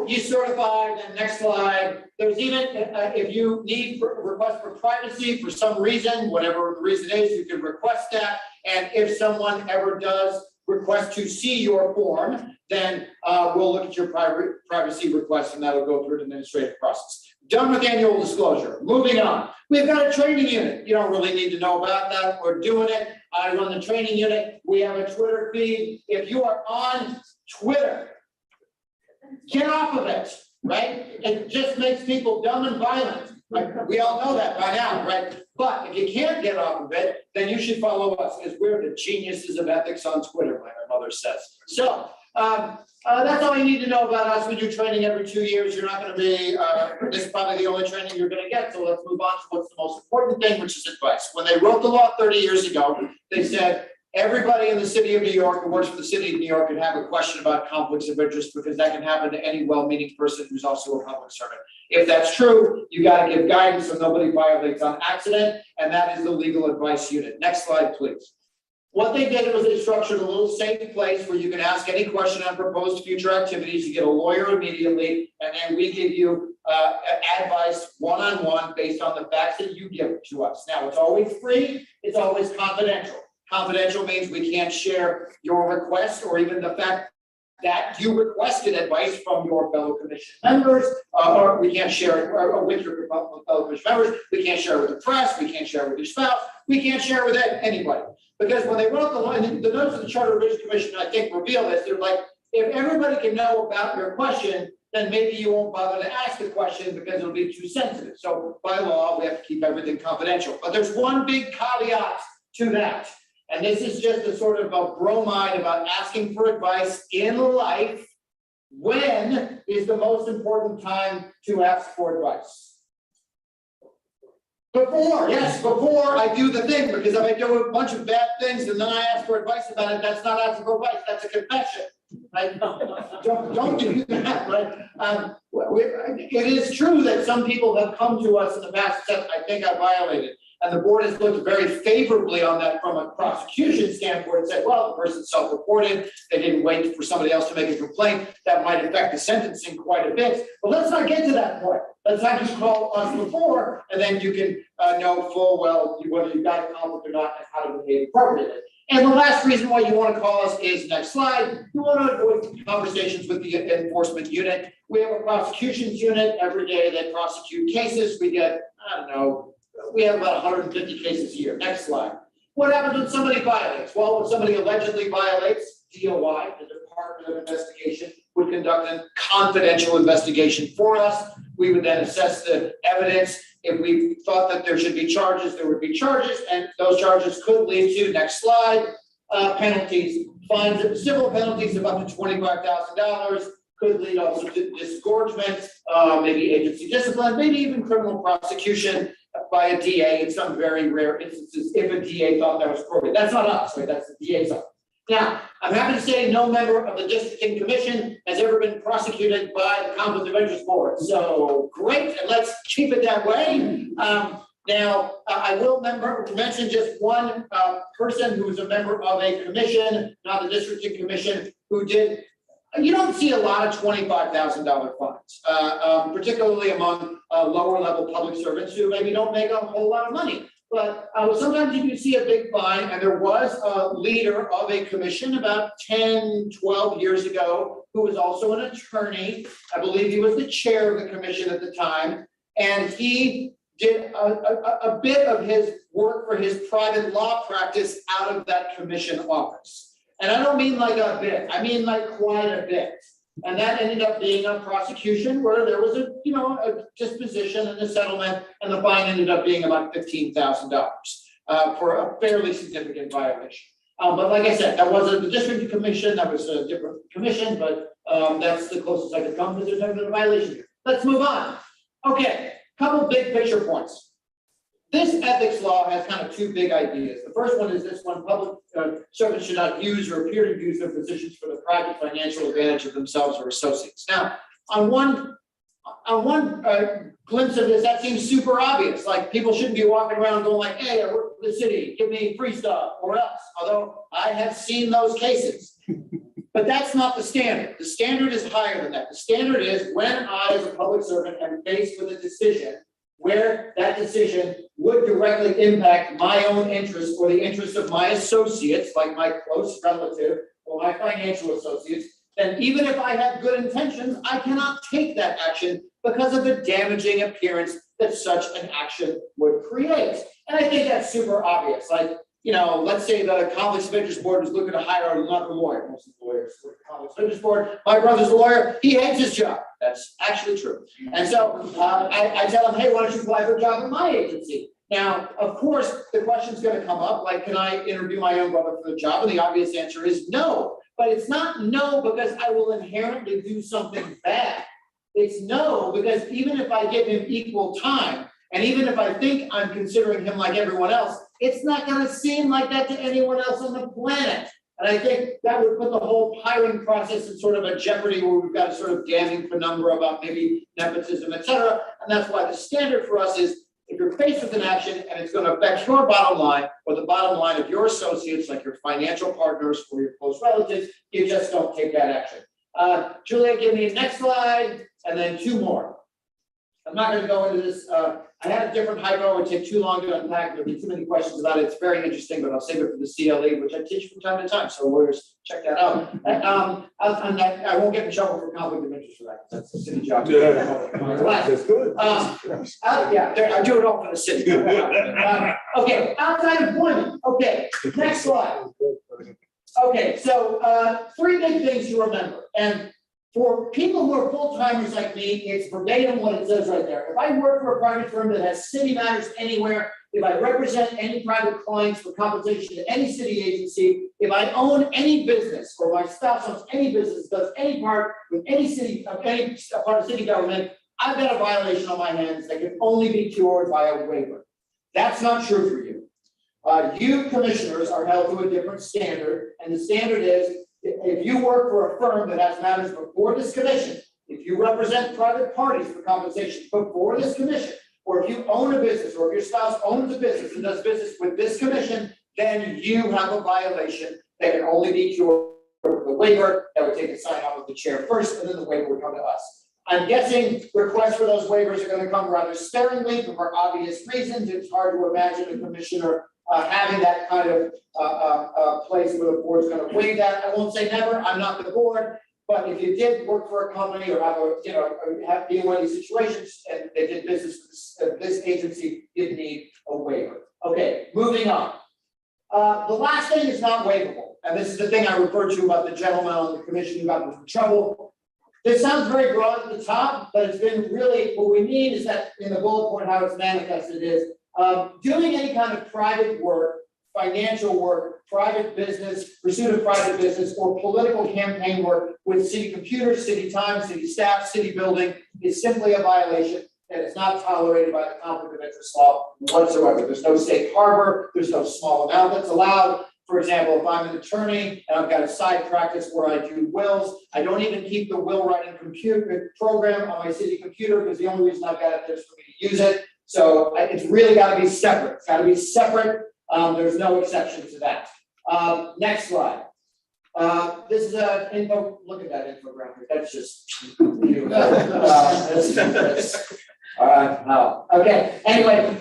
Speaker 2: You certified, and next slide. There's even, if you need request for privacy for some reason, whatever the reason is, you can request that. And if someone ever does request to see your form, then we'll look at your privacy request, and that'll go through an administrative process. Done with annual disclosure. Moving on. We've got a training unit. You don't really need to know about that. We're doing it. I run the training unit. We have a Twitter feed. If you are on Twitter, get off of it, right? It just makes people dumb and violent. Like, we all know that by now, right? But if you can't get off of it, then you should follow us because we're the geniuses of ethics on Twitter, like our mother says. So that's all you need to know about us. We do training every 2 years. You're not going to be, this is probably the only training you're going to get. So let's move on to what's the most important thing, which is advice. When they wrote the law 30 years ago, they said, everybody in the city of New York who works for the city of New York can have a question about conflicts of interest because that can happen to any well-meaning person who's also a public servant. If that's true, you got to give guidance so nobody violates on accident, and that is the legal advice unit. Next slide, please. What they did was they structured a little safe place where you can ask any question on proposed future activities. You get a lawyer immediately, and then we give you advice one-on-one based on the facts that you give to us. Now, it's always free. It's always confidential. Confidential means we can't share your request or even the fact
Speaker 17: that you requested advice from your fellow commission members, or we can't share it with your fellow commission members, we can't share it with the press, we can't share it with your spouse, we can't share it with anybody. Because when they wrote the notes of the Charter Revision Commission, I think reveal this, they're like, if everybody can know about your question, then maybe you won't bother to ask the question because it'll be too sensitive. So by law, we have to keep everything confidential. But there's one big caveat to that. And this is just a sort of a bromide about asking for advice in life. When is the most important time to ask for advice? Before, yes, before I do the thing, because if I do a bunch of bad things and then I ask for advice about it, that's not asking for advice, that's a confession. Right? Don't do that, right? It is true that some people have come to us in the past and said, I think I violated. And the board has looked very favorably on that from a prosecution standpoint and said, well, the person's self-reported, they didn't wait for somebody else to make a complaint, that might affect the sentencing quite a bit. But let's not get to that point. Let's have you call us before, and then you can know full well whether you got a conflict or not and how to behave appropriately. And the last reason why you want to call us is, next slide, you want to avoid conversations with the enforcement unit. We have a prosecutions unit. Every day they prosecute cases. We get, I don't know, we have about 150 cases a year. Next slide. What happens when somebody violates? Well, when somebody allegedly violates, DOI, the Department of Investigation, would conduct a confidential investigation for us. We would then assess the evidence. If we thought that there should be charges, there would be charges, and those charges could lead to, next slide, penalties, fines, civil penalties of up to $25,000, could lead also to disgorgement, maybe agency discipline, maybe even criminal prosecution by a DA in some very rare instances, if a DA thought that was appropriate. That's not us, right? That's the DA's office. Now, I'm happy to say no member of the districting commission has ever been prosecuted by the Conflict of Interest Board. So great, and let's keep it that way. Now, I will mention just one person who was a member of a commission, not the districting commission, who did. You don't see a lot of $25,000 fines, particularly among lower level public servants who maybe don't make a whole lot of money. But sometimes you can see a big fine, and there was a leader of a commission about 10, 12 years ago who was also an attorney. I believe he was the chair of the commission at the time, and he did a bit of his work for his private law practice out of that commission office. And I don't mean like a bit, I mean like quite a bit. And that ended up being a prosecution where there was a disposition and a settlement, and the fine ended up being about $15,000 for a fairly significant violation. But like I said, that wasn't the district commission, that was a different commission, but that's the closest I could come because there's never been a violation here. Let's move on. Okay, couple big picture points. This ethics law has kind of two big ideas. The first one is this one: public servants should not use or appear to use their positions for the private financial advantage of themselves or associates. Now, on one glimpse of this, that seems super obvious. Like, people shouldn't be walking around going like, hey, I work for the city, give me free stuff or else. Although I have seen those cases. But that's not the standard. The standard is higher than that. The standard is when I, as a public servant, am faced with a decision where that decision would directly impact my own interests or the interests of my associates, like my close relative or my financial associates, then even if I have good intentions, I cannot take that action because of the damaging appearance that such an action would create. And I think that's super obvious. Like, let's say the Conflicts of Interest Board was looking to hire another lawyer. Most of the lawyers for the Conflicts of Interest Board. My brother's a lawyer. He hates his job. That's actually true. And so I tell him, hey, why don't you apply for a job at my agency? Now, of course, the question's going to come up, like, can I interview my own brother for the job? And the obvious answer is no. But it's not no because I will inherently do something bad. It's no because even if I give him equal time, and even if I think I'm considering him like everyone else, it's not going to seem like that to anyone else on the planet. And I think that would put the whole hiring process in sort of a jeopardy where we've got a sort of damning penumbra about maybe nepotism, et cetera. And that's why the standard for us is if you're faced with an action and it's going to affect your bottom line or the bottom line of your associates, like your financial partners or your close relatives, you just don't take that action. Julia, give me the next slide and then two more. I'm not going to go into this I had a different hypo, it would take too long to unpack, there'd be too many questions about it. It's very interesting, but I'll save it for the CLE, which I teach from time to time, so lawyers, check that out. And I won't get in trouble for conflict of interest for that, 'cause that's the city job.
Speaker 8: That's good.
Speaker 17: I do it all for the city. Okay, outside employment, okay, next slide. Okay, so, 3 big things to remember, and for people who are full-timers like me, it's verbatim what it says right there. If I work for a private firm that has city matters anywhere, if I represent any private clients for compensation to any city agency, if I own any business, or my spouse owns any business, does any part with any city, any part of city government, I've got a violation on my hands that can only be cured by a waiver. That's not true for you. You commissioners are held to a different standard, and the standard is, if you work for a firm that has matters before this commission, if you represent private parties for compensation before this commission, or if you own a business, or if your spouse owns a business and does business with this commission, then you have a violation that can only be cured with a waiver. That would take a sign off of the chair first, and then the waiver would come to us. I'm guessing requests for those waivers are going to come rather sparingly for obvious reasons. It's hard to imagine a commissioner having that kind of place where the board's going to waive that. I won't say never, I'm not the board, but if you did work for a company or have a, have been in one of these situations and they did business with this agency, you'd need a waiver. Okay, moving on. The last thing is not waivable, and this is the thing I referred to about the gentleman on the commission who got into trouble. This sounds very broad at the top, but it's been really, what we mean is that in the bullet point, how it's manifested is doing any kind of private work, financial work, private business, pursuit of private business, or political campaign work with city computers, city time, city staff, city building is simply a violation that is not tolerated by the conflict of interest law whatsoever. There's no safe harbor, there's no small amount that's allowed. For example, if I'm an attorney and I've got a side practice where I do wills, I don't even keep the will writing computer program on my city computer because the only reason I've got it there is for me to use it. So it's really got to be separate. It's got to be separate. There's no exception to that. Next slide. This is an info. Look at that infographic. That's just okay. Anyway,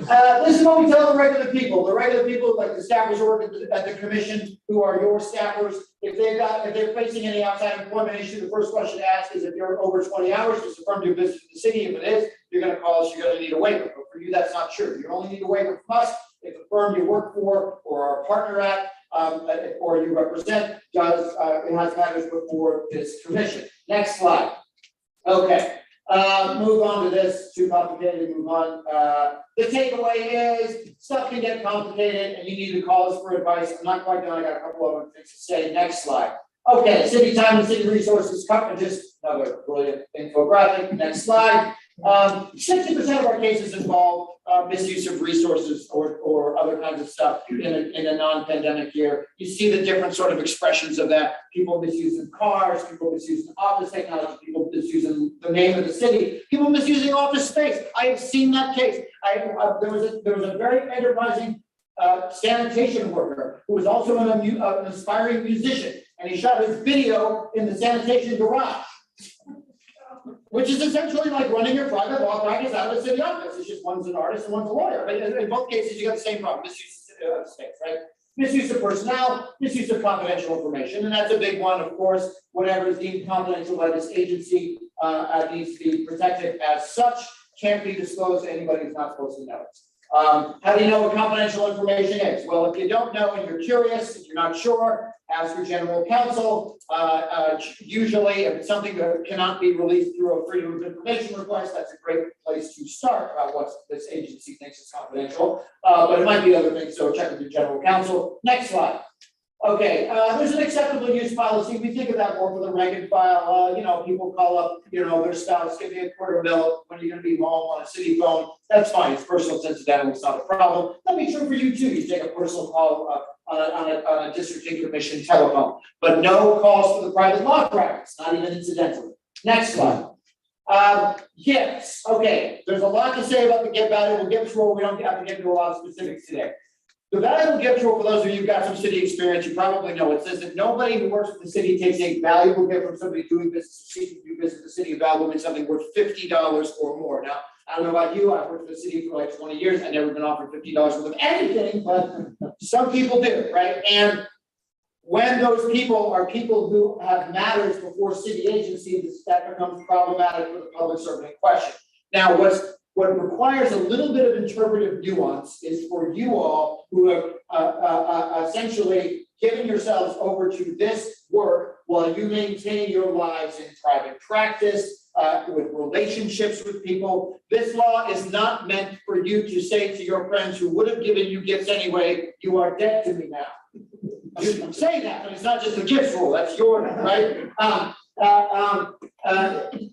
Speaker 17: this is what we tell the regular people. The regular people, like the staffers who work at the commission, who are your staffers. If they're facing any outside employment issue, the first question to ask is if you're over 20 hours, does the firm do business with the city? If it is, you're going to call us. You're going to need a waiver. But for you, that's not true. You only need a waiver from us if the firm you work for or are a partner at or you represent does it has matters before this commission. Next slide. Okay. Move on to this. Too complicated. Move on. The takeaway is stuff can get complicated, and you need to call us for advice. I'm not quite done. I got a couple other things to say. Next slide. Okay, city time and city resources. Just another brilliant infographic. Next slide. 60% of our cases involve misuse of resources or other kinds of stuff in a non-pandemic year. You see the different sort of expressions of that. People misusing cars, people misusing office technology, people misusing the name of the city, people misusing office space. I have seen that case. There was a very enterprising sanitation worker who was also an aspiring musician, and he shot his video in the sanitation garage, which is essentially like running your private law practice out of a city office. It's just one's an artist and one's a lawyer. But in both cases, you got the same problem: misuse of space, right? Misuse of personnel, misuse of confidential information, and that's a big one. Of course, whatever is deemed confidential by this agency needs to be protected as such. Can't be disclosed to anybody who's not supposed to know it. How do you know what confidential information is? Well, if you don't know and you're curious, if you're not sure, ask your general counsel. Usually, if it's something that cannot be released through a freedom of information request, that's a great place to start about what this agency thinks is confidential. But it might be other things, so check with your general counsel. Next slide. Okay, there's an acceptable use policy. We think of that more for the rank and file. People call up, their spouse, give me a $250,000. When are you going to be home on a city phone? That's fine. It's personal, it's incidental. It's not a problem. That'd be true for you too. You take a personal call on a district and commission telephone, but no calls for the private law practice, not even incidentally. Next slide. Gifts. Okay, there's a lot to say about the valuable gifts rule. We don't have to get into a lot of specifics today. The valuable gift rule, for those of you who've got some city experience, you probably know it says that nobody who works with the city takes a valuable gift from somebody doing business or seeking to do business with the city. Valuable means something worth $50 or more. Now, I don't know about you, I've worked for the city for like 20 years, I've never been offered $50 worth of anything, but some people do, right? And when those people are people who have matters before city agencies, that becomes problematic for the public servant in question. Now, what requires a little bit of interpretive nuance is for you all who have essentially given yourselves over to this work while you maintain your lives in private practice, with relationships with people. This law is not meant for you to say to your friends who would have given you gifts anyway, you are dead to me now. You say that, but it's not just a gift rule, that's your, right?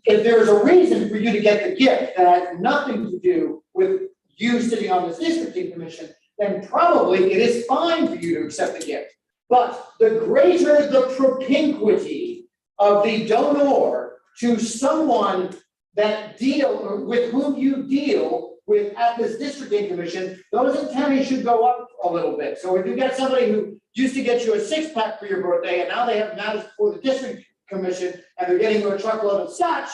Speaker 17: If there's a reason for you to get the gift that has nothing to do with you sitting on this districting commission, then probably it is fine for you to accept the gift. But the greater the propinquity of the donor to someone that with whom you deal with at this districting commission, those antennae should go up a little bit. So if you get somebody who used to get you a 6-pack for your birthday and now they have matters before the district commission and they're getting you a truckload of scotch,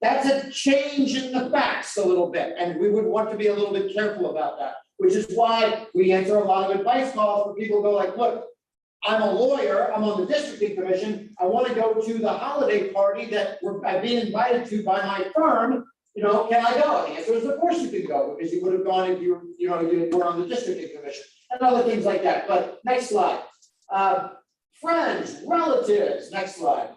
Speaker 17: that's a change in the facts a little bit. And we would want to be a little bit careful about that, which is why we answer a lot of advice calls where people go like, look, I'm a lawyer, I'm on the districting commission, I want to go to the holiday party that I've been invited to by my firm, can I go? And the answer is, of course you can go, because you would have gone if you were on the districting commission, and other things like that. But next slide. Friends, relatives, next slide.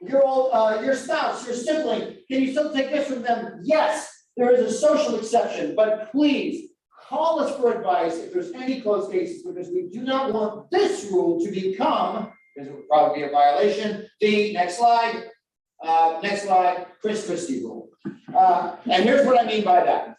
Speaker 17: Your spouse, your sibling, can you still take this from them? Yes, there is a social exception, but please, call us for advice if there's any close cases, because we do not want this rule to become, because it would probably be a violation, the next slide, Chris Christie rule. And here's what I mean by that.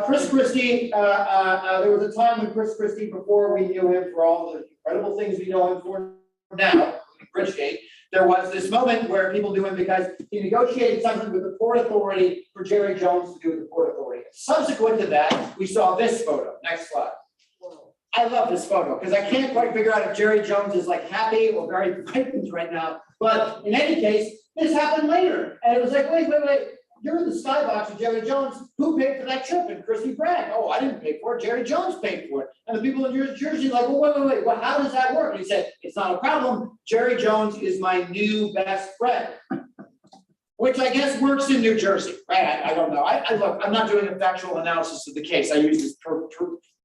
Speaker 17: Chris Christie, there was a time when Chris Christie, before we knew him for all the incredible things we know him for now, Bridgegate, there was this moment where people knew him because he negotiated something with the Port Authority for Jerry Jones to do with the Port Authority. Subsequent to that, we saw this photo. Next slide. I love this photo because I can't quite figure out if Jerry Jones is like happy or very frightened right now. But in any case, this happened later. And it was like, wait. You're in the skybox with Jerry Jones. Who paid for that trip? And Christy bragged, oh, I didn't pay for it. Jerry Jones paid for it. And the people in New Jersey like, well, wait. Well, how does that work? And he said, it's not a problem. Jerry Jones is my new best friend. Which I guess works in New Jersey, right? I don't know. Look, I'm not doing a factual analysis of the case. I use this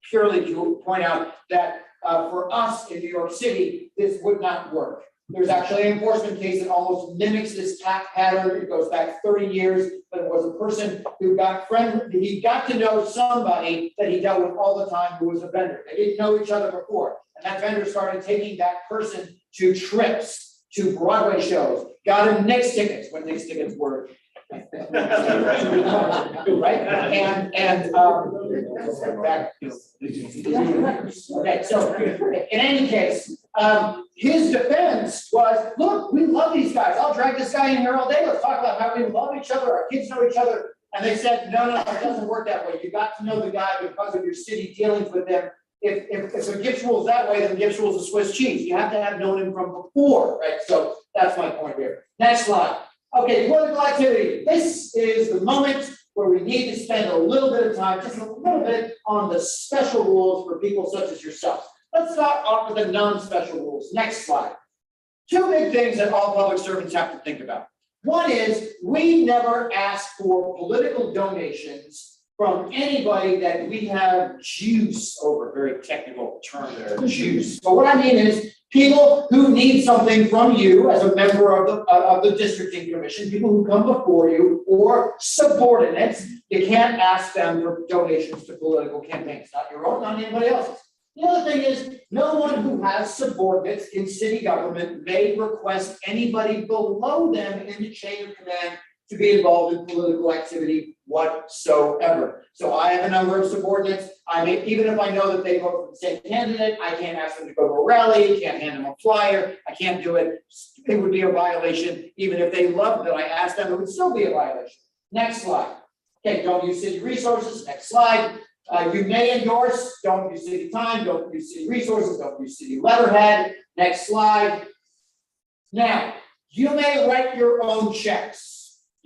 Speaker 17: purely to point out that for us in New York City, this would not work. There's actually an enforcement case that almost mimics this pattern. It goes back 30 years, but it was a person who he got to know somebody that he dealt with all the time who was a vendor. They didn't know each other before. And that vendor started taking that person to trips, to Broadway shows, got him Knicks tickets when Knicks tickets were right? Okay, so in any case, his defense was, look, we love these guys. I'll drag this guy in here all day. Let's talk about how we love each other. Our kids know each other. And they said, no, it doesn't work that way. You got to know the guy because of your city dealings with them. If the Gibbs rule is that way, then Gibbs rule is a Swiss cheese. You have to have known him from before, right? So that's my point here. Next slide. Okay, political activity. This is the moment where we need to spend a little bit of time, just a little bit, on the special rules for people such as yourself. Let's start off with the non-special rules. Next slide. Two big things that all public servants have to think about. One is we never ask for political donations from anybody that we have juice over. Very technical term there, juice. But what I mean is people who need something from you as a member of the districting commission, people who come before you, or subordinates. You can't ask them for donations to political campaigns, not your own, not anybody else's. The other thing is, no one who has subordinates in city government may request anybody below them in the chain of command to be involved in political activity whatsoever. So I have a number of subordinates. Even if I know that they vote for the same candidate, I can't ask them to go to a rally, can't hand them a flyer, I can't do it. It would be a violation. Even if they loved that I asked them, it would still be a violation. Next slide. Okay, don't use city resources. Next slide. You may endorse, don't use city time, don't use city resources, don't use city letterhead. Next slide. Now, you may write your own checks.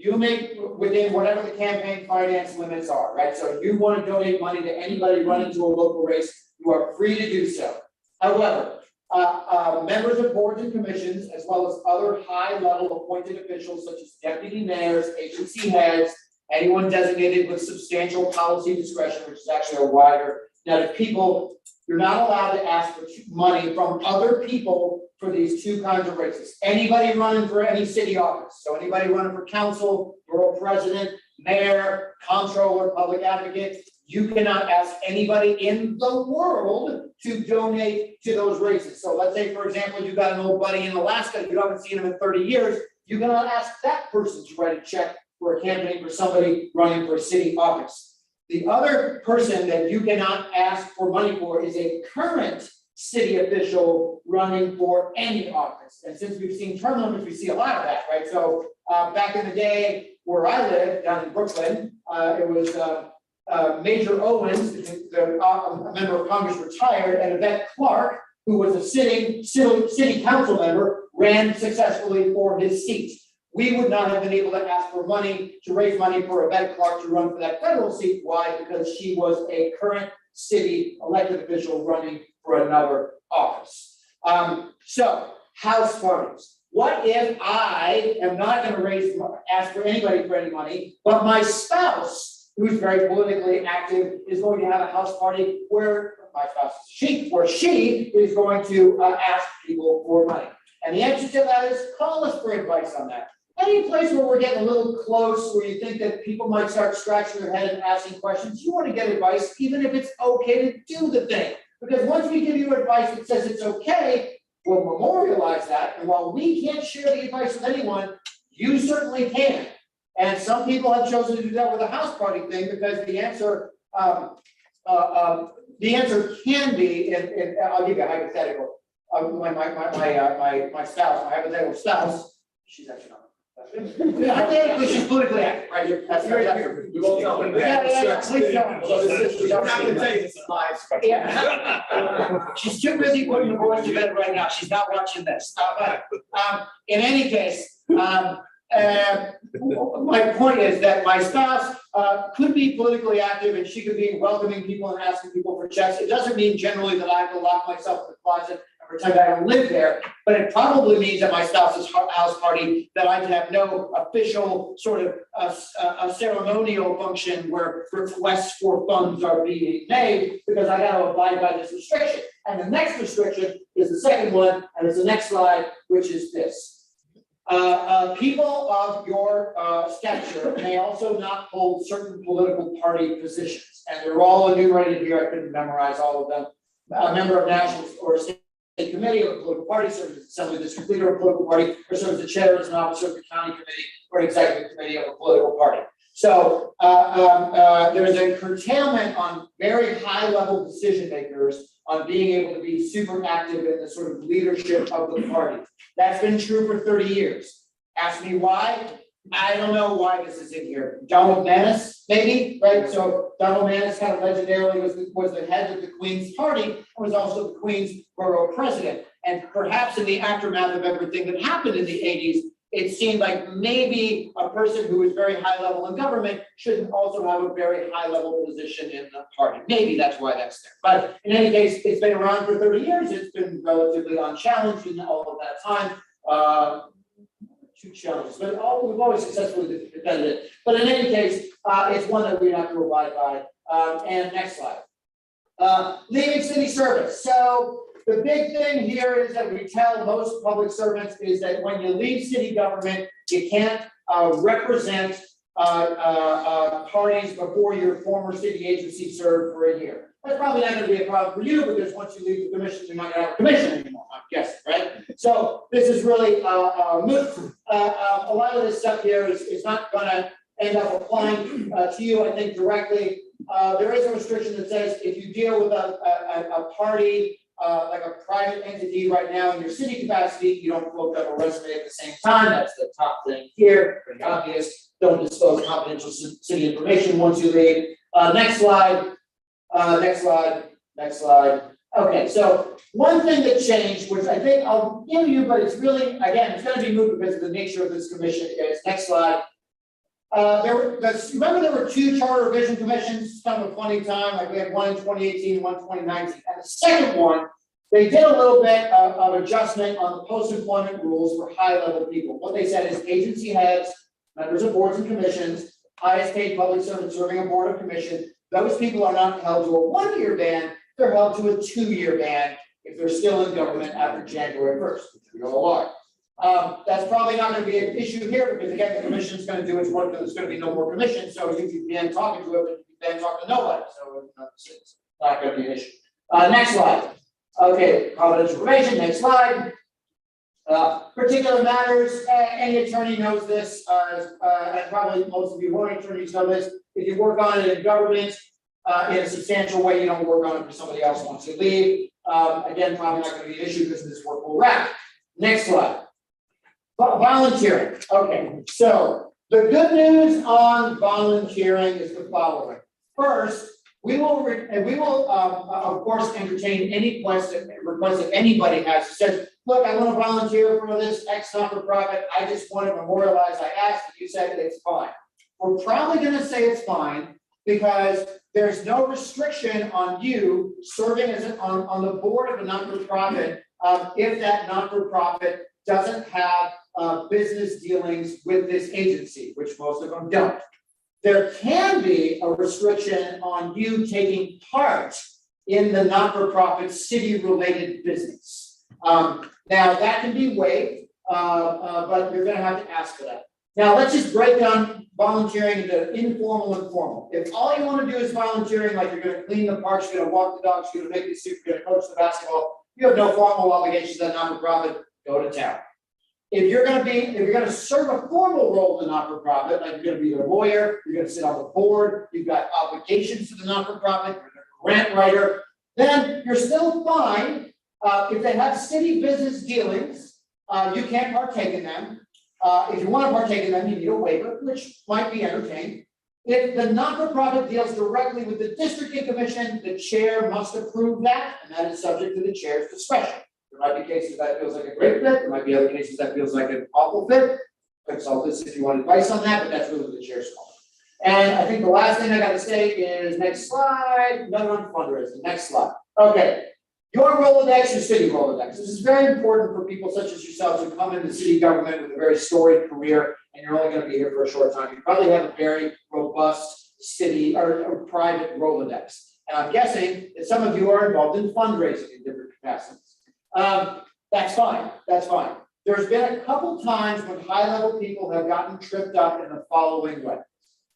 Speaker 17: you make within whatever the campaign finance limits are, right? So if you want to donate money to anybody running to a local race, you are free to do so. However, members of boards and commissions, as well as other high-level appointed officials such as deputy mayors, agency heads, anyone designated with substantial policy discretion, which is actually a wider net of people, you're not allowed to ask for money from other people for these two kinds of races. Anybody running for any city office, so anybody running for council, borough president, mayor, comptroller, public advocate, you cannot ask anybody in the world to donate to those races. So let's say, for example, you got an old buddy in Alaska, you haven't seen him in 30 years, you cannot ask that person to write a check for a campaign for somebody running for a city office. The other person that you cannot ask for money for is a current city official running for any office. And since we've seen term limits, we see a lot of that, right? So back in the day where I lived down in Brooklyn, it was Major Owens, a member of Congress, retired, and Yvette Clark, who was a city council member, ran successfully for his seat. We would not have been able to ask for money to raise money for Yvette Clark to run for that federal seat. Why? Because she was a current city elected official running for another office. So, house parties. What if I am not going to ask for anybody for any money, but my spouse, who's very politically active, is going to have a house party where my spouse where she is going to ask people for money? And the answer to that is call us for advice on that. Any place where we're getting a little close, where you think that people might start scratching their head and asking questions, you want to get advice, even if it's okay to do the thing. Because once we give you advice that says it's okay, we'll memorialize that. And while we can't share the advice with anyone, you certainly can. And some people have chosen to do that with a house party thing because the answer can be, and I'll give you a hypothetical. My spouse, my hypothetical spouse, she's actually not. Hypothetically, she's politically active, right? That's right.
Speaker 12: We won't tell them that.
Speaker 17: Yeah, please don't.
Speaker 12: We're not gonna tell you this is live.
Speaker 17: Yeah. She's too busy putting the boys to bed right now. She's not watching this. But in any case, my point is that my spouse could be politically active and she could be welcoming people and asking people for checks. It doesn't mean generally that I have to lock myself in the closet and pretend I don't live there, but it probably means at my spouse's house party that I have no official sort of a ceremonial function where requests for funds are being made because I got to abide by this restriction. And the next restriction is the second one, and it's the next slide, which is this. People of your stature may also not hold certain political party positions, and they're all enumerated here. I couldn't memorize all of them. A member of national or state committee of a political party, serves as assembly district leader of a political party, or serves as chair as an officer of the county committee or executive committee of a political party. So there is a curtailment on very high level decision makers on being able to be super active in the sort of leadership of the party. That's been true for 30 years. Ask me why? I don't know why this is in here. Donald Maness, maybe, right? So Donald Maness kind of legendarily was the head of the Queen's Party and was also the Queen's borough president. And perhaps in the aftermath of everything that happened in the 80s, it seemed like maybe a person who is very high level in government should also have a very high level position in the party. Maybe that's why that's there. But in any case, it's been around for 30 years. It's been relatively unchallenged in all of that time. Two challenges, but we've always successfully defended it. But in any case, it's one that we have to abide by. And next slide. Leaving city service. So the big thing here is that we tell most public servants is that when you leave city government, you can't represent parties before your former city agency served for a year. That's probably not going to be a problem for you because once you leave the commission, you're not going to have a commission anymore, I'm guessing, right? So this is really moot. A lot of this stuff here is not going to end up applying to you, I think, directly. There is a restriction that says if you deal with a party, like a private entity right now in your city capacity, you don't quote up a resume at the same time. That's the top thing here, pretty obvious. Don't disclose confidential city information once you leave. Next slide. Next slide. Okay, so one thing that changed, which I think I'll give you, but it's really, again, it's going to be moved because of the nature of this commission is, next slide, Remember there were two charter revision commissions, kind of a funny time, like we had one in 2018, one in 2019. And the second one, they did a little bit of adjustment on the post-employment rules for high-level people. What they said is agency heads, members of boards and commissions, highest paid public servants serving a board of commission, those people are not held to a 1-year ban, they're held to a 2-year ban if they're still in government after January 1st, which we all are. That's probably not going to be an issue here because again, the commission is going to do its work, there's going to be no more commission, so you can begin talking to it, but you can talk to nobody, so it's not going to be an issue. Next slide. Okay, confidential information, next slide. Particular matters, any attorney knows this, and probably most of you who are attorneys know this. If you work on it in government, in a substantial way, you don't work on it for somebody else wants to leave. Again, probably not going to be an issue because this work will wrap. Next slide. Volunteering. Okay, so the good news on volunteering is the following. First, we will of course entertain any request that anybody has who says, look, I want to volunteer for this X not-for-profit. I just want to memorialize. I asked, and you said it's fine. We're probably going to say it's fine because there's no restriction on you serving as on the board of a not-for-profit if that not-for-profit doesn't have business dealings with this agency, which most of them don't. There can be a restriction on you taking part in the not-for-profit city-related business. Now that can be waived, but you're going to have to ask for that. Now let's just break down volunteering into informal and formal. If all you want to do is volunteering, like you're going to clean the parks, you're going to walk the dogs, you're going to make the soup, you're going to coach the basketball, you have no formal obligations at not-for-profit, go to town. If you're going to serve a formal role in the not-for-profit, like you're going to be a lawyer, you're going to sit on the board, you've got obligations to the not-for-profit, you're a grant writer, then you're still fine. If they have city business dealings, you can't partake in them. If you want to partake in them, you need a waiver, which might be entertained. If the not-for-profit deals directly with the district commission, the chair must approve that, and that is subject to the chair's discretion. There might be cases that feels like a great fit. There might be other cases that feels like an awful fit. Consult us if you want advice on that, but that's really the chair's call. And I think the last thing I got to say is next slide. None on fundraising. Next slide. Okay. Your Rolodex, your city Rolodex. This is very important for people such as yourselves who come into city government with a very storied career, and you're only going to be here for a short time. You probably have a very robust city or private Rolodex. And I'm guessing that some of you are involved in fundraising in different capacities. That's fine. That's fine. There's been a couple times when high-level people have gotten tripped up in the following way.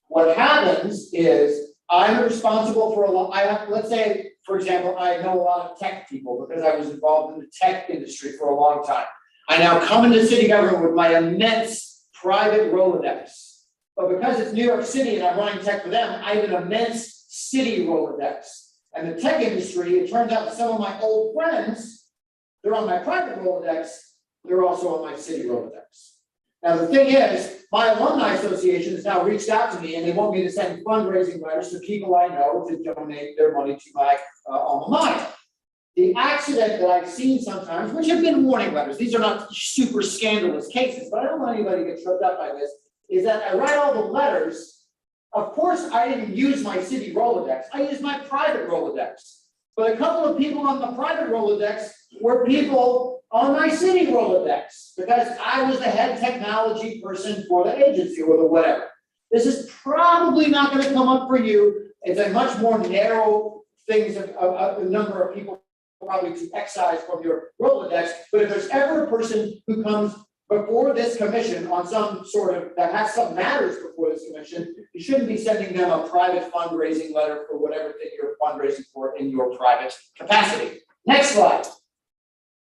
Speaker 17: What happens is I'm responsible for a lot. Let's say, for example, I know a lot of tech people because I was involved in the tech industry for a long time. I now come into city government with my immense private Rolodex. But because it's New York City and I'm running tech for them, I have an immense city Rolodex. And the tech industry, it turns out that some of my old friends, they're on my private Rolodex, they're also on my city Rolodex. Now the thing is, my alumni association has now reached out to me and they want me to send fundraising letters to people I know to donate their money to my alma mater. The accident that I've seen sometimes, which have been warning letters, these are not super scandalous cases, but I don't want anybody to get tripped up by this, is that I write all the letters. Of course, I didn't use my city Rolodex, I used my private Rolodex. But a couple of people on the private Rolodex were people on my city Rolodex because I was the head technology person for the agency or the whatever. This is probably not going to come up for you. It's a much more narrow things of a number of people probably to excise from your Rolodex. But if there's ever a person who comes before this commission on some sort of, that has some matters before this commission, you shouldn't be sending them a private fundraising letter for whatever thing you're fundraising for in your private capacity. Next slide.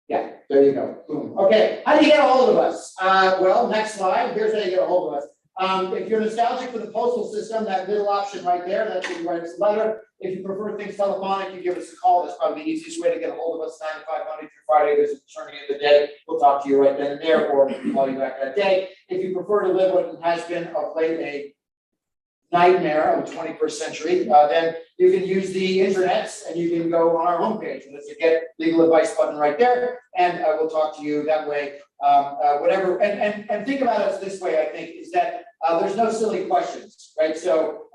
Speaker 17: Yeah, there you go. Boom. Okay, how do you get a hold of us? Well, next slide. Here's how you get a hold of us. If you're nostalgic for the postal system, that middle option right there, that's where you write us a letter. If you prefer things telephonic, you give us a call. That's probably the easiest way to get a hold of us, 9 to 5, Monday through Friday. There's an attorney in the day. We'll talk to you right then and there, or we'll call you back that day. If you prefer to live what has been of late a nightmare of the 21st century, then you can use the internet and you can go on our homepage. And there's a get legal advice button right there. And I will talk to you that way whatever, and think about it this way, I think, is that there's no silly questions, right? So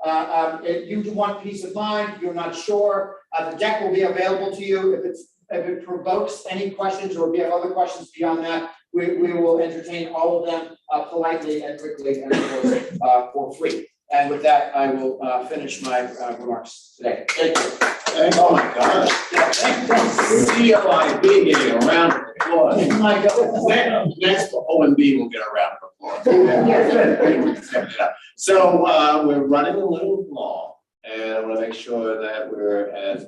Speaker 17: if you want peace of mind, you're not sure, the deck will be available to you. If it provokes any questions, or if you have other questions beyond that, we will entertain all of them politely and quickly and of course for free. And with that, I will finish my remarks today. Thank you.
Speaker 2: Oh my gosh. COIB getting a round of applause.
Speaker 17: Oh my God.
Speaker 2: Next, OMB will get a round of applause. So we're running a little long, and I want to make sure that we're as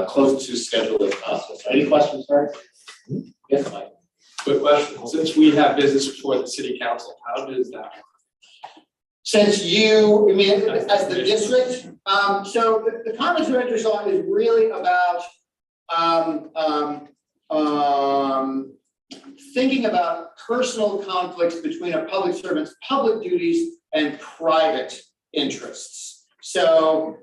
Speaker 2: close to schedule as possible. So any questions, sir? Yes, Mike.
Speaker 12: Quick question, since we have business before the city council, how does that work?
Speaker 17: Since you mean as the district, so the conflict of interest law is really about thinking about personal conflicts between a public servant's public duties and private interests. So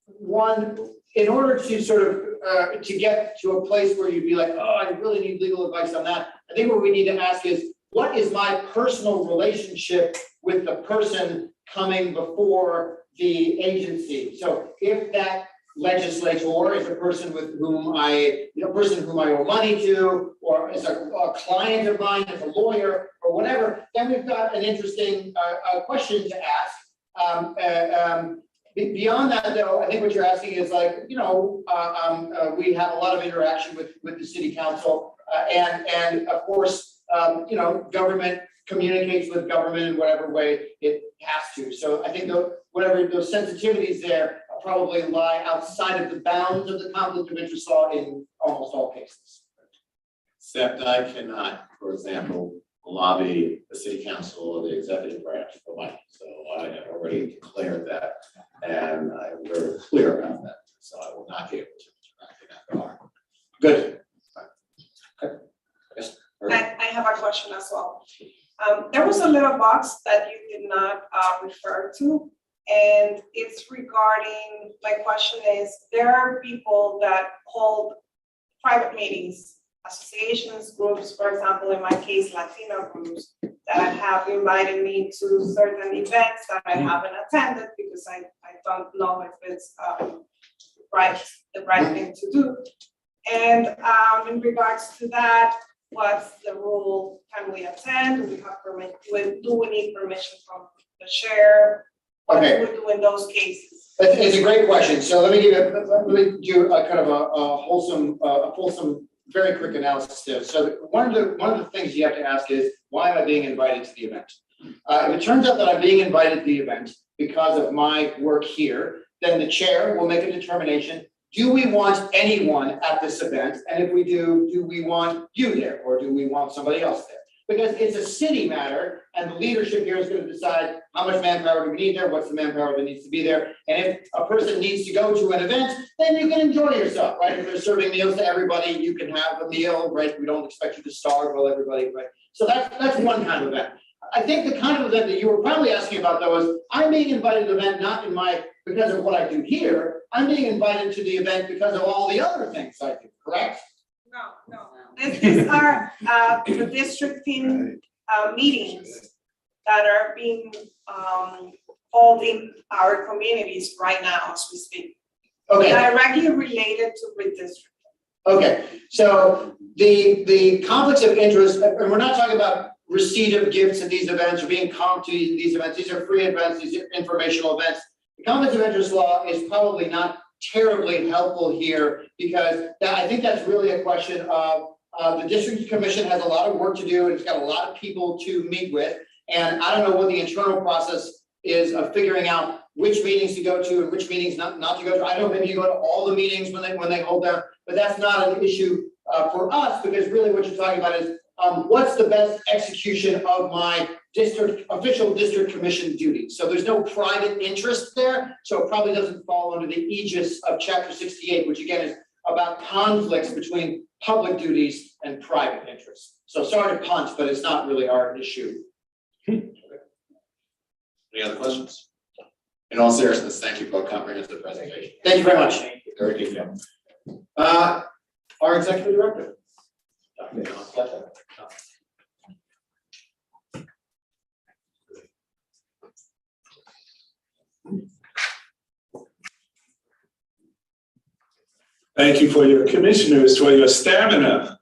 Speaker 17: one, in order to sort of to get to a place where you'd be like, oh, I really need legal advice on that, I think what we need to ask is, what is my personal relationship with the person coming before the agency? So if that legislator is a person with whom I owe money to, or is a client of mine, as a lawyer or whatever, then we've got an interesting question to ask. Beyond that, though, I think what you're asking is like, we have a lot of interaction with the city council, and of course, government communicates with government in whatever way it has to. So I think whatever those sensitivities there probably lie outside of the bounds of the conflict of interest law in almost all cases.
Speaker 2: Except I cannot, for example, lobby the city council or the executive branch for money. So I have already declared that, and I'm very clear about that. So I will not be able to interact in that regard. Good. Okay. Yes.
Speaker 14: I have a question as well. There was a little box that you did not refer to, and it's regarding, my question is, there are people that hold private meetings, associations, groups, for example, in my case, Latino groups, that have invited me to certain events that I haven't attended because I don't know if it's the right thing to do. And in regards to that, what's the rule? Can we attend? Do we have permit? Do we need permission from the chair? What do we do in those cases?
Speaker 17: It's a great question. So let me do a kind of a wholesome, very quick analysis there. So one of the things you have to ask is, why am I being invited to the event? If it turns out that I'm being invited to the event because of my work here, then the chair will make a determination. Do we want anyone at this event? And if we do we want you there, or do we want somebody else there? Because it's a city matter, and the leadership here is going to decide how much manpower do we need there, what's the manpower that needs to be there. And if a person needs to go to an event, then you can enjoy yourself, right? If they're serving meals to everybody, you can have a meal, right? We don't expect you to starve while everybody, right? So that's one kind of event. I think the kind of event that you were probably asking about, though, is I'm being invited to the event not because of what I do here. I'm being invited to the event because of all the other things I do, correct?
Speaker 14: No. These are the district team meetings that are being held in our communities right now as we speak.
Speaker 17: Okay.
Speaker 14: Directly related to redistricting.
Speaker 17: Okay, so the conflicts of interest, and we're not talking about receipt of gifts at these events or being comped to these events. These are free events, these are informational events. The conflict of interest law is probably not terribly helpful here, because I think that's really a question of the district commission has a lot of work to do, and it's got a lot of people to meet with. And I don't know what the internal process is of figuring out which meetings to go to and which meetings not to go to. I don't know, maybe you go to all the meetings when they hold them, but that's not an issue for us, because really what you're talking about is what's the best execution of my official district commission duties. So there's no private interest there, so it probably doesn't fall under the aegis of Chapter 68, which again is about conflicts between public duties and private interests. So sorry to punt, but it's not really our issue.
Speaker 2: Any other questions? In all seriousness, thank you for a comprehensive presentation.
Speaker 17: Thank you very much.
Speaker 2: Very detailed. Our executive director. Dr. John Fletcher.
Speaker 12: Thank you for your commissioners, for your stamina.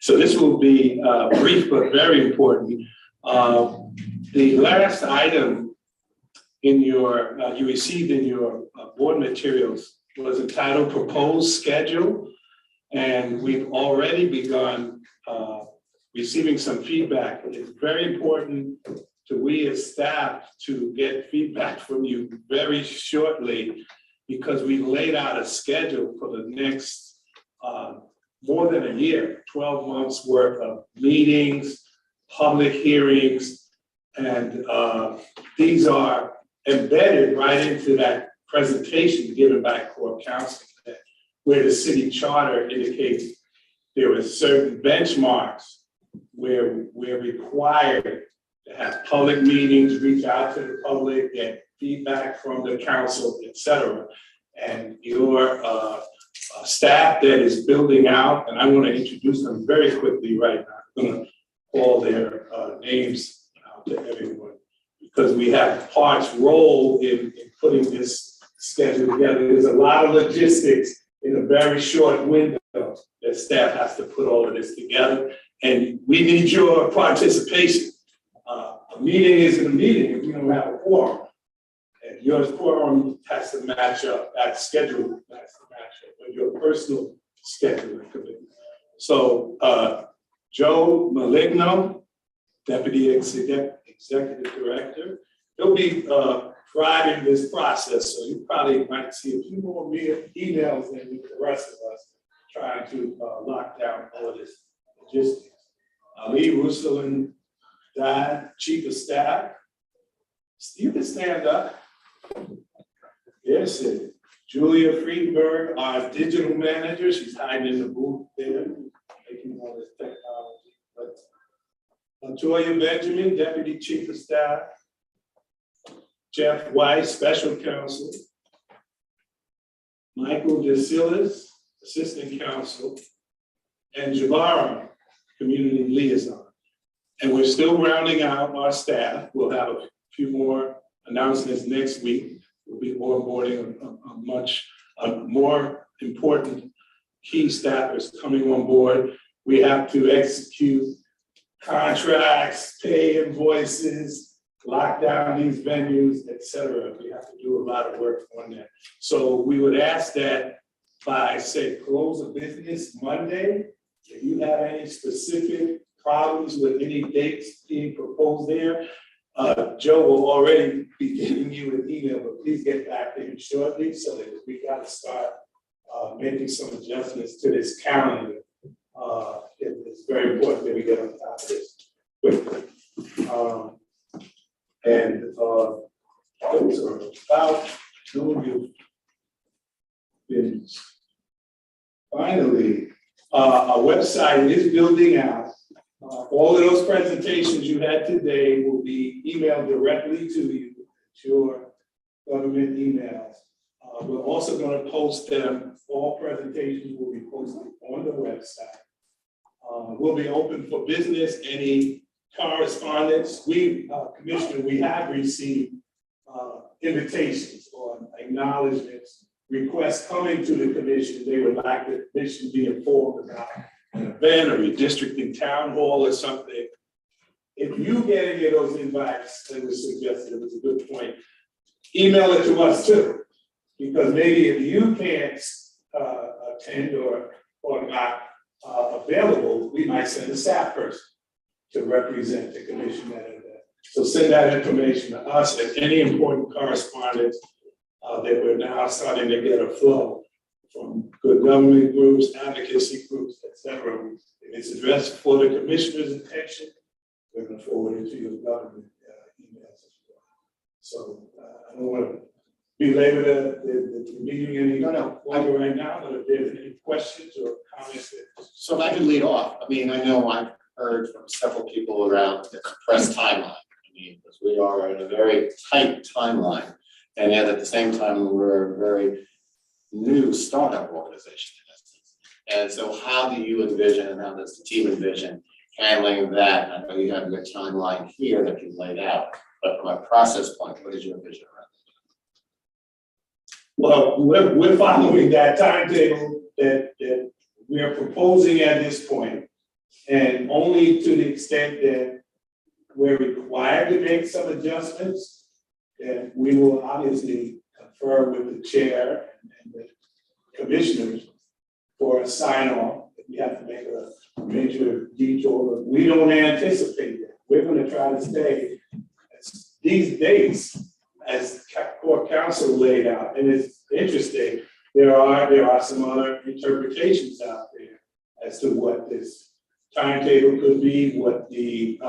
Speaker 12: So this will be brief but very important. The last item in your, you received in your board materials was entitled Proposed Schedule. And we've already begun receiving some feedback. It's very important to we as staff to get feedback from you very shortly, because we laid out a schedule for the next more than a year, 12 months worth of meetings, public hearings, and these are embedded right into that presentation given by core council, where the city charter indicates there were certain benchmarks where we're required to have public meetings, reach out to the public, get feedback from the council, et cetera. And your staff that is building out, and I want to introduce them very quickly right now. I'm going to call their names out to everyone, because we have parts role in putting this schedule together. There's a lot of logistics in a very short window that staff has to put all of this together, and we need your participation. A meeting isn't a meeting if we don't have a quorum, and your quorum has to match up, that schedule has to match up with your personal schedule and commitment. So Joe Maligno, Deputy Executive Director, he'll be driving this process, so you probably might see a few more emails than with the rest of us trying to lock down all of this logistics. Ali Russelin Dad, Chief of Staff. You can stand up. Yes, Julia Friedberg, our digital manager. She's hiding in the booth there, making all this technology. But Latoya Benjamin, Deputy Chief of Staff. Jeff White, Special Counsel. Michael DeSillis, Assistant Counsel. And Javara, Community Liaison. And we're still rounding out our staff. We'll have a few more announcements next week. We'll be onboarding a much more important key staffers coming on board. We have to execute contracts, pay invoices, lock down these venues, et cetera. We have to do a lot of work on that. So we would ask that by, say, close of business Monday, if you have any specific problems with any dates being proposed there, Joe will already be giving you an email, but please get back to him shortly, so that we got to start making some adjustments to this calendar. It's very important that we get on top of this quickly. And those are about knowing you've finally, our website is building out. All of those presentations you had today will be emailed directly to you, to your government emails. We're also going to post them. All presentations will be posted on the website. We'll be open for business. Any correspondence, Commissioner, we have received invitations or acknowledgements, requests coming to the commission. They would like the commission to be informed about an event or redistricting town hall or something. If you get any of those invites that was suggested, it was a good point, email it to us too. Because maybe if you can't attend or not available, we might send a staff person to represent the commission at an event. So send that information to us, and any important correspondence that we're now starting to get a flow from good government groups, advocacy groups, et cetera. If it's addressed for the commissioner's attention, we're going to forward it to your government emails as well. So I don't want to belabor the meeting any longer right now, but if there's any questions or comments.
Speaker 2: So if I can lead off, I mean, I know I've heard from several people around the compressed timeline. I mean, because we are in a very tight timeline, and yet at the same time, we're a very new startup organization in essence. And so how do you envision, and how does the team envision handling that? I know you have your timeline here that you've laid out, but from a process point, what is your vision
Speaker 8: Well, we're following that timetable that we are proposing at this point, and only to the extent that we're required to make some adjustments, then we will obviously confer with the chair and the commissioners for a sign off. If we have to make a major detour, but we don't anticipate that. We're gonna try to stay these dates as court counsel laid out, and it's interesting. There are some other interpretations out there as to what this timetable could be, what the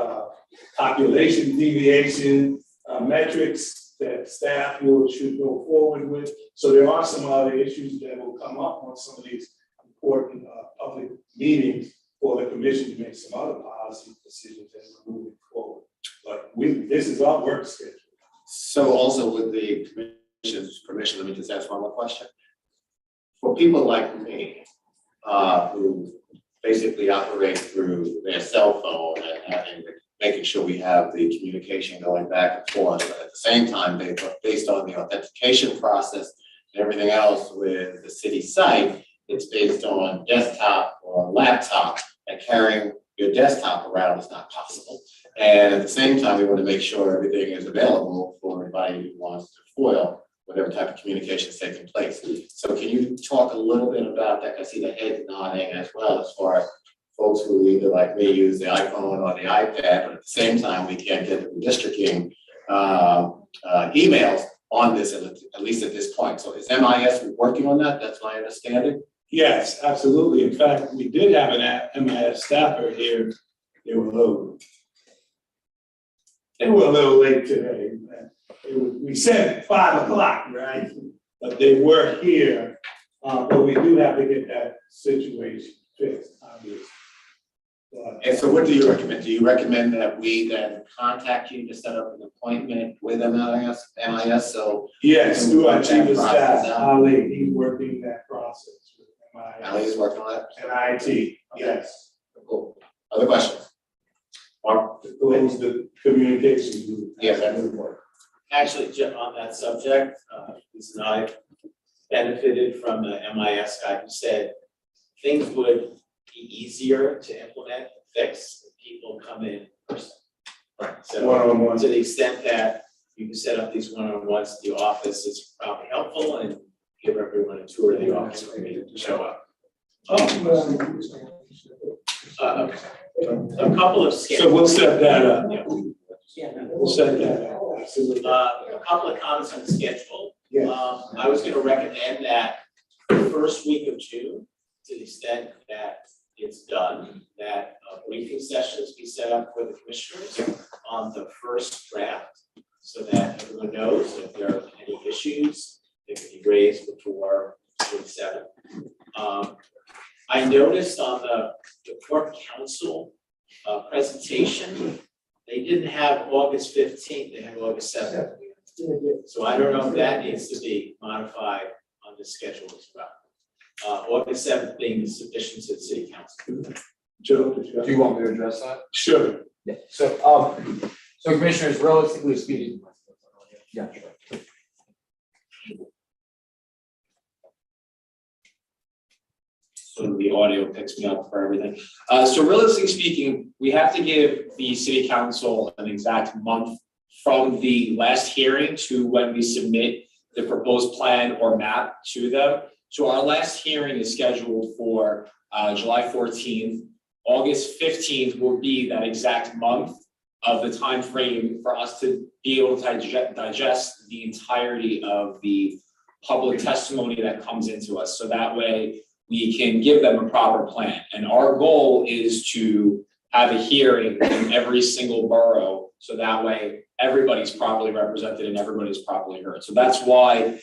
Speaker 8: population deviation metrics that staff should go forward with. So there are some other issues that will come up on some of these important public meetings for the commission to make some other policy decisions as we're moving forward. But this is our work schedule.
Speaker 2: So also with the commission's permission, let me just ask one more question. For people like me, who basically operate through their cell phone and making sure we have the communication going back and forth, but at the same time, based on the authentication process and everything else with the city site, it's based on desktop or laptop, and carrying your desktop around is not possible. And at the same time, we want to make sure everything is available for everybody who wants to foil whatever type of communication is taking place. So can you talk a little bit about that? I see the head nodding as well, as far as folks who either like me use the iPhone or the iPad, but at the same time, we can't get the redistricting emails on this, at least at this point. So is MIS working on that? That's my understanding.
Speaker 8: Yes, absolutely. In fact, we did have an MIS staffer here. They were a little late today. We said 5 o'clock, right? But they were here. But we do have to get that situation fixed, obviously.
Speaker 2: And so what do you recommend? Do you recommend that we then contact you to set up an appointment with MIS? So
Speaker 8: yes, through our chief of staff, Ali, he's working that process with MIS.
Speaker 2: Ali is working on that?
Speaker 8: And IT, yes.
Speaker 2: Cool. Other questions? Mark?
Speaker 8: Close the communication group.
Speaker 2: Yes, that would work.
Speaker 7: Actually, Jim, on that subject, Lisa and I benefited from the MIS guy who said things would be easier to implement and fix if people come in person.
Speaker 8: Right.
Speaker 7: So
Speaker 8: One-on-one.
Speaker 7: to the extent that you can set up these one-on-ones at the office, is probably helpful, and give everyone a tour of the office when they show up. A couple of schedules.
Speaker 8: So we'll set that up.
Speaker 7: Yeah.
Speaker 8: We'll set that up. Absolutely.
Speaker 7: A couple of comments on the schedule.
Speaker 8: Yes.
Speaker 7: I was gonna recommend that the first week of June, to the extent that it's done, that briefing sessions be set up for the commissioners on the first draft, so that everyone knows if there are any issues that can be raised before June 7th. I noticed on the court council presentation, they didn't have August 15th, they had August 7th. So I don't know if that needs to be modified on the schedule as well. August 7th being sufficient to the city council.
Speaker 8: Joe,
Speaker 18: Do you want me to address that?
Speaker 8: sure.
Speaker 18: Yeah. So commissioners, relatively speaking. Yeah, sure.
Speaker 12: So the audio picks me up for everything. So realistically speaking, we have to give the city council an exact month from the last hearing to when we submit the proposed plan or map to them. So our last hearing is scheduled for July 14th. August 15th will be that exact month of the time frame for us to be able to digest the entirety of the public testimony that comes into us. So that way we can give them a proper plan. And our goal is to have a hearing in every single borough. So that way everybody's properly represented and everybody's properly heard. So that's why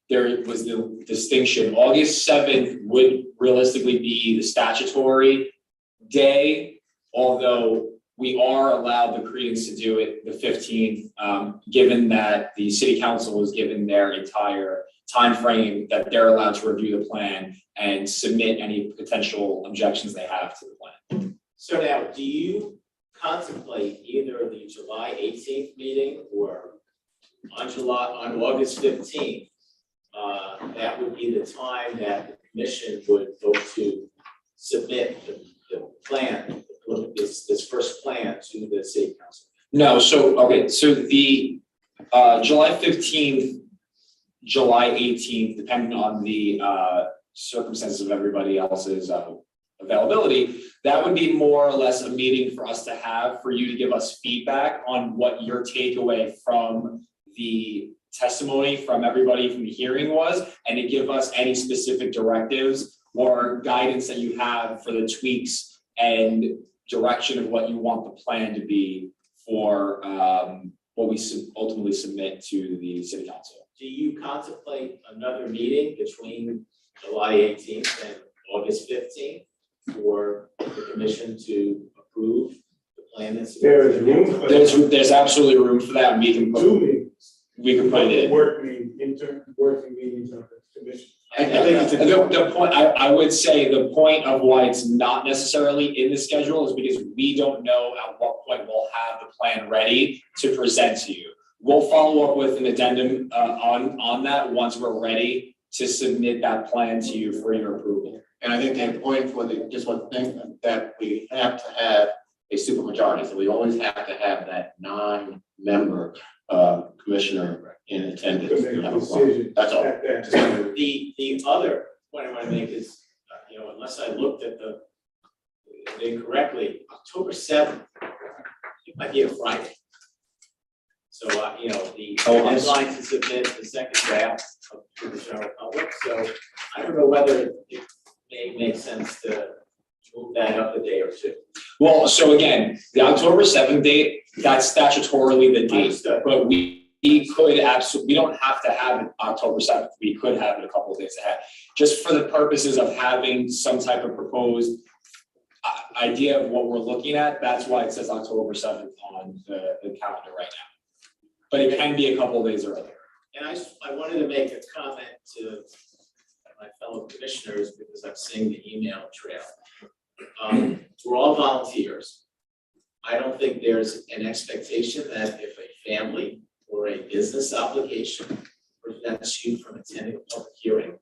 Speaker 12: there was the distinction. August 7th would realistically be the statutory day, although we are allowed the credence to do it the 15th, given that the city council was given their entire time frame that they're allowed to review the plan and submit any potential objections they have to the plan.
Speaker 7: So now, do you contemplate either the July 18th meeting or on August 15th that would be the time that the commission would vote to submit the plan, this first plan to the city council.
Speaker 18: No, so, okay, so the July 15th, July 18th, depending on the circumstances of everybody else's availability, that would be more or less a meeting for us to have, for you to give us feedback on what your takeaway from the testimony from everybody from the hearing was, and to give us any specific directives or guidance that you have for the tweaks and direction of what you want the plan to be for what we ultimately submit to the city council.
Speaker 7: Do you contemplate another meeting between July 18th and August 15th for the commission to approve the plan that's?
Speaker 8: There is room for that.
Speaker 18: There's absolutely room for that, and we can put,
Speaker 8: 2 meetings.
Speaker 18: we can put it in.
Speaker 8: Work meetings, working meetings of the commission.
Speaker 18: I think it's the point, I would say the point of why it's not necessarily in the schedule is because we don't know at what point we'll have the plan ready to present to you. We'll follow up with an addendum on that once we're ready to submit that plan to you for your approval.
Speaker 2: And I think the point for just one thing, that we have to have a supermajority, so we always have to have that 9-member commissioner in attendance. To have a quorum. That's all.
Speaker 7: The other point I want to make is, unless I looked at the incorrectly, October 7th, it might be a Friday. So, the deadline to submit the second draft to the general public. So I don't know whether it may make sense to move that up a day or two.
Speaker 18: Well, so again, the October 7th date, that's statutorily the date, but we could absolutely, we don't have to have it October 7th. We could have it a couple of days ahead, just for the purposes of having some type of proposed idea of what we're looking at. That's why it says October 7th on the calendar right now. But it can be a couple of days earlier.
Speaker 7: And I wanted to make a comment to my fellow commissioners because I've seen the email trail. We're all volunteers. I don't think there's an expectation that if a family or a business obligation prevents you from attending a public hearing,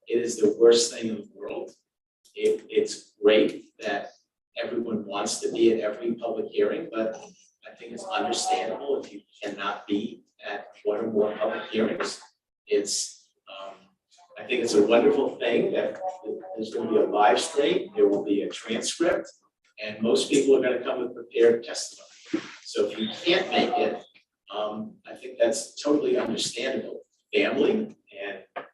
Speaker 7: it is the worst thing in the world. It's great that everyone wants to be at every public hearing, but I think it's understandable if you cannot be at one or more public hearings. I think it's a wonderful thing that there's going to be a live stream, there will be a transcript, and most people are going to come with prepared testimony. So if you can't make it, I think that's totally understandable. Family and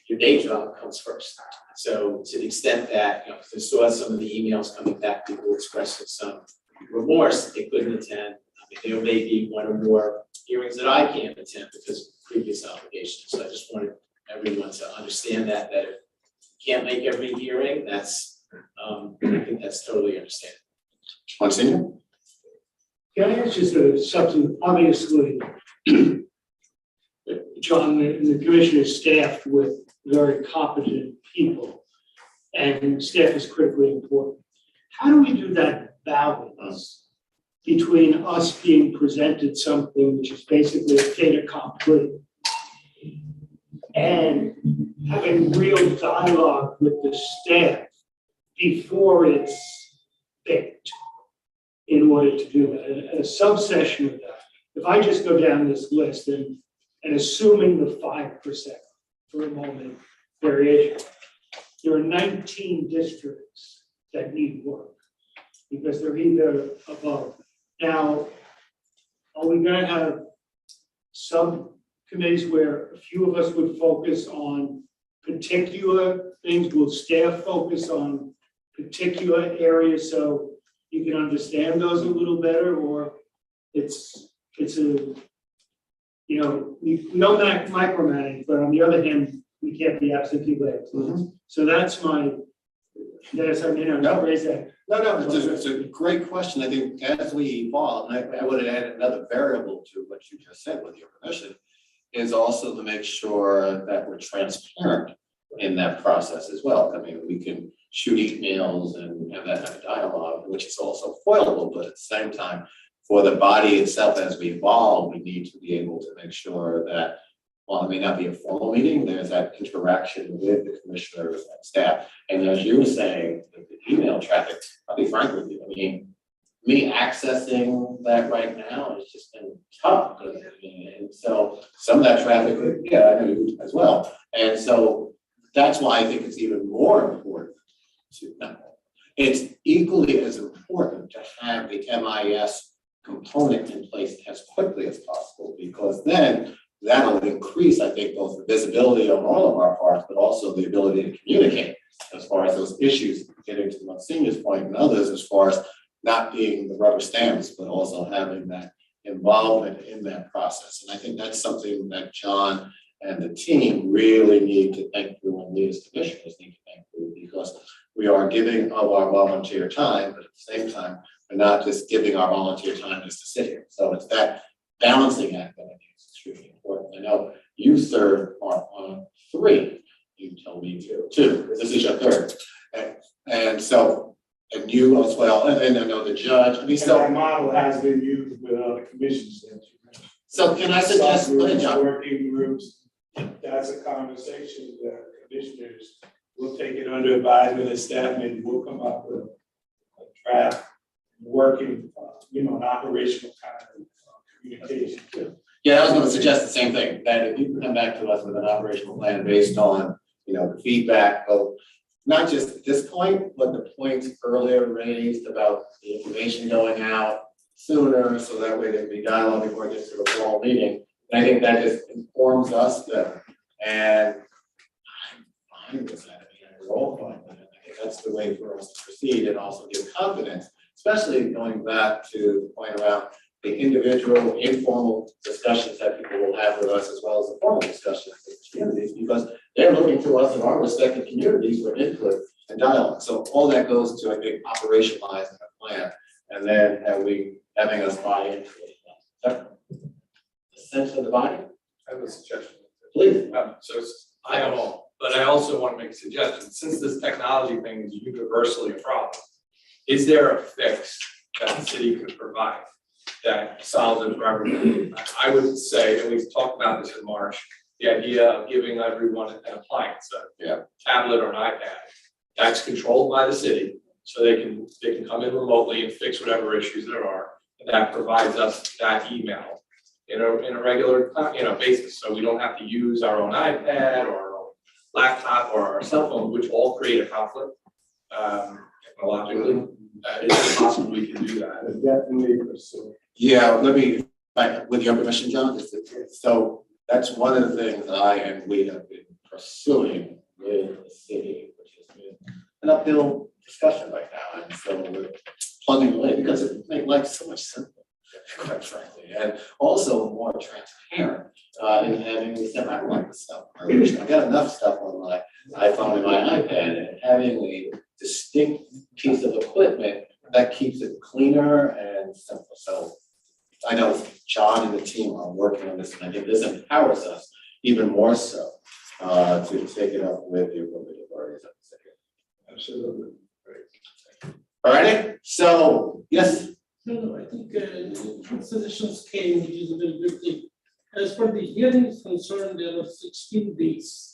Speaker 7: your day job comes first. So to the extent that, I saw some of the emails coming back, people expressing some remorse that they couldn't attend. There may be one or more hearings that I can't attend because of previous obligations. So I just wanted everyone to understand that if you can't make every hearing, that's, I think that's totally understandable.
Speaker 2: Monsignor?
Speaker 3: Can I ask you something? Obviously, John, the commission is staffed with very competent people, and staff is critically important. How do we do that balance between us being presented something which is basically a fait accompli and having real dialogue with the staff before it's baked in order to do that? And a subsection of that, if I just go down this list and assuming the 5% for a moment variation, there are 19 districts that need work because they're either above. Now, are we going to have subcommittees where a few of us would focus on particular things? Will staff focus on particular areas so you can understand those a little better? Or it's a, we don't micromanage, but on the other hand, we can't be absentee landlords. So that's raise that.
Speaker 2: No, it's a great question. I think as we evolve, and I would add another variable to what you just said with your permission, is also to make sure that we're transparent in that process as well. I mean, we can shoot emails and have that kind of dialogue, which is also foilable, but at the same time, for the body itself, as we evolve, we need to be able to make sure that while it may not be a formal meeting, there's that interaction with the commissioners and staff. And as you were saying, the email traffic, I'll be frank with you, I mean, me accessing that right now has just been tough. And so some of that traffic, yeah, I know you as well. And so that's why I think it's even more important to know. It's equally as important to have the MIS component in place as quickly as possible, because then that'll increase, I think, both the visibility on all of our parts, but also the ability to communicate as far as those issues, getting to Monsignor's point and others, as far as not being the rubber stamps, but also having that involvement in that process. And I think that's something that John and the team really need to think through, and we as commissioners need to think through, because we are giving of our volunteer time, but at the same time, we're not just giving our volunteer time just to sit here. So it's that balancing act that I think is extremely important. I know you served on 3, you told me 2, this is your 3rd. And so, and you as well, and I know the judge, I mean, so.
Speaker 8: Our model has been used with other commissions that you mentioned.
Speaker 2: So can I suggest, go ahead, John.
Speaker 8: Working groups, that's a conversation that commissioners will take it under advisement and staff, maybe we'll come up with a draft working, an operational kind of communication too.
Speaker 2: Yeah, I was going to suggest the same thing, that if you can come back to us with an operational plan based on, the feedback of not just at this point, but the points earlier raised about the information going out sooner, so that way there can be dialogue before it gets to the formal meeting. And I think that just informs us better. And I'm fine with that. I mean, we're all fine with it. I think that's the way for us to proceed and also give confidence, especially going back to the point around the individual informal discussions that people will have with us, as well as the formal discussions with communities, because they're looking to us in our respective communities for input and dialogue. So all that goes to, I think, operationalizing a plan, and then having us buy into it. Essentially dividing.
Speaker 12: I have a suggestion.
Speaker 2: Please.
Speaker 12: I don't know, but I also want to make a suggestion. Since this technology thing is universally a problem, is there a fix that the city could provide that solves it for everyone? I would say, and we've talked about this in March, the idea of giving everyone an appliance, a tablet or an iPad that's controlled by the city, so they can come in remotely and fix whatever issues there are. And that provides us that email in a regular basis, so we don't have to use our own iPad or our own laptop or our cell phone, which all create a conflict technologically. Is it possible we can do that?
Speaker 8: Definitely.
Speaker 2: Yeah, let me, with your permission, John, so that's one of the things that I and we have been pursuing with the city, which has been an uphill discussion right now. And so we're plugging away because it makes life so much simpler, quite frankly, and also more transparent in having the stuff. I don't like the stuff. I got enough stuff on my iPhone and my iPad, and having a distinct piece of equipment that keeps it cleaner and simpler. So I know John and the team are working on this, and I think this empowers us even more so to take it up with the appropriate authorities of the city.
Speaker 8: Absolutely.
Speaker 2: All righty. So yes.
Speaker 3: No, I think suggestions came, which is a very good thing. As far the hearing is concerned, there are 16 days.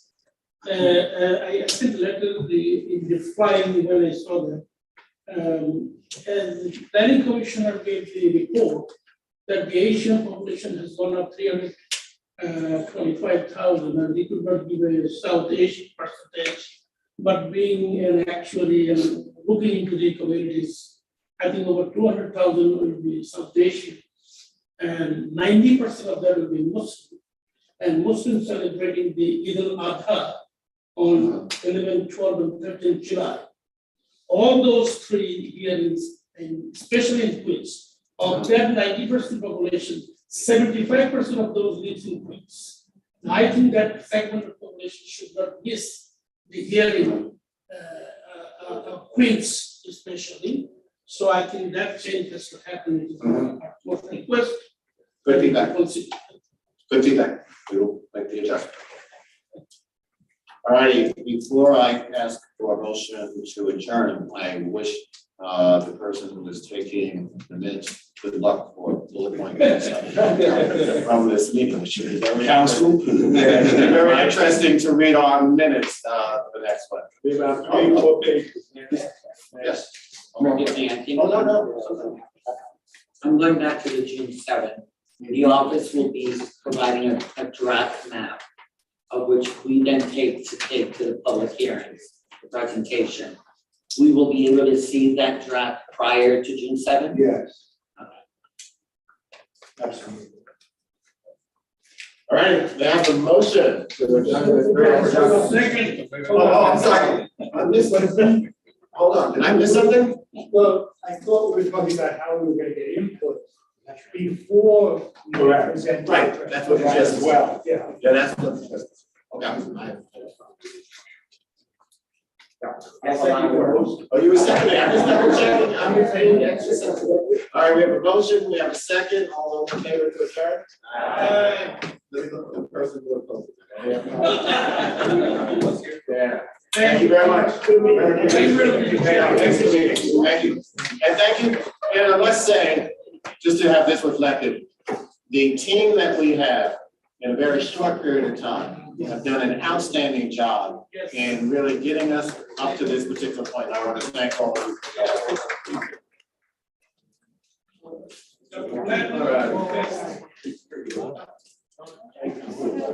Speaker 3: I sent a letter in the file when I saw that. And the planning commissioner gave the report that the Asian population has gone up 325,000, and they could not give a South Asian percentage. But being and actually looking into the communities, I think over 200,000 will be South Asian, and 90% of that will be Muslim. And Muslims celebrating the Eid al-Adha on 11, 12, and 13 July. All those 3 hearings, and especially in Queens, of that 90% population, 75% of those lives in Queens. I think that segment of population should not miss the hearing of Queens especially. So I think that change has to happen. It is our most request.
Speaker 2: Good feedback. Good feedback. We will make the adjustment. All righty, before I ask for a motion to adjourn, I wish the person who is taking the minutes good luck for bullet point from this meeting, which should be very very interesting to read on minutes, the next one.
Speaker 8: Be about 3-4 pages.
Speaker 2: Yes.
Speaker 5: Oh, no.
Speaker 16: I'm going back to the June 7th. The office will be providing a draft map of which we then take to the public hearings, the presentation. We will be able to see that draft prior to June 7th?
Speaker 8: Yes.
Speaker 2: Absolutely. All right, they have a motion. Oh, I'm sorry. I missed one. Hold on, did I miss something?
Speaker 8: Well, I thought we were talking about how we were gonna get input before we present.
Speaker 2: Right, that's what it is as well.
Speaker 8: Yeah.
Speaker 2: Yeah, that's what. Okay. Oh, you were seconding, I just double checking. All right, we have a motion, we have a second, all those in favor to adjourn? Aye. The person who opposed it. Yeah. Thank you very much. Thanks for meeting. Thank you. And thank you, and I must say, just to have this reflected, the team that we have in a very short period of time have done an outstanding job in really getting us up to this particular point. And I want to thank all of you. All right.